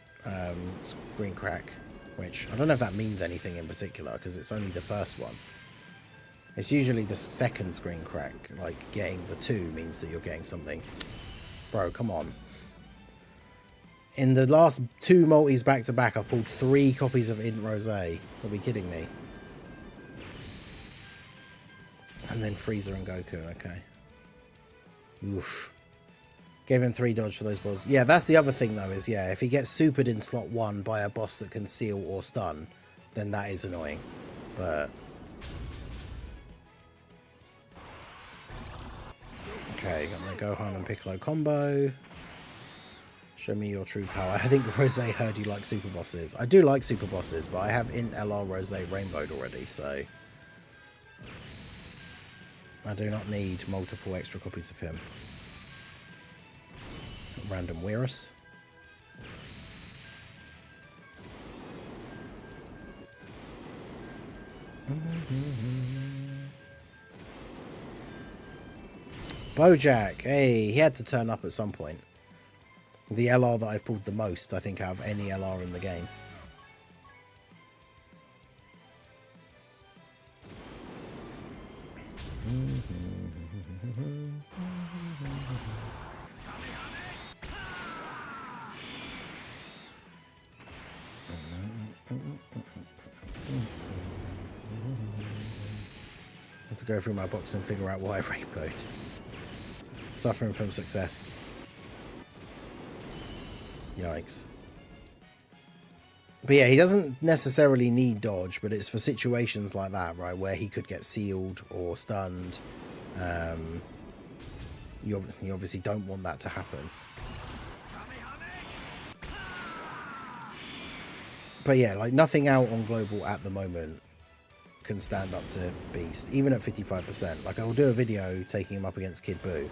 A: screen crack, which I don't know if that means anything in particular because it's only the first one. It's usually the second screen crack, like getting the 2 means that you're getting something. Bro, come on. In the last 2 multis back to back, I've pulled 3 copies of Int Rose. You'll be kidding me. And then Frieza and Goku, okay. Oof. Gave him 3 dodge for those balls. Yeah, that's the other thing though, is yeah, if he gets supered in slot 1 by a boss that can seal or stun, then that is annoying. But okay, got my Gohan and Piccolo combo. Show me your true power. I think Rose heard you like super bosses. I do like super bosses, but I have Int LR Rose rainbowed already, so I do not need multiple extra copies of him. Random Weirus. Bojack, hey, he had to turn up at some point. The LR that I've pulled the most, I think, out of any LR in the game. I have to go through my box and figure out why I rainbowed. Suffering from success. Yikes. But yeah, he doesn't necessarily need dodge, but it's for situations like that, right, where he could get sealed or stunned. You obviously don't want that to happen. But yeah, like nothing out on global at the moment can stand up to Beast, even at 55%. Like, I will do a video taking him up against Kid Buu.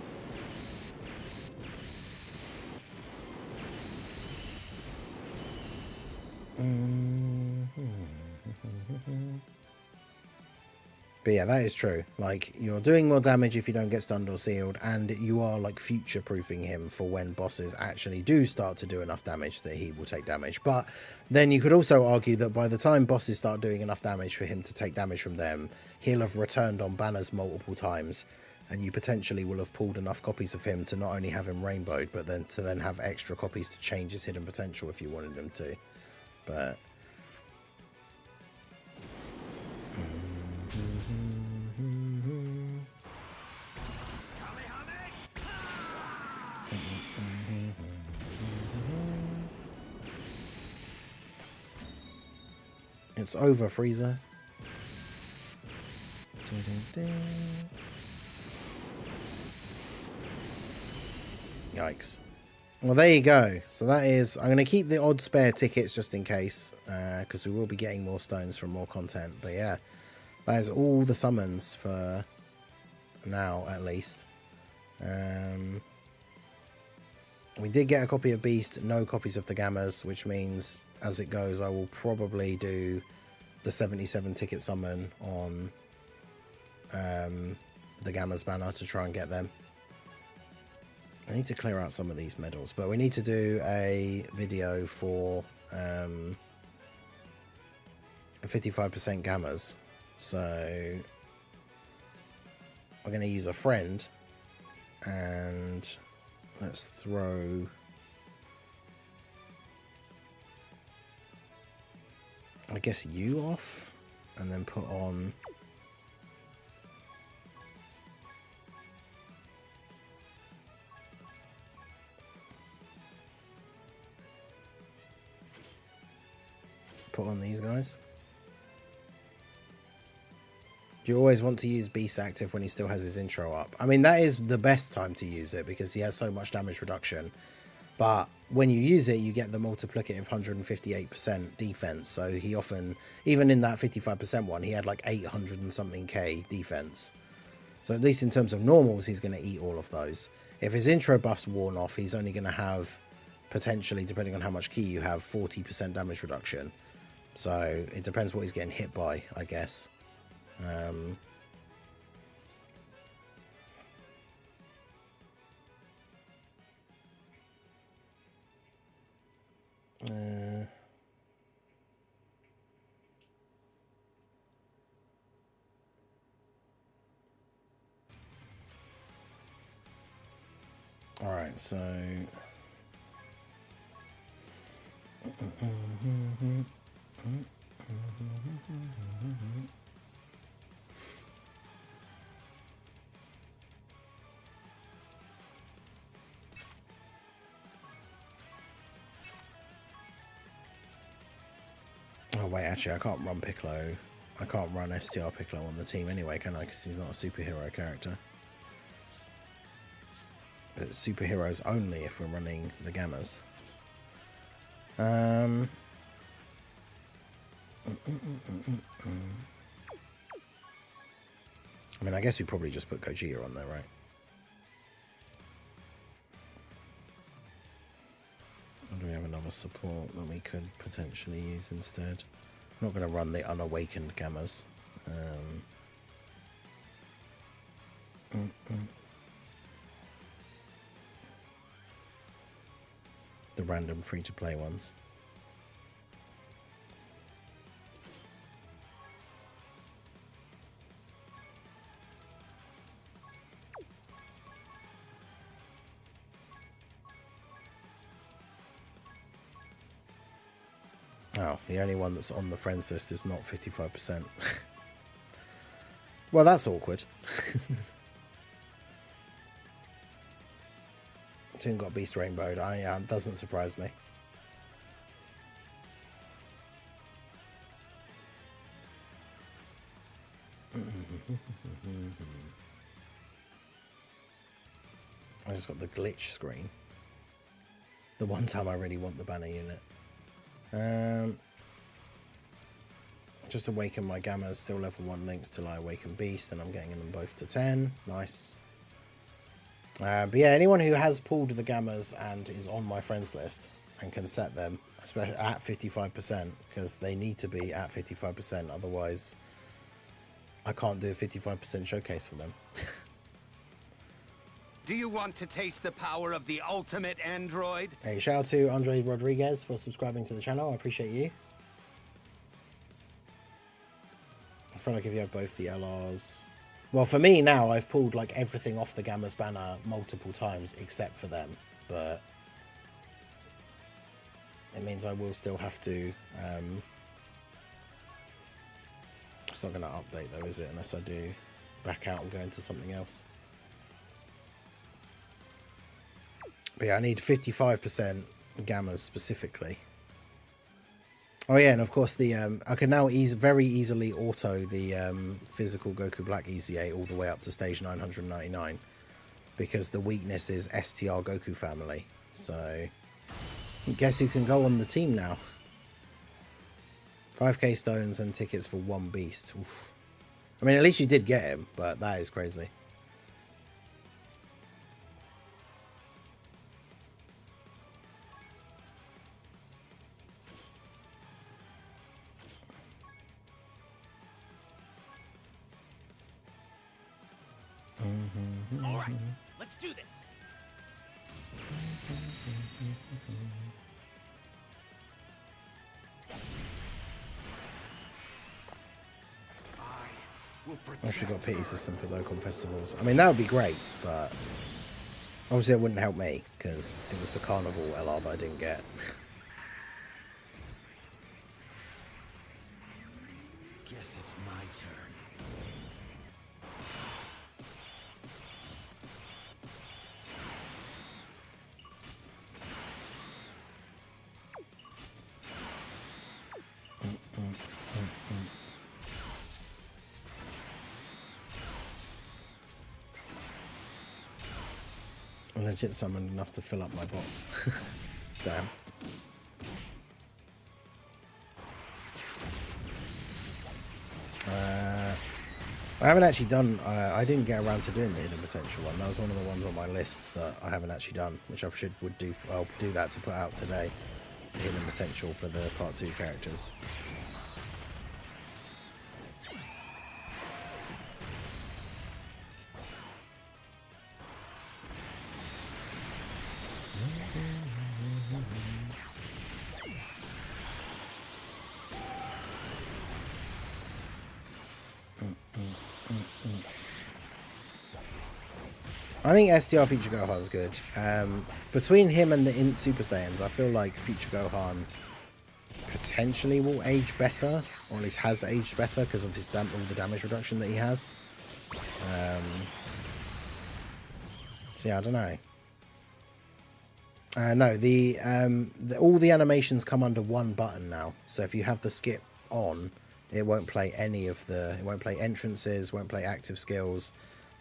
A: But yeah, that is true. Like, you're doing more damage if you don't get stunned or sealed, and you are like future-proofing him for when bosses actually do start to do enough damage that he will take damage. But then you could also argue that by the time bosses start doing enough damage for him to take damage from them, he'll have returned on banners multiple times, and you potentially will have pulled enough copies of him to not only have him rainbowed, but then to then have extra copies to change his hidden potential if you wanted him to. But it's over, Frieza. Yikes. Well, there you go. So that is... I'm going to keep the odd spare tickets just in case, because we will be getting more stones from more content. But yeah, that is all the summons for now, at least. We did get a copy of Beast, no copies of the Gammas, which means, as it goes, I will probably do the 77 ticket summon on the Gammas banner to try and get them. I need to clear out some of these medals, but we need to do a video for 55% Gammas. So we're going to use a friend. And let's throw... I guess you off. And then put on... these guys. You always want to use Beast active when he still has his intro up. I mean, that is the best time to use it because he has so much damage reduction. But when you use it, you get the multiplicative 158% defense. So he often, even in that 55% one, he had like 800 and something K defense. So at least in terms of normals, he's going to eat all of those. If his intro buff's worn off, he's only going to have, potentially, depending on how much ki you have, 40% damage reduction. So it depends what he's getting hit by, I guess. All right, so... Oh wait, actually I can't run Piccolo. I can't run STR Piccolo on the team anyway, can I? Because he's not a superhero character. It's superheroes only if we're running the Gammas. I mean, I guess we probably just put Gogeta on there, right? Or do we have another support that we could potentially use instead? I'm not going to run the unawakened Gammas. The random free-to-play ones. Oh, the only one that's on the friends list is not 55%. Well, that's awkward. Toon got Beast Rainbowed. Doesn't surprise me. I just got the glitch screen. The one time I really want the banner unit. Just awaken my Gammas, still level 1 links till I awaken Beast, and I'm getting them both to 10. Nice. But yeah, anyone who has pulled the Gammas and is on my friends list and can set them, especially at 55%, because they need to be at 55%, otherwise I can't do a 55% showcase for them.
B: Do you want to taste the power of the ultimate android?
A: Hey, shout out to Andre Rodriguez for subscribing to the channel. I appreciate you. I feel like if you have both the LRs... Well, for me now, I've pulled like everything off the Gammas banner multiple times except for them. But it means I will still have to... It's not going to update though, is it? Unless I do back out and go into something else. But yeah, I need 55% Gammas specifically. Oh yeah, and of course the I can now very easily auto the physical Goku Black Easy 8 all the way up to stage 999 because the weakness is STR Goku family. So guess who can go on the team now? 5k stones and tickets for 1 beast. Oof. I mean, at least you did get him, but that is crazy.
D: All right, let's do this.
B: I
A: I should have got a pity system for Dokkan festivals. I mean, that would be great, but obviously it wouldn't help me because it was the Carnival LR that I didn't get.
B: Guess it's my turn.
A: I legit summoned enough to fill up my box. Damn. I haven't actually done, I didn't get around to doing the hidden potential one. That was one of the ones on my list that I haven't actually done, which I would do. I'll do that to put out today. The hidden potential for the part 2 characters. I think STR Future Gohan's good. Between him and the Int Super Saiyans, I feel like Future Gohan potentially will age better, or at least has aged better because of his all the damage reduction that he has. So yeah, I don't know. No, all the animations come under one button now. So if you have the skip on, it won't play any of the. It won't play entrances, won't play active skills,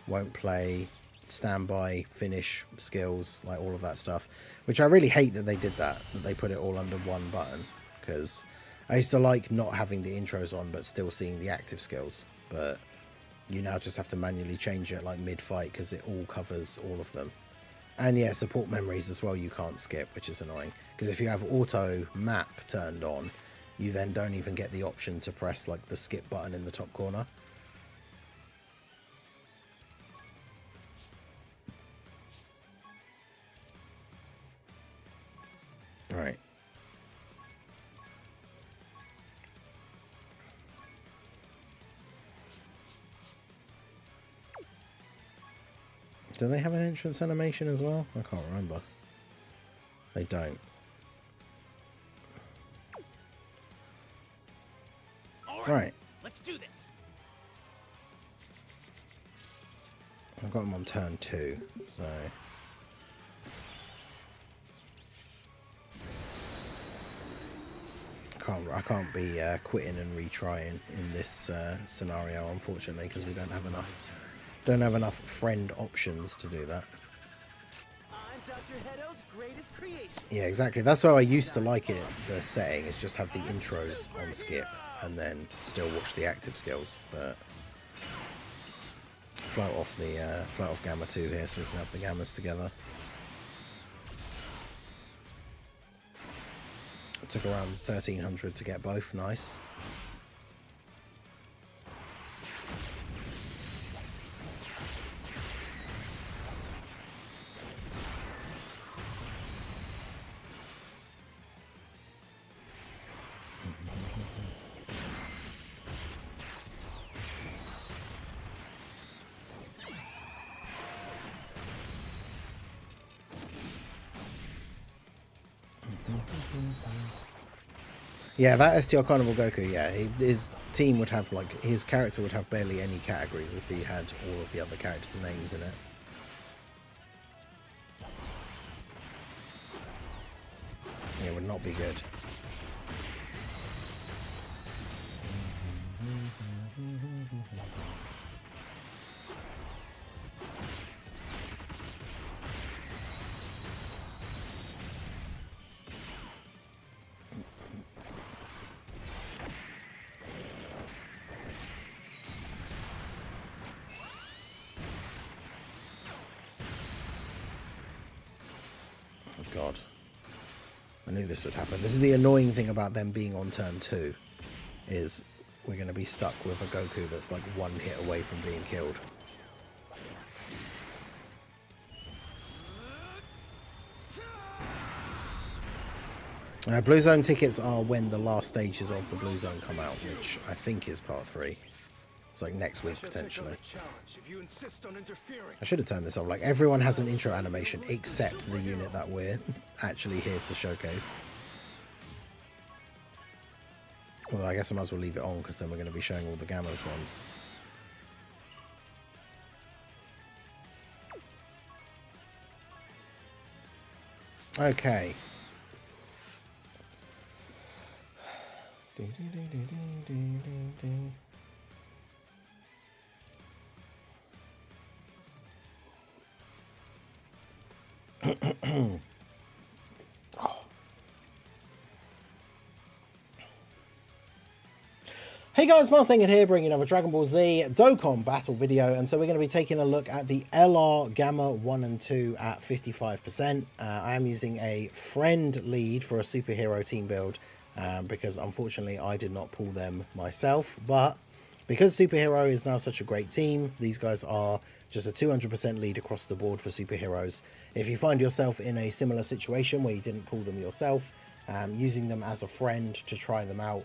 A: won't play standby, finish skills, like all of that stuff. Which I really hate that they did that. That they put it all under one button. Because I used to like not having the intros on, but still seeing the active skills. But you now just have to manually change it like mid-fight because it all covers all of them. And yeah, support memories as well you can't skip, which is annoying. Because if you have auto map turned on, you then don't even get the option to press like the skip button in the top corner. Right. Do they have an entrance animation as well? I can't remember. They don't.
D: All
A: Right.
D: Let's do this.
A: I've got them on turn 2, so... I can't be quitting and retrying in this scenario, unfortunately, because we don't have enough friend options to do that.
D: I'm Dr. Hedo's greatest creation.
A: Yeah, exactly. That's why I used to like it. The setting is just have the intros on skip and then still watch the active skills. But float off Gamma 2 here so we can have the Gammas together. It took around 1300 to get both. Nice. Yeah, that STR Carnival Goku, yeah, his team would have, like, his character would have barely any categories if he had all of the other characters' names in it. Yeah, it would not be good. God. I knew this would happen. This is the annoying thing about them being on turn 2, is we're going to be stuck with a Goku that's like one hit away from being killed. Blue Zone tickets are when the last stages of the Blue Zone come out, which I think is part 3. It's like next week, potentially.
C: If you insist on interfering.
A: I should have turned this off. Like, everyone has an intro animation except the unit that we're actually here to showcase. Well, I guess I might as well leave it on, because then we're going to be showing all the Gamma's ones. Okay. Hey guys, Marsenged here, bringing another Dragon Ball Z Dokkan battle video, and so we're going to be taking a look at the LR Gamma 1 and 2 at 55%. I am using a friend lead for a superhero team build, because unfortunately I did not pull them myself, but because superhero is now such a great team, these guys are just a 200% lead across the board for superheroes. If you find yourself in a similar situation where you didn't pull them yourself, using them as a friend to try them out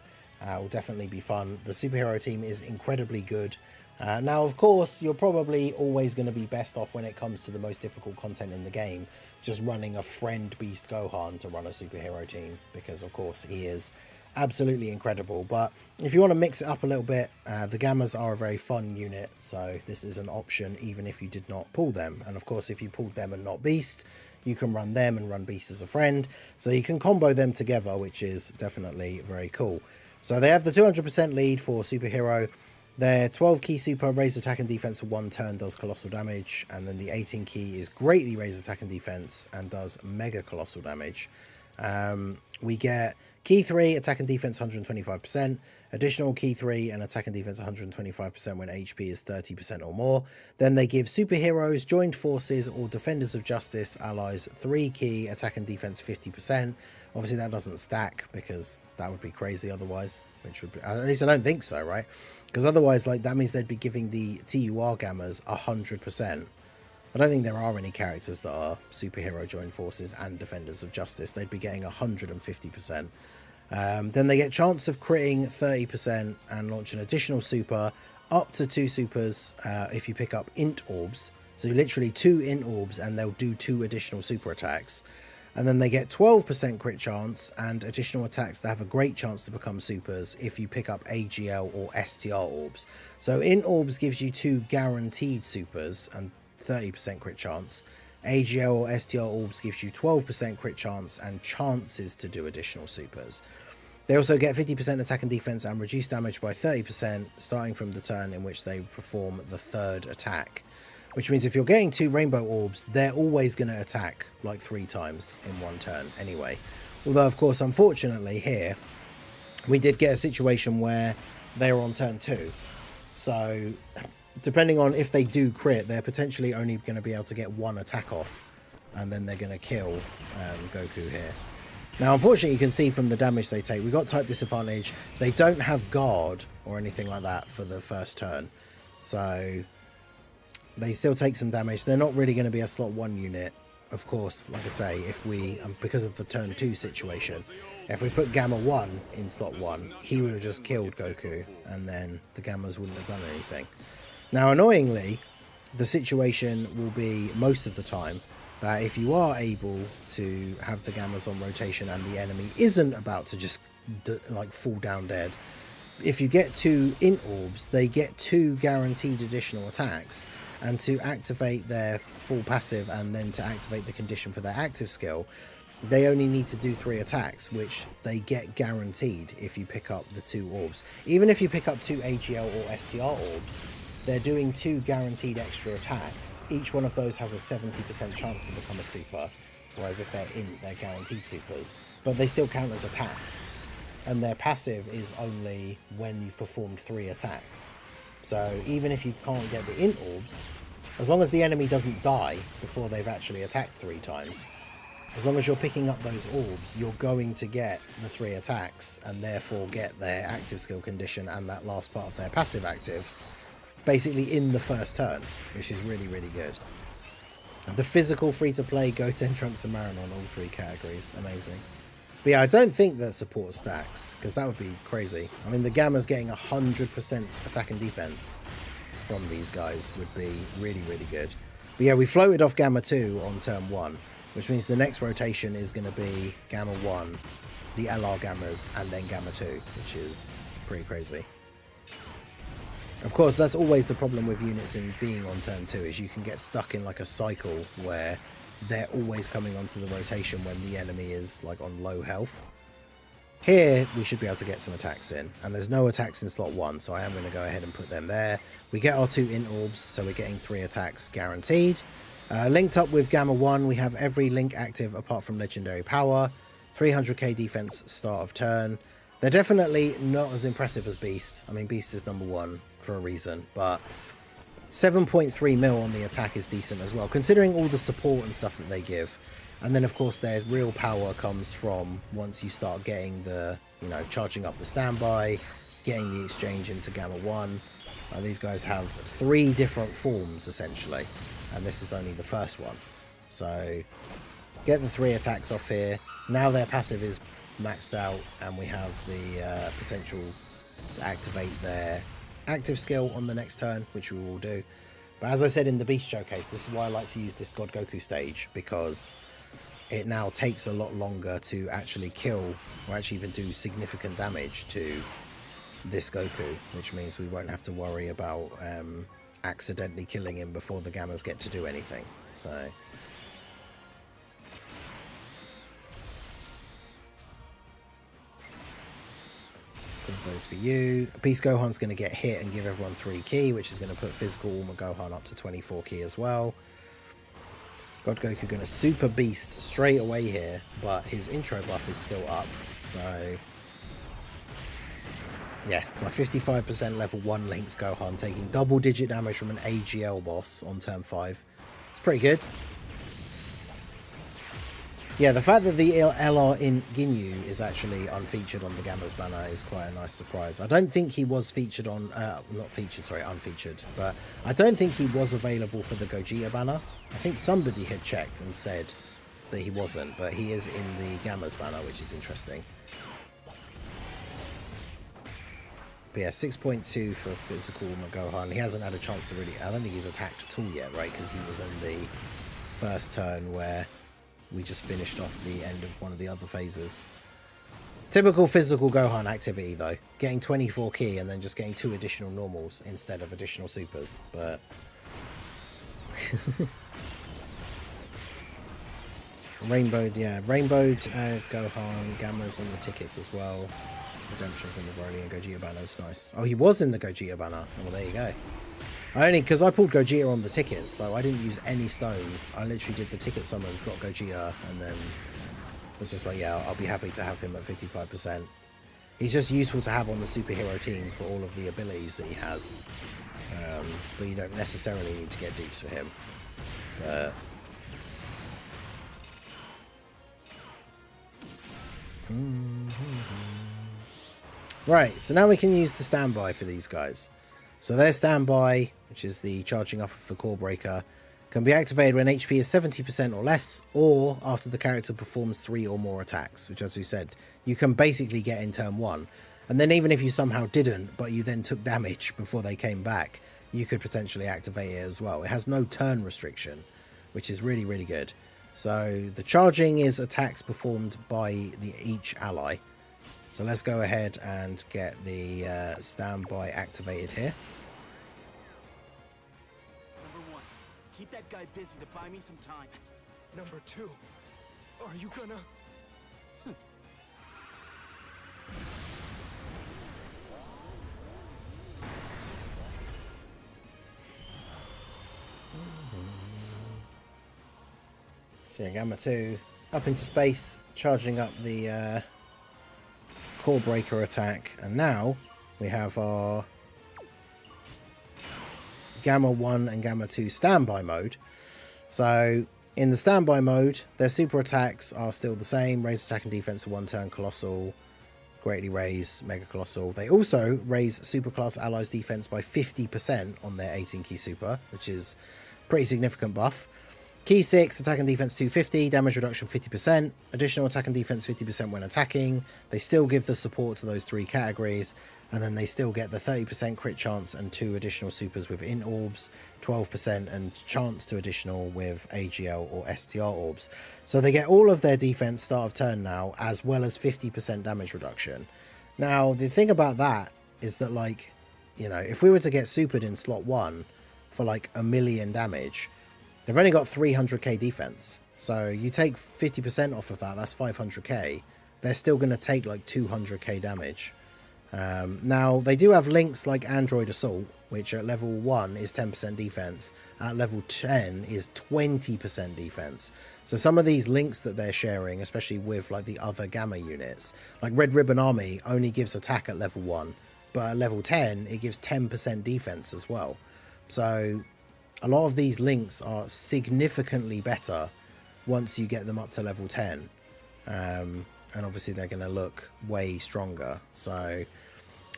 A: will definitely be fun. The superhero team is incredibly good. Now, of course, you're probably always going to be best off when it comes to the most difficult content in the game, just running a friend Beast Gohan to run a superhero team, because of course he is absolutely incredible. But if you want to mix it up a little bit, the Gammas are a very fun unit, so this is an option even if you did not pull them. And of course, if you pulled them and not Beast, you can run them and run Beast as a friend, so you can combo them together, which is definitely very cool. So they have the 200% lead for superhero. Their 12 key super, raise attack and defense for 1 turn, does colossal damage, and then the 18 key is greatly raise attack and defense and does mega colossal damage. We get key 3, attack and defense 125%, additional key 3 and attack and defense 125% when HP is 30% or more. Then they give superheroes, joined forces or defenders of justice allies 3 key, attack and defense 50%. Obviously that doesn't stack, because that would be crazy otherwise, which would be, at least I don't think so, right? Because otherwise, like, that means they'd be giving the TUR Gammas 100%. I don't think there are any characters that are superhero joined forces and defenders of justice. They'd be getting 150%. Then they get chance of critting 30% and launch an additional super, up to 2 supers if you pick up int orbs. So literally 2 int orbs, and they'll do 2 additional super attacks. And then they get 12% crit chance and additional attacks that have a great chance to become supers if you pick up AGL or STR orbs. So int orbs gives you 2 guaranteed supers and 30% crit chance. AGL or STR orbs gives you 12% crit chance and chances to do additional supers. They also get 50% attack and defense and reduce damage by 30% starting from the turn in which they perform the 3rd attack. Which means if you're getting 2 rainbow orbs, they're always going to attack like 3 times in 1 turn anyway. Although, of course, unfortunately here, we did get a situation where they were on turn 2. So, depending on if they do crit, they're potentially only going to be able to get 1 attack off. And then they're going to kill Goku here. Now, unfortunately, you can see from the damage they take, we got type disadvantage. They don't have guard or anything like that for the first turn. So they still take some damage. They're not really going to be a slot 1 unit. Of course, like I say, if we, because of the turn 2 situation, if we put Gamma 1 in slot 1, he would have just killed Goku, and then the Gammas wouldn't have done anything. Now, annoyingly, the situation will be, most of the time, that if you are able to have the Gammas on rotation and the enemy isn't about to just, like, fall down dead, if you get 2 int orbs, they get 2 guaranteed additional attacks. And to activate their full passive and then to activate the condition for their active skill, they only need to do 3 attacks, which they get guaranteed if you pick up the 2 orbs. Even if you pick up 2 AGL or STR orbs, they're doing 2 guaranteed extra attacks. Each one of those has a 70% chance to become a super, whereas if they're int, they're guaranteed supers. But they still count as attacks. And their passive is only when you've performed 3 attacks. So even if you can't get the int orbs, as long as the enemy doesn't die before they've actually attacked 3 times, as long as you're picking up those orbs, you're going to get the 3 attacks and therefore get their active skill condition and that last part of their passive active basically in the first turn, which is really, really good. The physical free-to-play, Goten, Trunks and Marin on all 3 categories. Amazing. But yeah, I don't think that support stacks, because that would be crazy. I mean, the Gamma's getting 100% attack and defense from these guys would be really, really good. But yeah, we floated off Gamma 2 on turn 1, which means the next rotation is going to be Gamma 1, the LR Gammas, and then Gamma 2, which is pretty crazy. Of course, that's always the problem with units in being on turn 2, is you can get stuck in like a cycle where they're always coming onto the rotation when the enemy is like on low health. Here, we should be able to get some attacks in, and there's no attacks in slot 1, so I am going to go ahead and put them there. We get our 2 int orbs, so we're getting 3 attacks guaranteed. Linked up with Gamma 1, we have every link active apart from Legendary Power, 300k defense start of turn. They're definitely not as impressive as Beast. I mean, Beast is number 1 for a reason, but 7.3 mil on the attack is decent as well, considering all the support and stuff that they give. And then, of course, their real power comes from once you start getting the, you know, charging up the standby, getting the exchange into Gamma 1. These guys have 3 different forms, essentially, and this is only the first one. So, get the 3 attacks off here. Now their passive is maxed out, and we have the potential to activate their active skill on the next turn, which we will do. But as I said in the Beast Showcase, this is why I like to use this God Goku stage, because it now takes a lot longer to actually kill or actually even do significant damage to this Goku, which means we won't have to worry about accidentally killing him before the Gammas get to do anything. So those for you. Beast Gohan's going to get hit and give everyone 3 ki, which is going to put physical Armor Gohan up to 24 ki as well. God Goku going to super beast straight away here, but his intro buff is still up. So yeah, my 55% level 1 links Gohan taking double digit damage from an AGL boss on turn 5. It's pretty good. Yeah, the fact that the LR in Ginyu is actually unfeatured on the Gamma's banner is quite a nice surprise. I don't think he was featured on, unfeatured, but I don't think he was available for the Gogeta banner. I think somebody had checked and said that he wasn't, but he is in the Gamma's banner, which is interesting. But yeah, 6.2 for physical Gohan. He hasn't had a chance to really, I don't think he's attacked at all yet, right? Because he was on the first turn where we just finished off the end of one of the other phases. Typical physical Gohan activity though. Getting 24 ki and then just getting 2 additional normals instead of additional supers. But rainbowed, yeah. Rainbowed Gohan, Gammas on the tickets as well. Redemption from the Broly and Gogeta banners, nice. Oh, he was in the Gogeta banner. Well, there you go. Because I pulled Gogeta on the tickets, so I didn't use any stones. I literally did the ticket summons, got Gogeta, and then was just like, yeah, I'll be happy to have him at 55%. He's just useful to have on the superhero team for all of the abilities that he has. But you don't necessarily need to get dupes for him. Right, so now we can use the standby for these guys. So their standby, which is the charging up of the core breaker, can be activated when HP is 70% or less, or after the character performs 3 or more attacks, which, as we said, you can basically get in turn 1. And then even if you somehow didn't, but you then took damage before they came back, you could potentially activate it as well. It has no turn restriction, which is really, really good. So the charging is attacks performed by each ally. So let's go ahead and get the standby activated here.
D: Number 1, keep that guy busy to buy me some time. Number 2, are you gonna...
A: So yeah, Gamma 2 up into space, charging up the core breaker attack, and now we have our Gamma 1 and Gamma 2 standby mode. So in the standby mode, their super attacks are still the same: raise attack and defense for 1 turn, colossal, greatly raise, mega colossal. They also raise superclass allies defense by 50% on their 18 key super, which is pretty significant buff. Key 6, attack and defense 250, damage reduction 50%, additional attack and defense 50% when attacking. They still give the support to those 3 categories, and then they still get the 30% crit chance and 2 additional supers with int orbs, 12% and chance to additional with AGL or STR orbs. So they get all of their defense start of turn now, as well as 50% damage reduction. Now, the thing about that is that, like, you know, if we were to get supered in slot 1 for like 1,000,000 damage, they've only got 300k defense. So you take 50% off of that, that's 500k. They're still going to take like 200k damage. Now, they do have links like Android Assault, which at level 1 is 10% defense. At level 10 is 20% defense. So some of these links that they're sharing, especially with like the other Gamma units, like Red Ribbon Army only gives attack at level 1, but at level 10, it gives 10% defense as well. So a lot of these links are significantly better once you get them up to level 10. And obviously they're going to look way stronger. So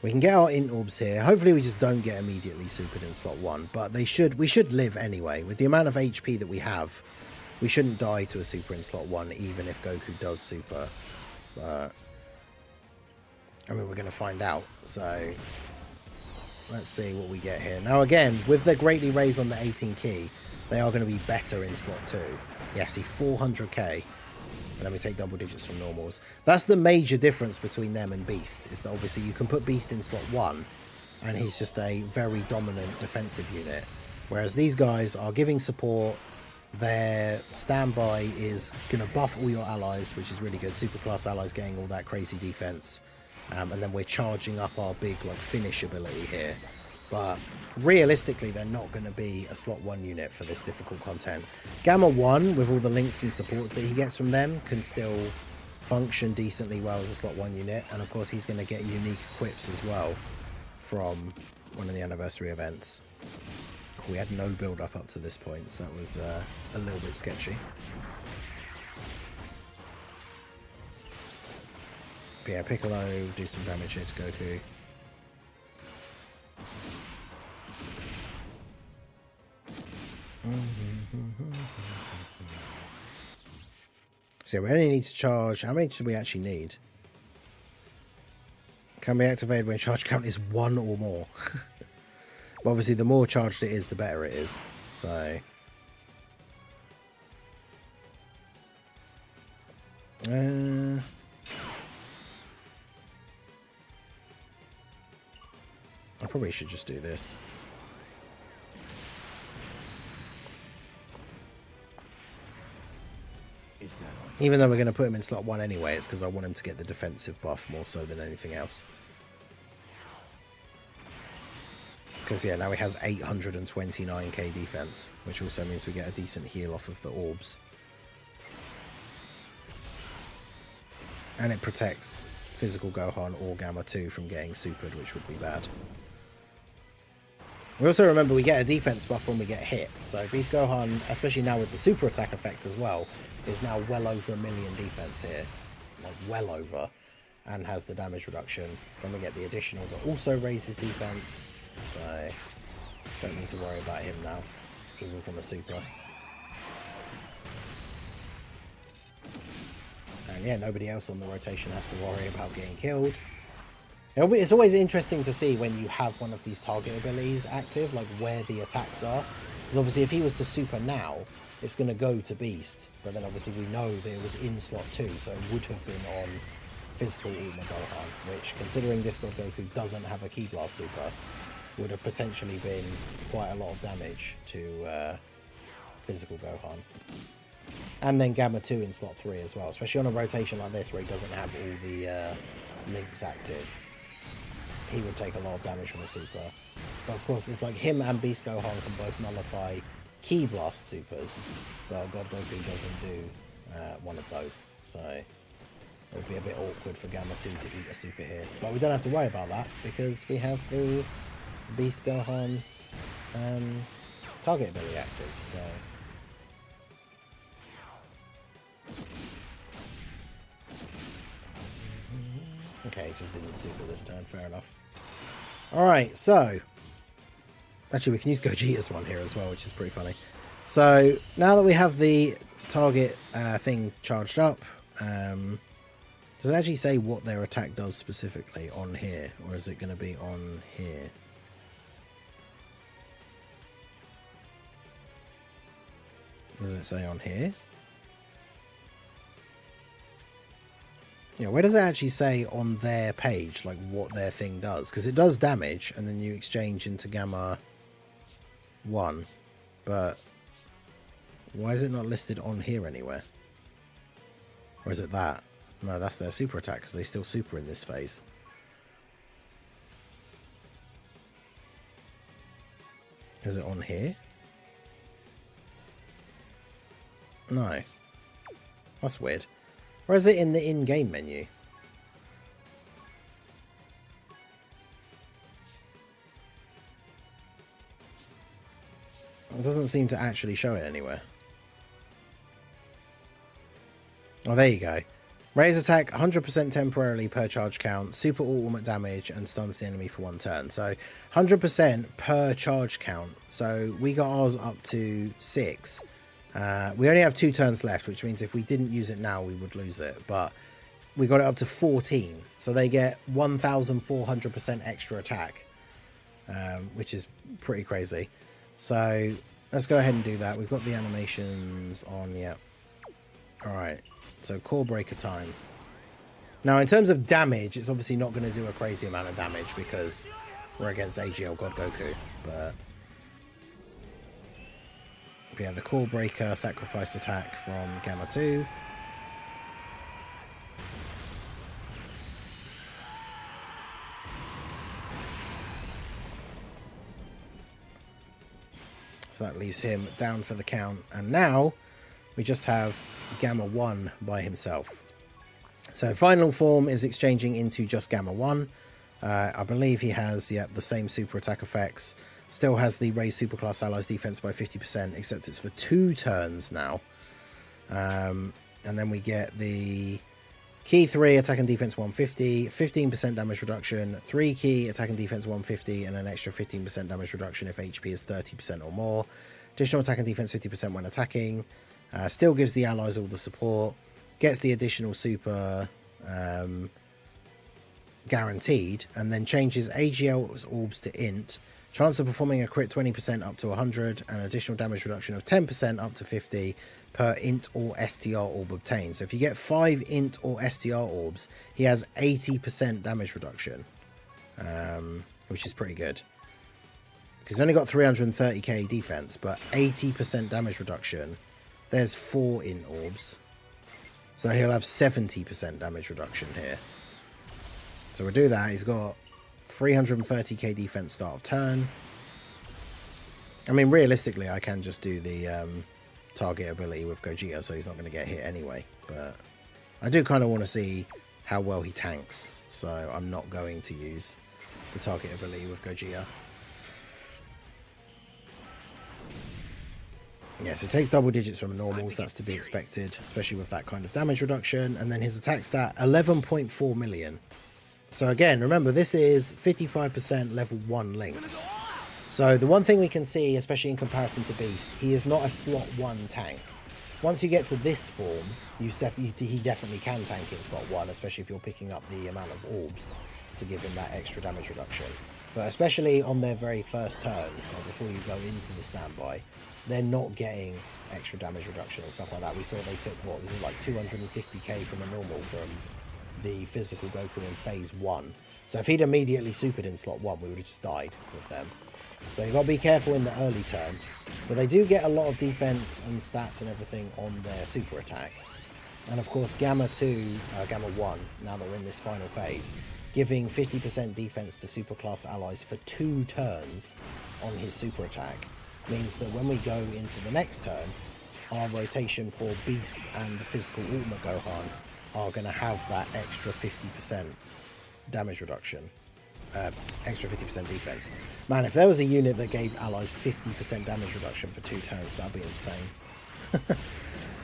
A: we can get our int orbs here. Hopefully we just don't get immediately supered in slot 1. But we should live anyway. With the amount of HP that we have, we shouldn't die to a super in slot 1, even if Goku does super. But I mean, we're going to find out. So let's see what we get here. Now, again, with the greatly raised on the 18 key, they are going to be better in slot 2. Yeah, see, 400k. And then we take double digits from normals. That's the major difference between them and Beast, is that obviously you can put Beast in slot 1, and he's just a very dominant defensive unit. Whereas these guys are giving support. Their standby is going to buff all your allies, which is really good. Superclass allies getting all that crazy defense. And then we're charging up our big like finish ability here. But realistically, they're not going to be a slot 1 unit for this difficult content. Gamma 1, with all the links and supports that he gets from them, can still function decently well as a slot 1 unit. And of course, he's going to get unique equips as well from one of the anniversary events. Cool, we had no build up to this point, so that was a little bit sketchy. But yeah, Piccolo, do some damage here to Goku. So we only need to charge. How many do we actually need? Can be activated when charge count is 1 or more. But obviously, the more charged it is, the better it is. So I probably should just do this. Even though we're going to put him in slot 1 anyway, it's because I want him to get the defensive buff more so than anything else. Because, yeah, now he has 829k defense, which also means we get a decent heal off of the orbs. And it protects physical Gohan or Gamma 2 from getting supered, which would be bad. We also remember we get a defense buff when we get hit. So Beast Gohan, especially now with the super attack effect as well, is now well over 1,000,000 defense here. Like, well over. And has the damage reduction. Then we get the additional that also raises defense. So don't need to worry about him now, even from a super. And yeah, nobody else on the rotation has to worry about getting killed. It's always interesting to see when you have one of these target abilities active, like where the attacks are. Because obviously if he was to super now, it's going to go to Beast. But then obviously we know that it was in slot 2, so it would have been on physical Ultima Gohan, which, considering this God Goku doesn't have a Ki Blast super, would have potentially been quite a lot of damage to physical Gohan. And then Gamma 2 in slot 3 as well, especially on a rotation like this where he doesn't have all the links active. He would take a lot of damage from a super. But of course, it's like him and Beast Gohan can both nullify Ki Blast supers, but God Goku doesn't do one of those. So it would be a bit awkward for Gamma 2 to eat a super here. But we don't have to worry about that because we have the Beast Gohan target ability active. So okay, just didn't super this turn, fair enough. Alright, so actually we can use Gogeta's one here as well, which is pretty funny. So now that we have the target thing charged up, does it actually say what their attack does specifically on here, or is it going to be on here? Does it say on here? Yeah, where does it actually say on their page, like what their thing does? Because it does damage, and then you exchange into Gamma 1, but why is it not listed on here anywhere? Or is it that? No, that's their super attack, because they still super in this phase. Is it on here? No. That's weird. Or is it in the in-game menu? It doesn't seem to actually show it anywhere. Oh, there you go. Raise attack 100% temporarily per charge count, super ultimate damage, and stuns the enemy for 1 turn. So 100% per charge count. So we got ours up to 6. We only have 2 turns left, which means if we didn't use it now, we would lose it. But we got it up to 14. So they get 1,400% extra attack, which is pretty crazy. So let's go ahead and do that. We've got the animations on, yeah. All right. So core breaker time. Now, in terms of damage, it's obviously not going to do a crazy amount of damage because we're against AGL God Goku. But yeah, the core breaker sacrifice attack from Gamma 2. So that leaves him down for the count. And now we just have Gamma 1 by himself. So final form is exchanging into just Gamma 1. I believe he has, the same super attack effects. Still has the raised superclass allies defense by 50%, except it's for 2 turns now. And then we get the key 3, attack and defense 150, 15% damage reduction, 3 key, attack and defense 150, and an extra 15% damage reduction if HP is 30% or more. Additional attack and defense 50% when attacking. Still gives the allies all the support. Gets the additional super guaranteed, and then changes AGL's orbs to int. Chance of performing a crit 20% up to 100, and additional damage reduction of 10% up to 50 per int or STR orb obtained. So if you get 5 int or STR orbs, he has 80% damage reduction, which is pretty good. Because he's only got 330k defense, but 80% damage reduction. There's 4 int orbs. So he'll have 70% damage reduction here. So we'll do that. He's got 330k defense start of turn. I mean, realistically, I can just do the target ability with Gogeta, so he's not going to get hit anyway. But I do kind of want to see how well he tanks, so I'm not going to use the target ability with Gogeta. Yeah, so it takes double digits from normals, that's to be expected, especially with that kind of damage reduction. And then his attack stat, 11.4 million. So again, remember, this is 55% level 1 links. So the one thing we can see, especially in comparison to Beast, he is not a slot 1 tank. Once you get to this form, he definitely can tank in slot 1, especially if you're picking up the amount of orbs to give him that extra damage reduction. But especially on their very first turn, before you go into the standby, they're not getting extra damage reduction and stuff like that. We saw they took, what was it, like 250k from a normal from the physical Goku in phase 1. So if he'd immediately supered in slot 1, we would have just died with them. So you've got to be careful in the early turn. But they do get a lot of defense and stats and everything on their super attack. And of course Gamma 1, now that we're in this final phase, giving 50% defense to superclass allies for 2 turns on his super attack, means that when we go into the next turn, our rotation for Beast and the physical ultimate Gohan are going to have that extra 50% damage reduction, extra 50% defense. Man, if there was a unit that gave allies 50% damage reduction for 2 turns, that'd be insane.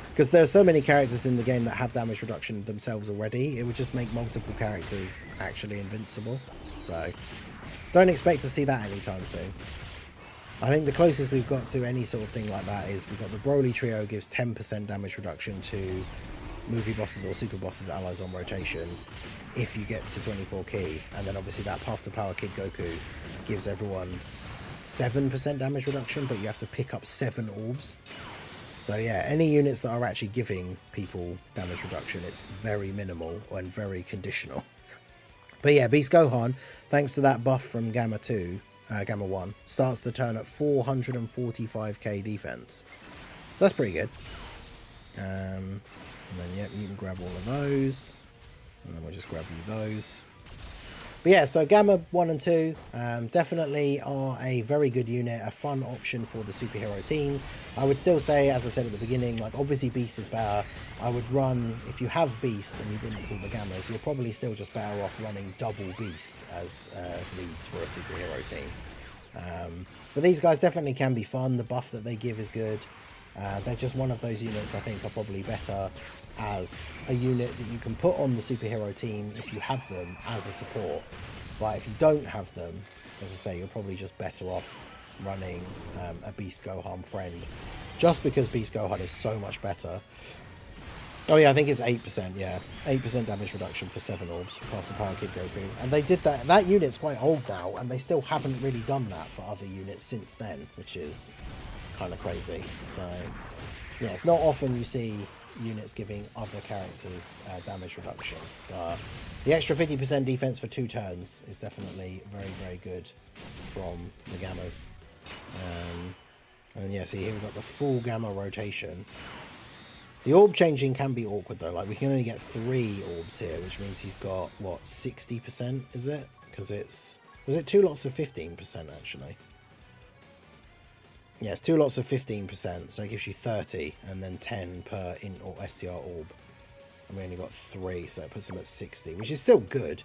A: Because there are so many characters in the game that have damage reduction themselves already, it would just make multiple characters actually invincible. So don't expect to see that anytime soon. I think the closest we've got to any sort of thing like that is we've got the Broly trio gives 10% damage reduction to movie bosses or super bosses allies on rotation if you get to 24 key, and then obviously that Path to Power Kid Goku gives everyone 7% damage reduction, but you have to pick up 7 orbs. So yeah, any units that are actually giving people damage reduction, it's very minimal and very conditional. But yeah, Beast Gohan, thanks to that buff from Gamma 1, starts the turn at 445k defense. So that's pretty good. And then, yep, you can grab all of those. And then we'll just grab you those. But yeah, so Gamma 1 and 2 definitely are a very good unit, a fun option for the superhero team. I would still say, as I said at the beginning, like obviously Beast is better. I would run, if you have Beast and you didn't pull the Gammas, you're probably still just better off running double Beast as leads for a superhero team. But these guys definitely can be fun. The buff that they give is good. They're just one of those units I think are probably better as a unit that you can put on the superhero team if you have them as a support. But if you don't have them, as I say, you're probably just better off running a Beast Gohan friend, just because Beast Gohan is so much better. Oh yeah, I think it's 8%, yeah. 8% damage reduction for 7 orbs after Power Kid Goku. And they did that. That unit's quite old now, and they still haven't really done that for other units since then, which is kind of crazy. So yeah, it's not often you see units giving other characters damage reduction, but the extra 50% defense for 2 turns is definitely very, very good from the Gammas. And yeah, see here we've got the full Gamma rotation. The orb changing can be awkward though, like we can only get 3 orbs here, which means he's got, what, 60%, is it? Because was it 2 lots of 15% actually? Yeah, it's 2 lots of 15%, so it gives you 30, and then 10 per int or STR orb. And we only got 3, so it puts him at 60, which is still good.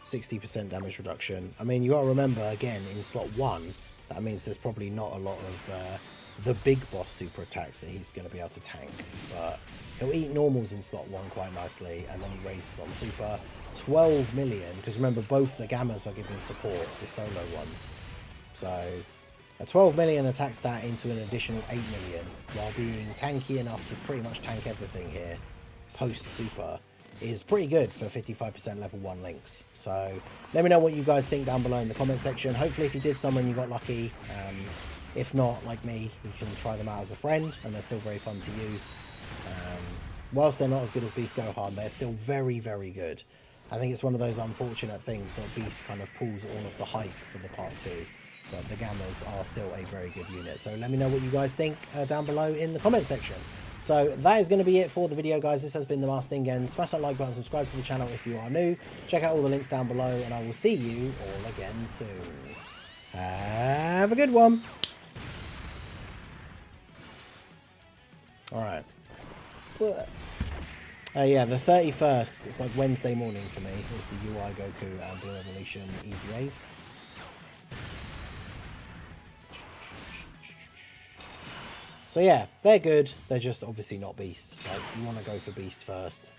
A: 60% damage reduction. I mean, you got to remember, again, in slot 1, that means there's probably not a lot of the big boss super attacks that he's going to be able to tank. But he'll eat normals in slot 1 quite nicely, and then he raises on super. 12 million, because remember, both the Gammas are giving support, the solo ones. So a 12 million attacks that into an additional 8 million, while being tanky enough to pretty much tank everything here, post-super, is pretty good for 55% level 1 links. So let me know what you guys think down below in the comment section. Hopefully if you did summon, you got lucky. If not, like me, you can try them out as a friend, and they're still very fun to use. Whilst they're not as good as Beast Gohan, they're still very, very good. I think it's one of those unfortunate things that Beast kind of pulls all of the hype for the part 2. But the Gammas are still a very good unit. So let me know what you guys think down below in the comment section. So that is going to be it for the video, guys. This has been the Master Ningen. Smash that like button, subscribe to the channel if you are new. Check out all the links down below, and I will see you all again soon. Have a good one. Alright. Yeah, the 31st, it's like Wednesday morning for me, is the UI Goku and Blue Evolution Easy A's. So yeah, they're good. They're just obviously not Beast. Like, you want to go for Beast first.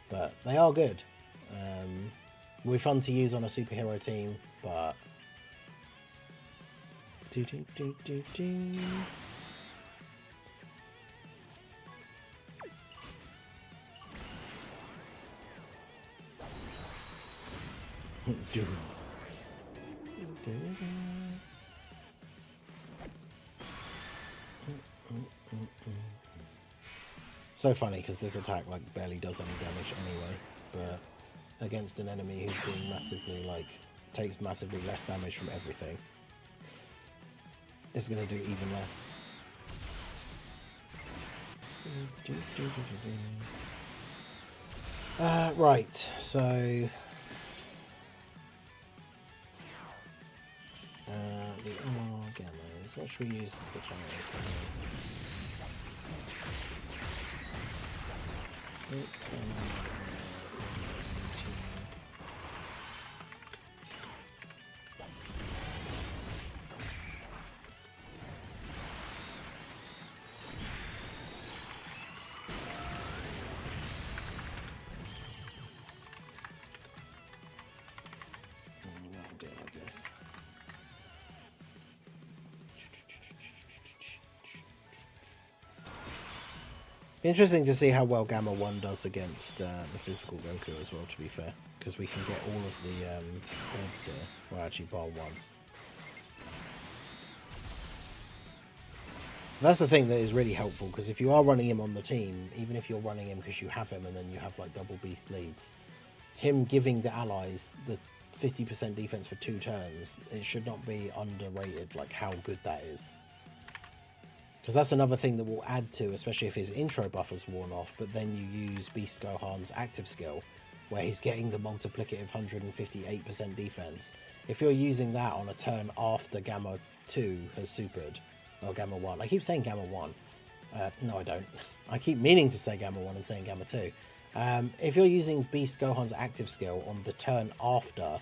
A: But they are good. We're fun to use on a superhero team, but... So funny because this attack like barely does any damage anyway, but against an enemy who's being massively takes massively less damage from everything, it's gonna do even less. Right, so the Gammas. What should we use as the title for here? It's Interesting to see how well Gamma 1 does against the physical Goku as well, to be fair. Because we can get all of the orbs here. Well, actually, bar 1. That's the thing that is really helpful, because if you are running him on the team, even if you're running him because you have him and then you have like double beast leads, him giving the allies the 50% defense for 2 turns, it should not be underrated, like how good that is. Because that's another thing that will add to, especially if his intro buffer's worn off, but then you use Beast Gohan's active skill, where he's getting the multiplicative 158% defense. If you're using that on a turn after Gamma 2 has supered, or Gamma 1, I keep saying Gamma 1. No, I don't. I keep meaning to say Gamma 1 and saying Gamma 2. If you're using Beast Gohan's active skill on the turn after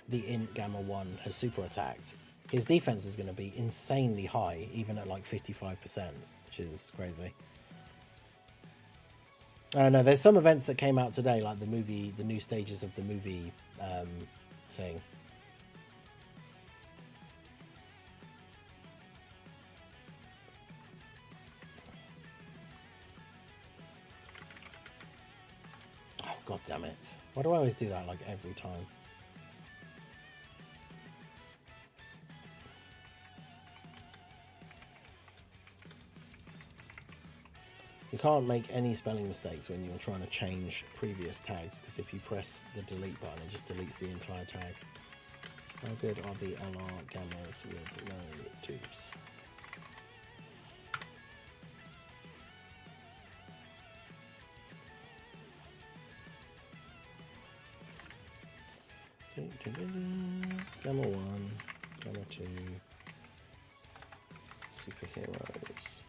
A: the int Gamma 1 has super attacked, his defense is going to be insanely high, even at like 55%, which is crazy. No, there's some events that came out today, like the new stages of the movie thing. Oh, god damn it. Why do I always do that, like, every time? You can't make any spelling mistakes when you're trying to change previous tags, because if you press the delete button, it just deletes the entire tag. How good are the LR gammas with no tubes? Gamma 1, Gamma 2, superheroes.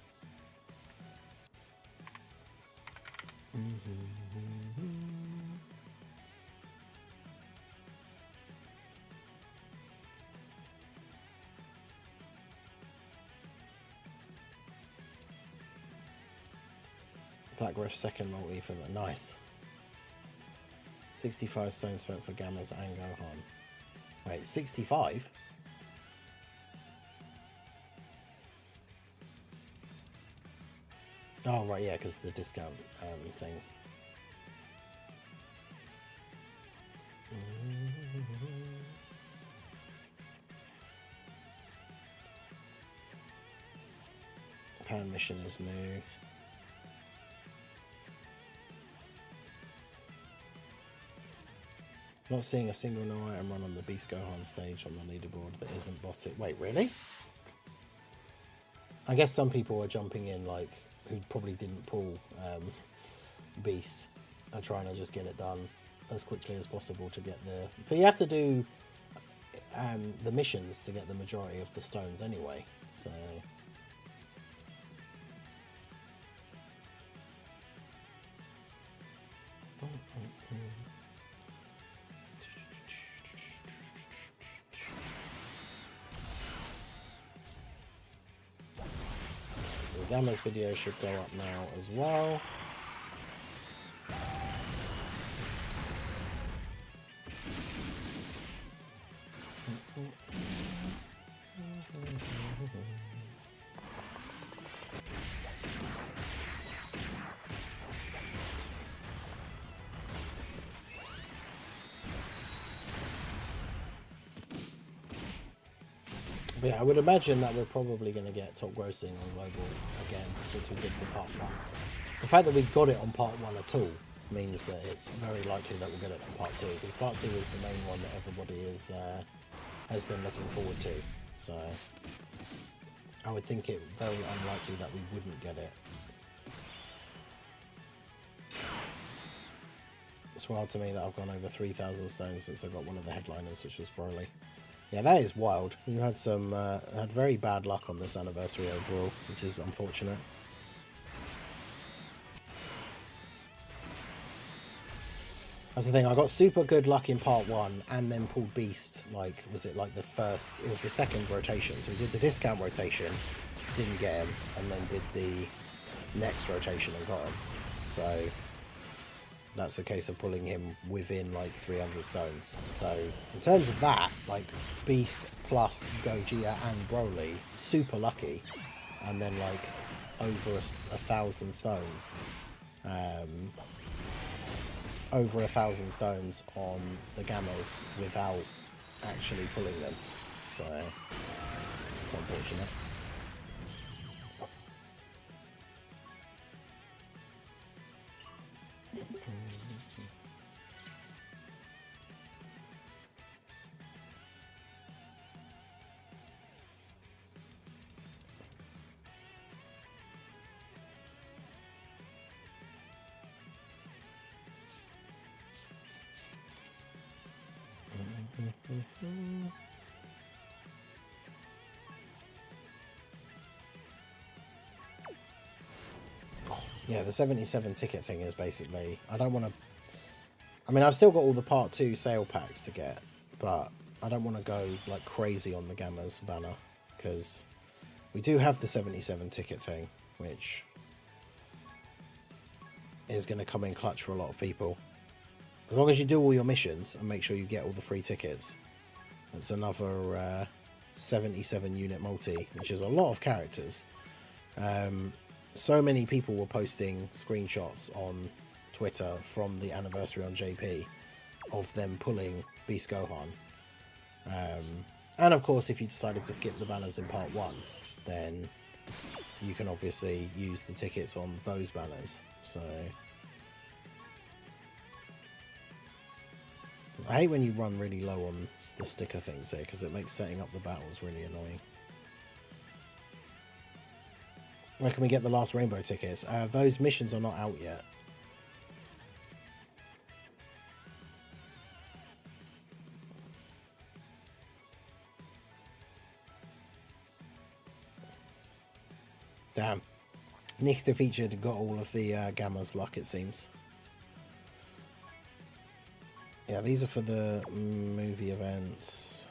A: Black Rift second multi for the nice. 65 stones spent for Gammas and Gohan. Wait, 65? Oh, right, yeah, because the discount things. Pan mission is new. Not seeing a single no item run on the Beast Gohan stage on the leaderboard that isn't botted. Wait, really? I guess some people are jumping in, like, who probably didn't pull Beast, are trying to just get it done as quickly as possible to get the... But you have to do the missions to get the majority of the stones anyway, so... Gamma's video should go up now as well. But yeah, I would imagine that we're probably going to get top grossing on global again, since we did for part 1. The fact that we got it on part 1 at all means that it's very likely that we'll get it for part 2, because part 2 is the main one that everybody has been looking forward to. So I would think it very unlikely that we wouldn't get it. It's wild to me that I've gone over 3,000 stones since I got one of the headliners, which was Broly. Yeah, that is wild. You had some had very bad luck on this anniversary overall, which is unfortunate. That's the thing, I got super good luck in part 1 and then pulled Beast, like, was it like the first, it was the second rotation. So we did the discount rotation, didn't get him, and then did the next rotation and got him. So that's a case of pulling him within like 300 stones. So in terms of that, like Beast plus Gogeta and Broly, super lucky. And then like over 1,000 stones. Over 1,000 stones on the gammas without actually pulling them. So it's unfortunate. Yeah, the 77 ticket thing is basically, I don't want to, I mean, I've still got all the part 2 sale packs to get, but I don't want to go like crazy on the Gammas banner, because we do have the 77 ticket thing, which is going to come in clutch for a lot of people. As long as you do all your missions and make sure you get all the free tickets, that's another 77 unit multi, which is a lot of characters. So many people were posting screenshots on Twitter from the anniversary on JP of them pulling Beast Gohan. And of course, if you decided to skip the banners in part 1, then you can obviously use the tickets on those banners. So I hate when you run really low on the sticker things here, because it makes setting up the battles really annoying. Where can we get the last rainbow tickets? Those missions are not out yet. Damn. Nick the Featured got all of the Gamma's luck, it seems. Yeah, these are for the movie events.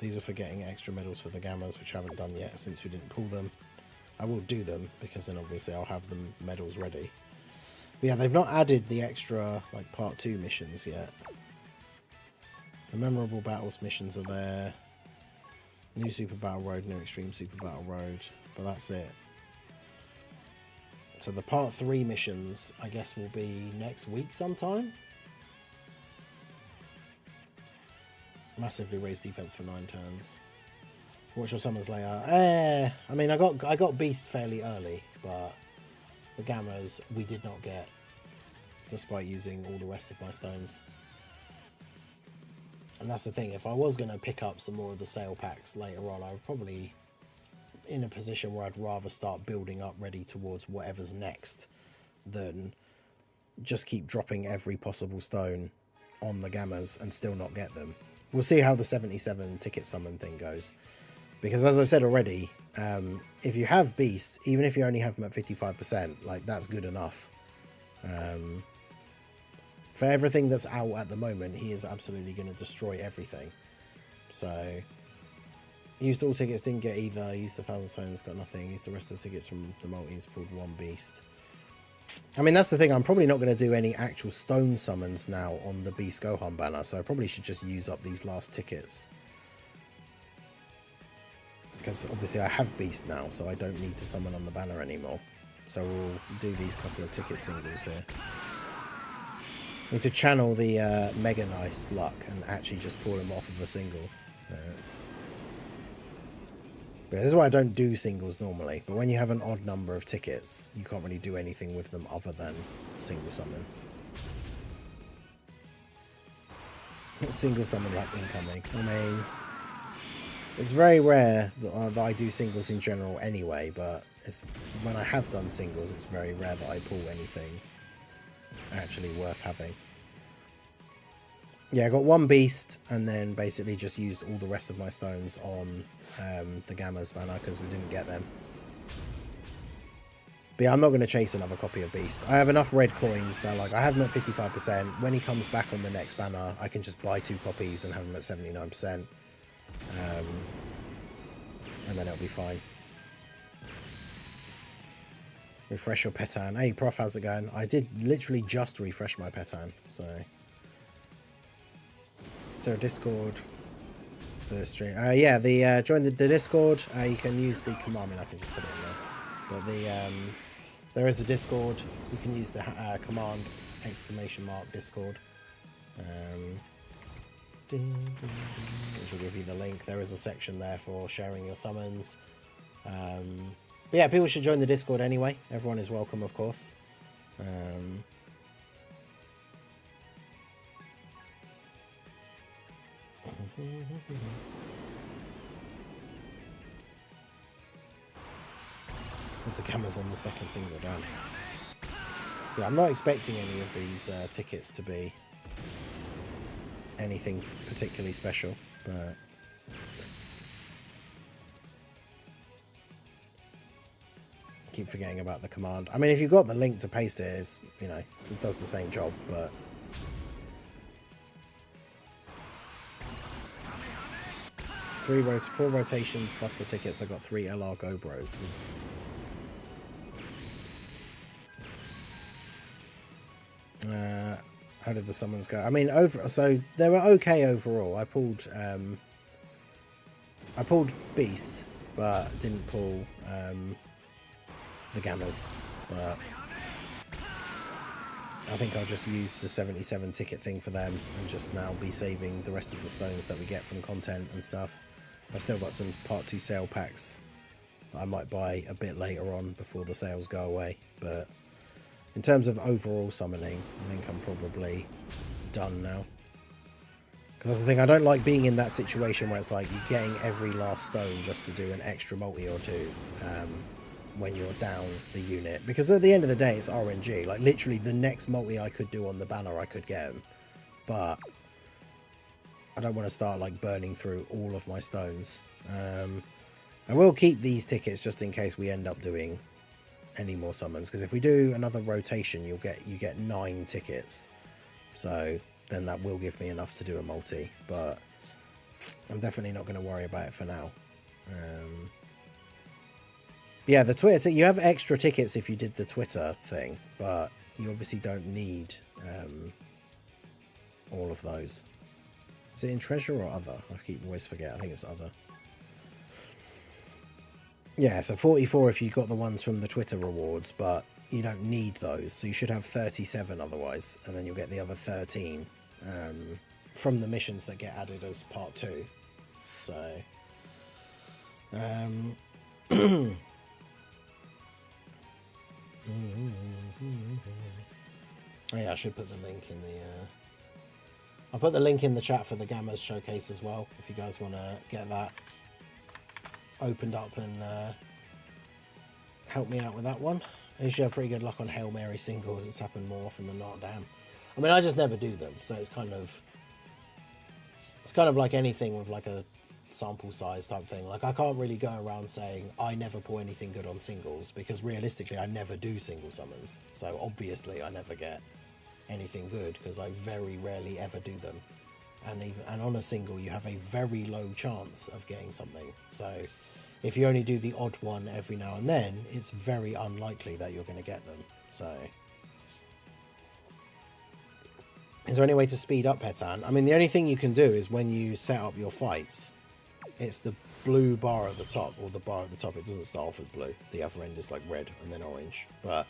A: These are for getting extra medals for the Gammas, which I haven't done yet since we didn't pull them. I will do them, because then obviously I'll have the medals ready. But yeah, they've not added the extra like part 2 missions yet. The memorable battles missions are there. New Super Battle Road, new Extreme Super Battle Road, but that's it. So the part 3 missions, I guess, will be next week sometime. Massively raised defense for 9 turns. Watch your summons later. I mean, I got Beast fairly early, but the Gammas we did not get, despite using all the rest of my stones. And that's the thing. If I was going to pick up some more of the sale packs later on, I would probably in a position where I'd rather start building up ready towards whatever's next than just keep dropping every possible stone on the Gammas and still not get them. We'll see how the 77 ticket summon thing goes. Because as I said already, if you have Beast, even if you only have him at 55%, like that's good enough. For everything that's out at the moment, he is absolutely going to destroy everything. So, used all tickets, didn't get either. Used 1,000 stones, got nothing. Used the rest of the tickets from the multis, pulled 1 Beast. I mean, that's the thing. I'm probably not going to do any actual stone summons now on the Beast Gohan banner, so I probably should just use up these last tickets. Because obviously I have Beast now, so I don't need to summon on the banner anymore. So we'll do these couple of ticket singles here. Need to channel the Mega Nice luck and actually just pull them off of a single. But this is why I don't do singles normally. But when you have an odd number of tickets, you can't really do anything with them other than single summon. Single summon luck incoming. I mean, it's very rare that I do singles in general anyway, but when I have done singles, it's very rare that I pull anything actually worth having. Yeah, I got 1 Beast and then basically just used all the rest of my stones on the Gammas banner because we didn't get them. But yeah, I'm not going to chase another copy of Beast. I have enough red coins that like I have him at 55%. When he comes back on the next banner, I can just buy 2 copies and have him at 79%. And then it'll be fine. Refresh your Petan. Hey, Prof, how's it going? I did literally just refresh my Petan, so... Is there a Discord for the stream? Yeah, join the Discord. You can use the command, I mean, I can just put it in there. But there is a Discord. You can use the command !Discord, which will give you the link. There is a section there for sharing your summons. But yeah, people should join the Discord anyway. Everyone is welcome, of course. With the cameras on the second single down. Yeah, I'm not expecting any of these tickets to be anything particularly special, but I keep forgetting about the command. I mean, if you've got the link to paste it, it's, you know, it does the same job, but four rotations plus the tickets. I got 3 LR Go Bros. Oof. How did the summons go? I mean, so they were okay overall. I pulled Beast, but didn't pull the Gammas. But I think I'll just use the 77 ticket thing for them and just now be saving the rest of the stones that we get from content and stuff. I've still got some Part 2 sale packs that I might buy a bit later on before the sales go away, but in terms of overall summoning, I think I'm probably done now. Because that's the thing, I don't like being in that situation where it's like you're getting every last stone just to do an extra multi or two when you're down the unit. Because at the end of the day, it's RNG. Like, literally, the next multi I could do on the banner, I could get them. But I don't want to start, like, burning through all of my stones. I will keep these tickets just in case we end up doing any more summons, because if we do another rotation you get 9 tickets, so then that will give me enough to do a multi, but I'm definitely not going to worry about it for now. Yeah, the Twitter you have extra tickets if you did the Twitter thing, but you obviously don't need all of those. Is it in treasure or other? I always forget. I think it's other. Yeah, so 44 if you got the ones from the Twitter rewards, but you don't need those. So you should have 37 otherwise, and then you'll get the other 13 from the missions that get added as part 2. So, oh yeah, I should put the link in the... I'll put the link in the chat for the Gammas showcase as well, if you guys want to get that opened up and help me out with that one. I usually have pretty good luck on Hail Mary singles. It's happened more often than not. Damn. I mean, I just never do them, so it's kind of like anything with like a sample size type thing. Like, I can't really go around saying I never pull anything good on singles, because realistically I never do single summons, so obviously I never get anything good because I very rarely ever do them. And on a single you have a very low chance of getting something, so if you only do the odd one every now and then, it's very unlikely that you're going to get them. So is there any way to speed up Petan? I mean, the only thing you can do is when you set up your fights, it's the blue bar at the top, or the bar at the top. It doesn't start off as blue, the other end is like red and then orange, but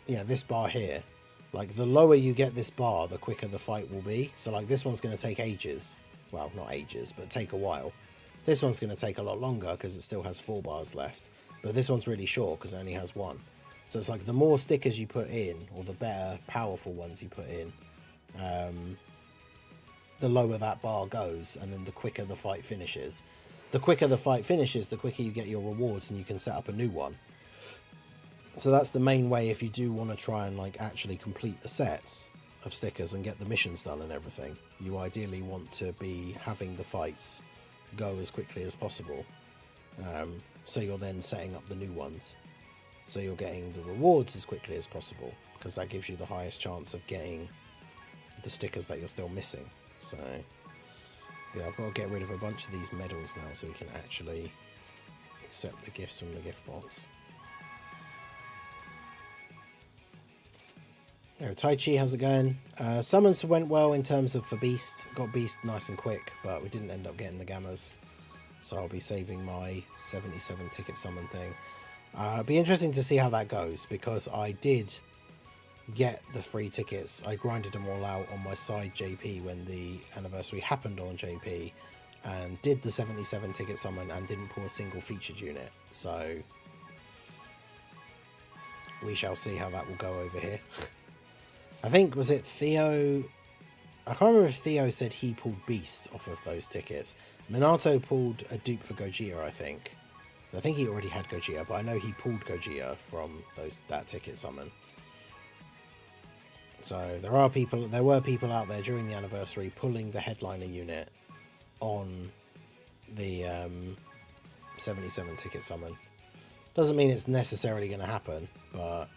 A: yeah, this bar here, like the lower you get this bar, the quicker the fight will be. So like this one's going to take ages. Well, not ages, but take a while. This one's going to take a lot longer because it still has 4 bars left. But this one's really short because it only has 1. So it's like the more stickers you put in, or the better powerful ones you put in, the lower that bar goes, and then the quicker the fight finishes. The quicker the fight finishes, the quicker you get your rewards and you can set up a new one. So that's the main way if you do want to try and like actually complete the sets of stickers and get the missions done and everything. You ideally want to be having the fights go as quickly as possible. So you're then setting up the new ones. So you're getting the rewards as quickly as possible, because that gives you the highest chance of getting the stickers that you're still missing. So yeah, I've got to get rid of a bunch of these medals now so we can actually accept the gifts from the gift box. Tai Chi, how's it going? Summons went well in terms of for Beast. Got Beast nice and quick, but we didn't end up getting the Gammas. So I'll be saving my 77 ticket summon thing. It'll be interesting to see how that goes, because I did get the free tickets. I grinded them all out on my side JP when the anniversary happened on JP, and did the 77 ticket summon and didn't pull a single featured unit. So we shall see how that will go over here. I think, was it Theo? I can't remember if Theo said he pulled Beast off of those tickets. Minato pulled a dupe for Gogeta, I think. I think he already had Gogeta, but I know he pulled Gogeta from that ticket summon. So there were people out there during the anniversary pulling the headliner unit on the 77 ticket summon. Doesn't mean it's necessarily going to happen, but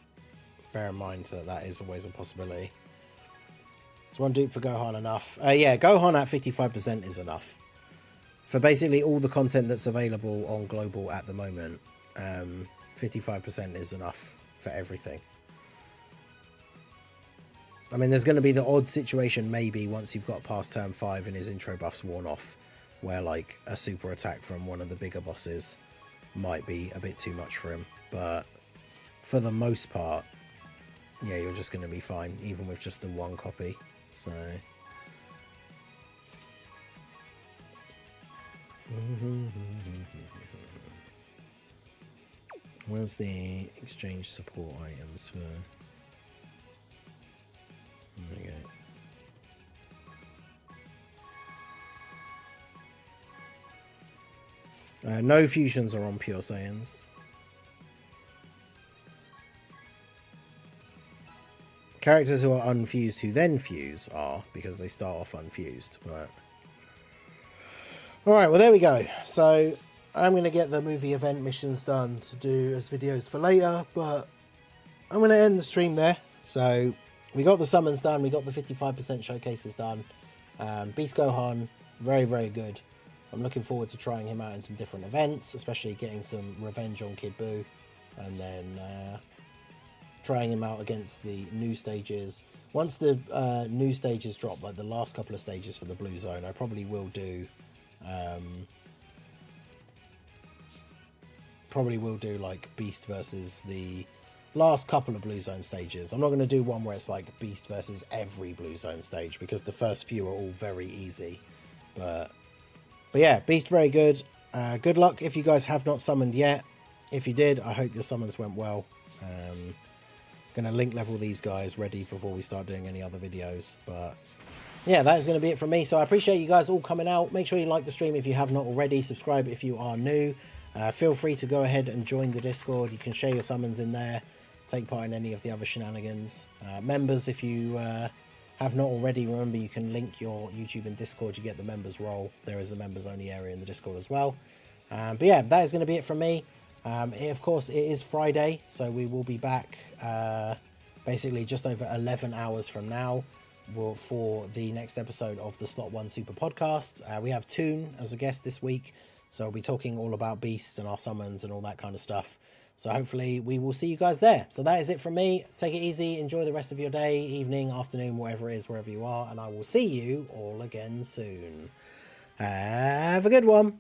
A: bear in mind that that is always a possibility. Is one dupe for Gohan enough? Yeah, Gohan at 55% is enough. For basically all the content that's available on Global at the moment, 55% is enough for everything. I mean, there's going to be the odd situation maybe once you've got past turn 5 and his intro buff's worn off, where like a super attack from one of the bigger bosses might be a bit too much for him. But for the most part, yeah, you're just going to be fine, even with just the one copy. So where's the exchange support items for? There we go. No fusions are on Pure Saiyans. Characters who are unfused who then fuse are, because they start off unfused. But alright, well there we go. So I'm going to get the movie event missions done to do as videos for later, but I'm going to end the stream there. So we got the summons done, we got the 55% showcases done. Beast Gohan, very, very good. I'm looking forward to trying him out in some different events, especially getting some revenge on Kid Buu, and then trying him out against the new stages. Once the new stages drop, like the last couple of stages for the Blue Zone, I probably will do like Beast versus the last couple of Blue Zone stages. I'm not going to do one where it's like Beast versus every Blue Zone stage, because the first few are all very easy. But yeah, Beast very good. Good luck if you guys have not summoned yet. If you did, I hope your summons went well. Gonna link level these guys ready before we start doing any other videos. But yeah, that is going to be it from me. So I appreciate you guys all coming out. Make sure you like the stream if you have not already. Subscribe if you are new. Feel free to go ahead and join the Discord. You can share your summons in there. Take part in any of the other shenanigans. Members, if you have not already, remember you can link your YouTube and Discord. You get the members role. There is a members only area in the Discord as well. But yeah, that is going to be it from me. Of course, it is Friday, so we will be back basically just over 11 hours from now for the next episode of the Slot 1 Super Podcast. We have Toon as a guest this week, so we'll be talking all about beasts and our summons and all that kind of stuff. So hopefully we will see you guys there. So that is it from me. Take it easy. Enjoy the rest of your day, evening, afternoon, whatever it is, wherever you are. And I will see you all again soon. Have a good one.